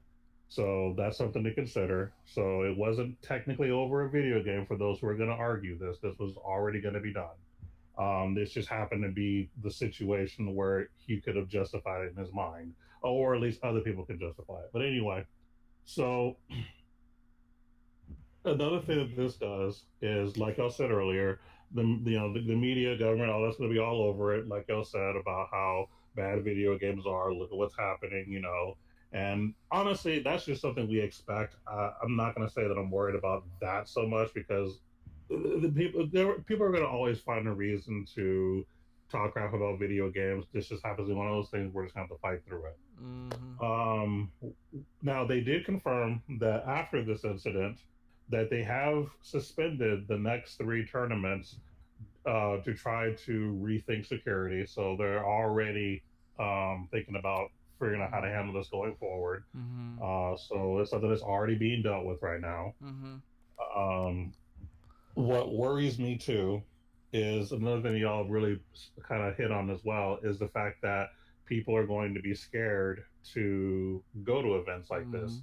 so that's something to consider. So it wasn't technically over a video game for those who are going to argue this. This was already going to be done. This just happened to be the situation where he could have justified it in his mind, or at least other people could justify it. But anyway, so another thing that this does is, like I said earlier, the media, government, all that's going to be all over it. Like I said about how bad video games are. Look at what's happening, And honestly, that's just something we expect. I'm not going to say that I'm worried about that so much because people are going to always find a reason to talk crap about video games. This just happens to be one of those things we're just going to have to fight through it. mm-hmm. Um, Now they did confirm that after this incident, that they have suspended the next three tournaments to try to rethink security. So they're already thinking about figuring out how to handle this going forward. Mm-hmm. So it's something that's already being dealt with right now. Mm-hmm. Um, what worries me too is another thing y'all really kind of hit on as well is the fact that people are going to be scared to go to events like Mm-hmm. this.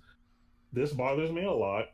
This bothers me a lot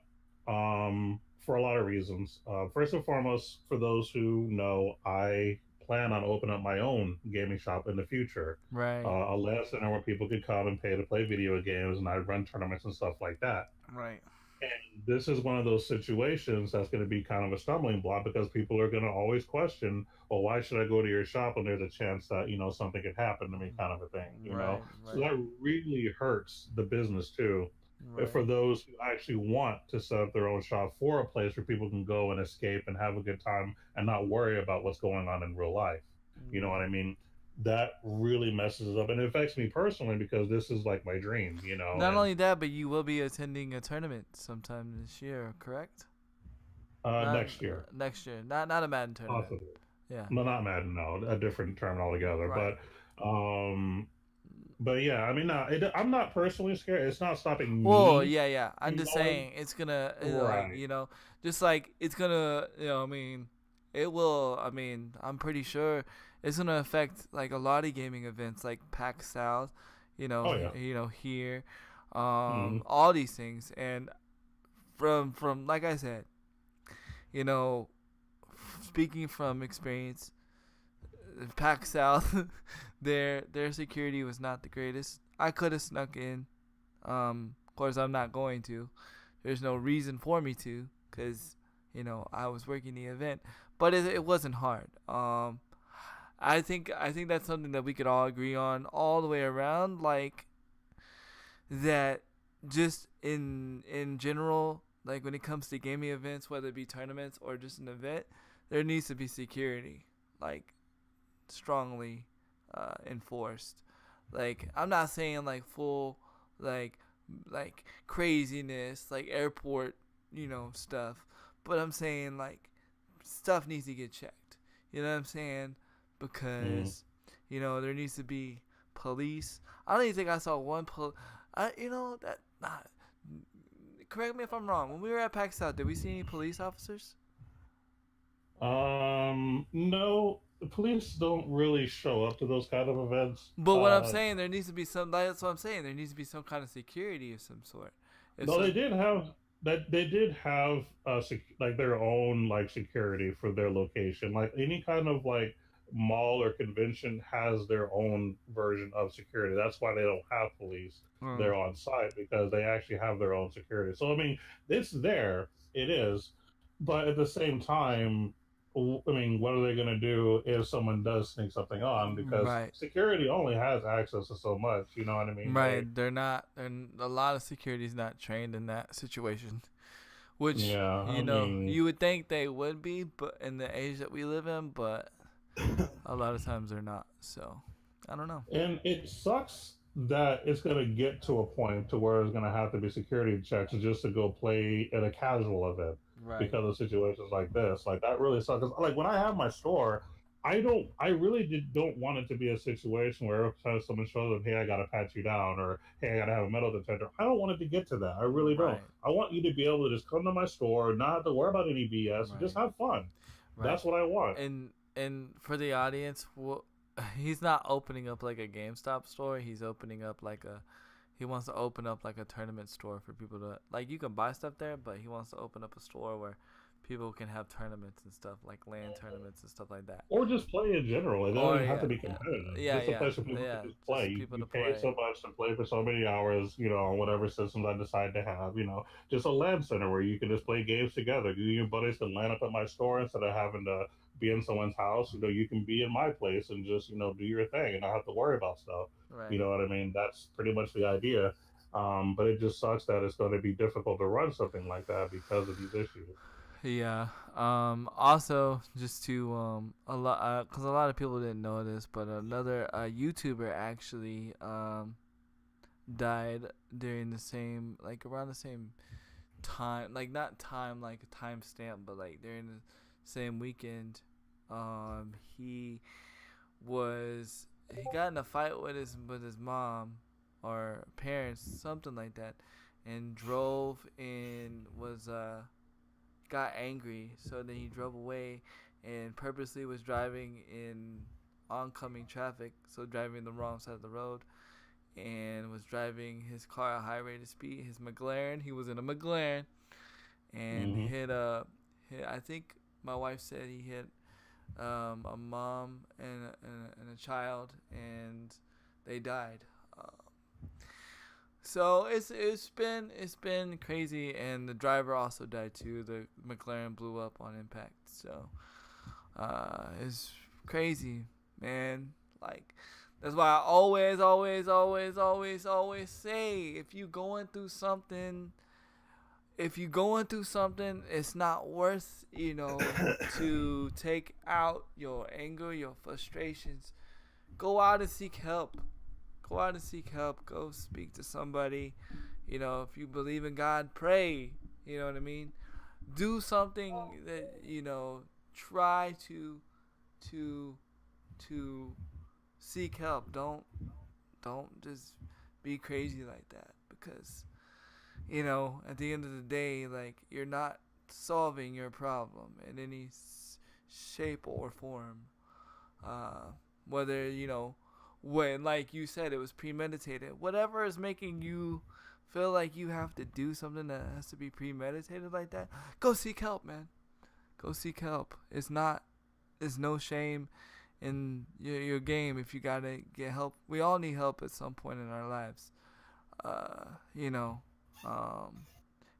for a lot of reasons. First and foremost, for those who know, I plan on opening up my own gaming shop in the future. Right. A land center where people could come and pay to play video games, and I run tournaments and stuff like that. Right. And this is one of those situations that's going to be kind of a stumbling block because people are going to always question, well, why should I go to your shop when there's a chance that, something could happen to me, kind of a thing. Right. So Right. that really hurts the business too. For Right. those who actually want to set up their own shop for a place where people can go and escape and have a good time and not worry about what's going on in real life. You know what I mean? That really messes up and it affects me personally because this is like my dream, Not and only that, but you will be attending a tournament sometime this year, correct? Not next year. next year. Not a Madden tournament. Possibly. Yeah. Well, not Madden, no, a different term altogether. Right. But yeah, I mean, I'm not personally scared. It's not stopping Well, me yeah. I'm from just going. saying it's gonna, Right. just like it's gonna, it will. I mean, I'm pretty sure it's gonna affect like a lot of gaming events, like PAX South, Oh yeah. here, Mhm. all these things, and from like I said, you know, speaking from experience, PAX South, their security was not the greatest. I could have snuck in. Of course, I'm not going to. There's no reason for me to, cause I was working the event, but it wasn't hard. I think that's something that we could all agree on all the way around. Like that, just in general, like when it comes to gaming events, whether it be tournaments or just an event, there needs to be security, like strongly enforced. Like I'm not saying like full like craziness like airport stuff, but I'm saying like stuff needs to get checked. You know what I'm saying? Mhm. Because there needs to be police. I don't even think I saw one I that correct me if I'm wrong. When we were at PAX South, did we see any police officers? No, the police don't really show up to those kind of events. But what I'm saying, there needs to be some. That's what I'm saying. There needs to be some kind of security of some sort. If No, so, they did have that. They did have like their own like security for their location. Like any kind of like mall or convention has their own version of security. That's why they don't have police mm, there on site because they actually have their own security. So I mean, it's there. It is, but at the same time, I mean, what are they going to do if someone does sneak something on? Because right, security only has access to so much. You know what I mean? right. They're not. And a lot of security's not trained in that situation. Which Yeah, I mean, you would think they would be, but in the age that we live in, but a lot of times they're not. So I don't know. and it sucks that it's going to get to a point to where it's going to have to be security checks just to go play at a casual event Right. because of situations like this. Like that really sucks. 'Cause, like when I have my store, I really don't want it to be a situation where every time someone shows up, hey, I got to pat you down, or hey, I got to have a metal detector. I don't want it to get to that. I really don't. Right. I want you to be able to just come to my store, not have to worry about any BS, and just Right. have fun. Right. That's what I want. And for the audience, he's not opening up like a GameStop store. He's opening up like a. He wants to open up like a tournament store for people to like. You can buy stuff there, but he wants to open up a store where people can have tournaments and stuff like LAN tournaments and stuff like that. Or just play in general. It doesn't Or even have yeah, to be competitive. yeah, Just a yeah, place for people yeah. to just play. Just You, people to you pay play. so much to play for so many hours, on whatever systems I decide to have. Just a LAN center where you can just play games together. You and your buddies can LAN up at my store instead of having to be in someone's house. You can be in my place and just do your thing and not have to worry about stuff. You Right. know what I mean? That's pretty much the idea. But it just sucks that it's going to be difficult to run something like that because of these issues. Yeah. Also, just to cause a lot of people didn't know this, but another YouTuber actually died during the same like around the same time, like not time like a time stamp, but like during the same weekend. He he got in a fight with his mom or parents, something like that, and drove and was got angry, so then he drove away and purposely was driving in oncoming traffic, so driving the wrong side of the road, and was driving his car at high rate of speed, his McLaren. He was in a McLaren and Hmm. hit. I think my wife said he hit a mom and a child, and they died. So it's been crazy, and the driver also died too. The McLaren blew up on impact. So it's crazy, man. Like that's why I always say if you going through something, it's not worth to take out your anger, your frustrations. Go out and seek help. Go out and seek help. Go speak to somebody. If you believe in God, pray. You know what I mean? Do something that try to to seek help. Don't just be crazy like that, because at the end of the day, like, you're not solving your problem in any shape or form. Whether when, like you said, it was premeditated. Whatever is making you feel like you have to do something that has to be premeditated like that, go seek help, man. Go seek help. There's no shame in your game if you gotta get help. We all need help at some point in our lives. You know,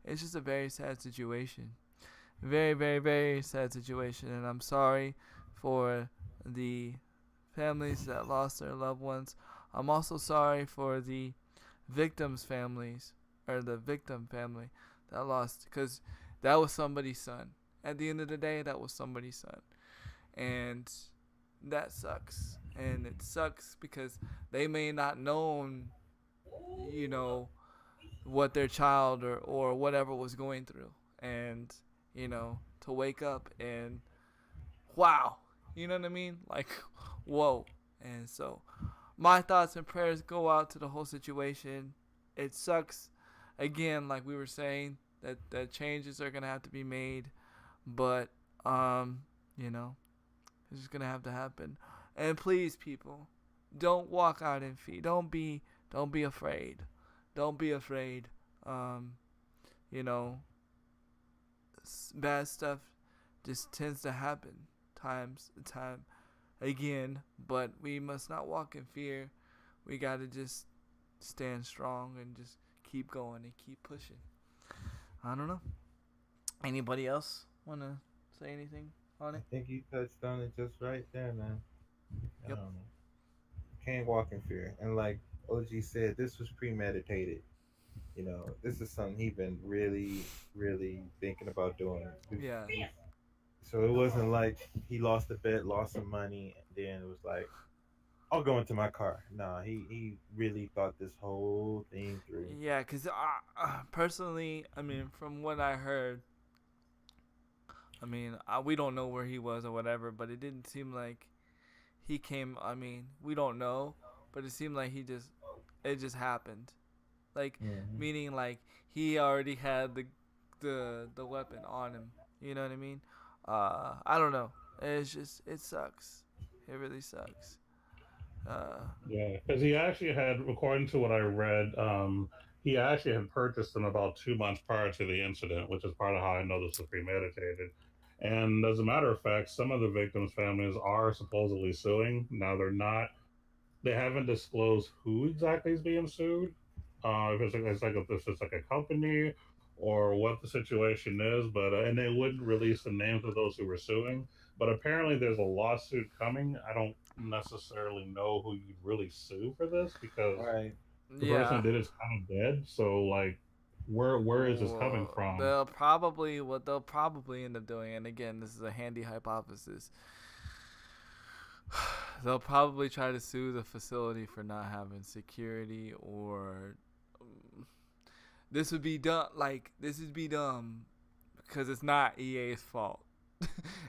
it's just a very sad situation. Very, very, very sad situation, and I'm sorry for the families that lost their loved ones. I'm also sorry for the victims' families, or the victim family that lost, because that was somebody's son. At the end of the day, that was somebody's son, and that sucks. And it sucks because they may not known, you know, what their child or whatever was going through, and to wake up and wow, you know what I mean? Like, whoa. And so my thoughts and prayers go out to the whole situation. It sucks, again, like we were saying, that changes are gonna have to be made, but you know It's just gonna have to happen. And please, people, don't walk out in fear. Don't be afraid. Don't be afraid. You know, bad stuff just tends to happen time again. But we must not walk in fear. We gotta just stand strong and just keep going and keep pushing. I don't know. Anybody else wanna say anything on I it? think you touched on it just right there, man. Yep. Can't walk in fear. And like OG said, this was premeditated. This is something he been really, really thinking about doing. Yeah. So it wasn't like he lost a bet, lost some money, and then it was like, I'll go into my car. Nah, he really thought this whole thing through. Yeah, because personally, I mean, from what I heard, I mean, we don't know where he was or whatever, but it didn't seem like he came. I mean, we don't know, but it seemed like it just happened. Like, meaning like he already had the weapon on him. You know what I mean? I don't know. It sucks. It really sucks. Yeah, because he actually had, according to what I read, he actually had purchased them about 2 months prior to the incident, which is part of how I know this was premeditated. And as a matter of fact, some of the victims' families are supposedly suing. Now they haven't disclosed who exactly is being sued. If it's like a company or what the situation is, but and they wouldn't release the names of those who were suing. But apparently, there's a lawsuit coming. I don't necessarily know who you'd really sue for this because Right. the person who did it's kind of dead. So like, where is this coming from? They'll probably end up doing, and again, this is a handy hypothesis. They'll probably try to sue the facility for not having security, or this would be dumb. Because it's not EA's fault.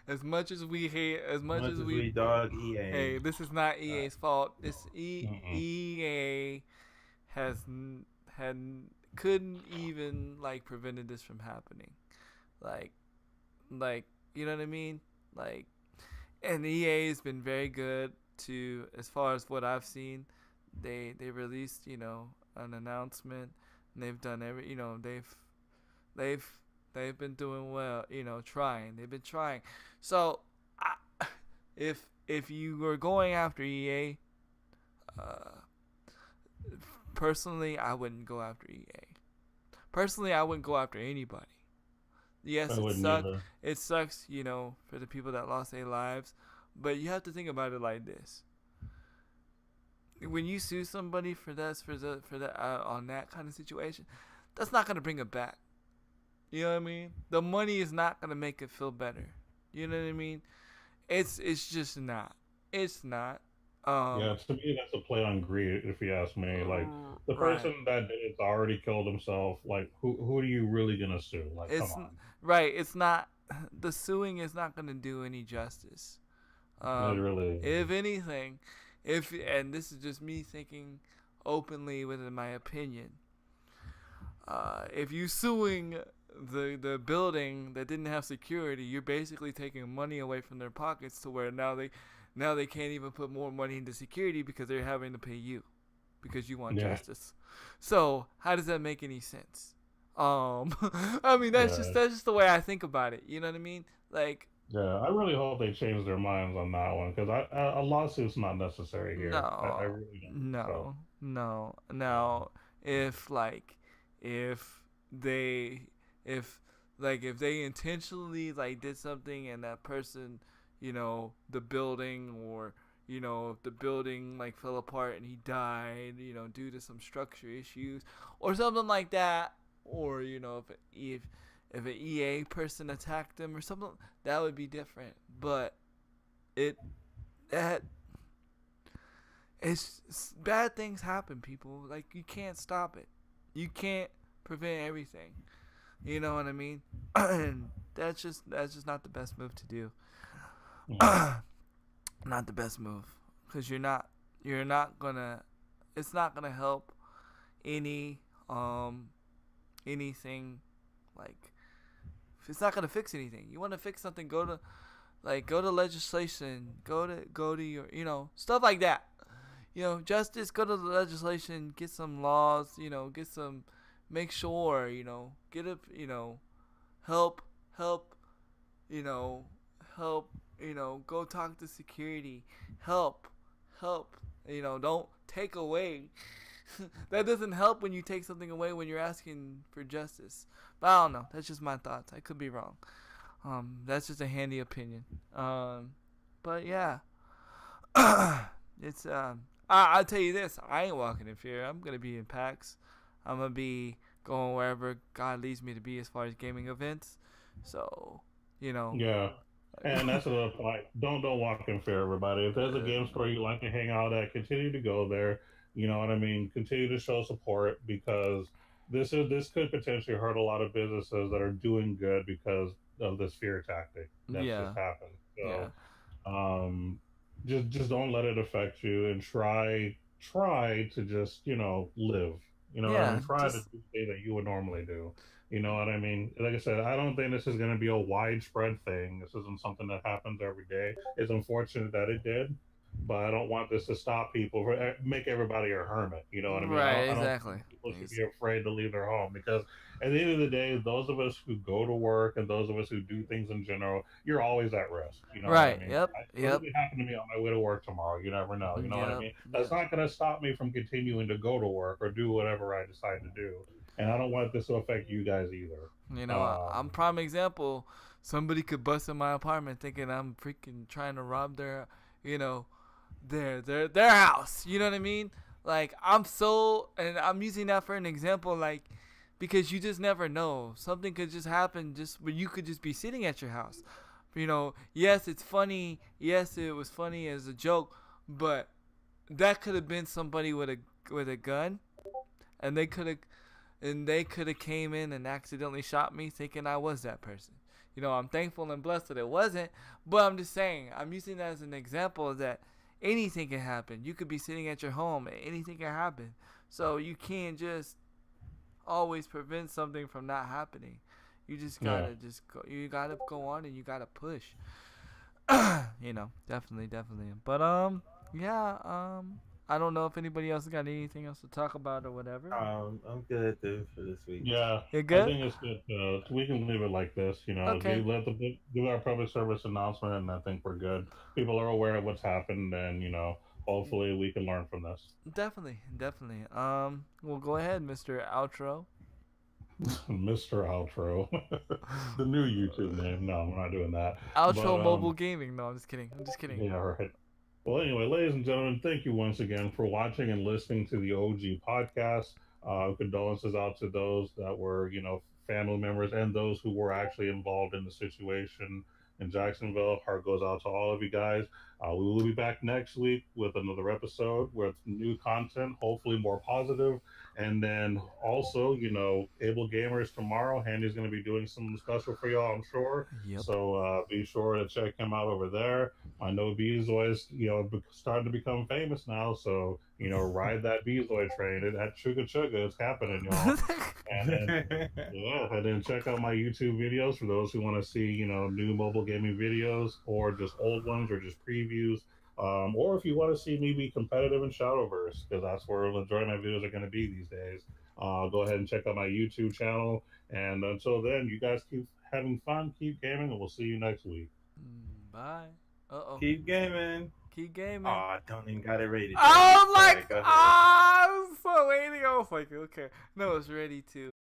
As much as we hate, as much as we dog EA. Hey, this is not EA's fault. This EA couldn't even like prevented this from happening. Like you know what I mean? Like, and EA has been very good to, as far as what I've seen, they released, an announcement, and they've done they've been doing well, trying. They've been trying. So, if you were going after EA, personally, I wouldn't go after EA. Personally, I wouldn't go after anybody. Yes, it sucks. It sucks, for the people that lost their lives. But you have to think about it like this: when you sue somebody for that on that kind of situation, that's not gonna bring it back. You know what I mean? The money is not gonna make it feel better. You know what I mean? It's just not. It's not. Yeah, to me that's a play on greed, if you ask me. Like the person that did it's already killed himself. Like who are you really gonna sue? Like, come on. Right. It's not. The suing is not gonna do any justice. Literally. If anything, and this is just me thinking openly within my opinion. If you suing the building that didn't have security, you're basically taking money away from their pockets to where now they can't even put more money into security because they're having to pay you because you want justice. So how does that make any sense? I mean that's just the way I think about it. You know what I mean? Like. Yeah, I really hope they change their minds on that one because a lawsuit's not necessary here. No, I really don't. No. Now, if they intentionally like did something and that person, the building or if the building like fell apart and he died, due to some structure issues or something like that, or if an EA person attacked him or something, that would be different. But it's bad things happen, people. Like, you can't stop it. You can't prevent everything. You know what I mean? And that's just not the best move to do. Not the best move, because you're not gonna. It's not gonna help anything. Like, it's not gonna fix anything. You want to fix something, go Like, go to legislation, go to your, stuff like that. Justice, go to the legislation, get some laws, get some, make sure, get up, help, help, you know, help, go talk to security, help, help, don't take away. That doesn't help when you take something away when you're asking for justice. But I don't know. That's just my thoughts. I could be wrong. That's just a handy opinion. But yeah, it's I'll tell you this. I ain't walking in fear. I'm gonna be in PAX. I'm gonna be going wherever God leads me to be as far as gaming events. So, Yeah. And that's another point. Don't walk in fear, everybody. If there's a game store you like to hang out at, continue to go there. You know what I mean? Continue to show support because this could potentially hurt a lot of businesses that are doing good because of this fear tactic that's just happened. So, just don't let it affect you and try to just live. And try to do things that you would normally do. You know what I mean? Like I said, I don't think this is going to be a widespread thing. This isn't something that happens every day. It's unfortunate that it did, but I don't want this to stop people, make everybody a hermit. You know what I mean? Right, exactly. People should be afraid to leave their home because at the end of the day, those of us who go to work and those of us who do things in general, you're always at risk. You know right. what I mean? Yep. It'll be happening to me on my way to work tomorrow. You never know. You know what I mean? That's not going to stop me from continuing to go to work or do whatever I decide to do. And I don't want this to affect you guys either. I'm prime example. Somebody could bust in my apartment thinking I'm freaking trying to rob their house. You know what I mean? Like, and I'm using that for an example, like, because you just never know. Something could just happen just when you could just be sitting at your house. Yes, it's funny. Yes, it was funny as a joke, but that could have been somebody with a gun, and they could have came in and accidentally shot me thinking I was that person. I'm thankful and blessed that it wasn't, but I'm just saying, I'm using that as an example that anything can happen. You could be sitting at your home and anything can happen. So you can't just always prevent something from not happening. You just gotta you gotta go on and you gotta push. Definitely. But I don't know if anybody else got anything else to talk about or whatever. I'm good for this week. Yeah, you're good. I think it's good. We can leave it like this. Okay. Do our public service announcement, and I think we're good. People are aware of what's happened, and hopefully we can learn from this. Definitely. We'll go ahead, Mr. Outro. Mr. Outro, the new YouTube name. No, I'm not doing that. Outro Mobile Gaming. No, I'm just kidding. Yeah, right. Well, anyway, ladies and gentlemen, thank you once again for watching and listening to the OG podcast. Condolences out to those that were, family members and those who were actually involved in the situation in Jacksonville. Heart goes out to all of you guys. We will be back next week with another episode with new content, hopefully more positive. And then also, Able Gamers tomorrow. Handy's going to be doing something special for y'all, I'm sure. Yep. So be sure to check him out over there. I know Bezoid's, starting to become famous now. So, ride that Bezoid train. That chugga, it's happening, y'all. And then check out my YouTube videos for those who want to see, new mobile gaming videos or just old ones or just previews. Or if you want to see me be competitive in Shadowverse, because that's where the majority of my videos are going to be these days, go ahead and check out my YouTube channel. And until then, you guys keep having fun, keep gaming, and we'll see you next week. Bye. Keep gaming. Oh, I don't even got it ready. I was so waiting. I was like, okay. No, it's ready to.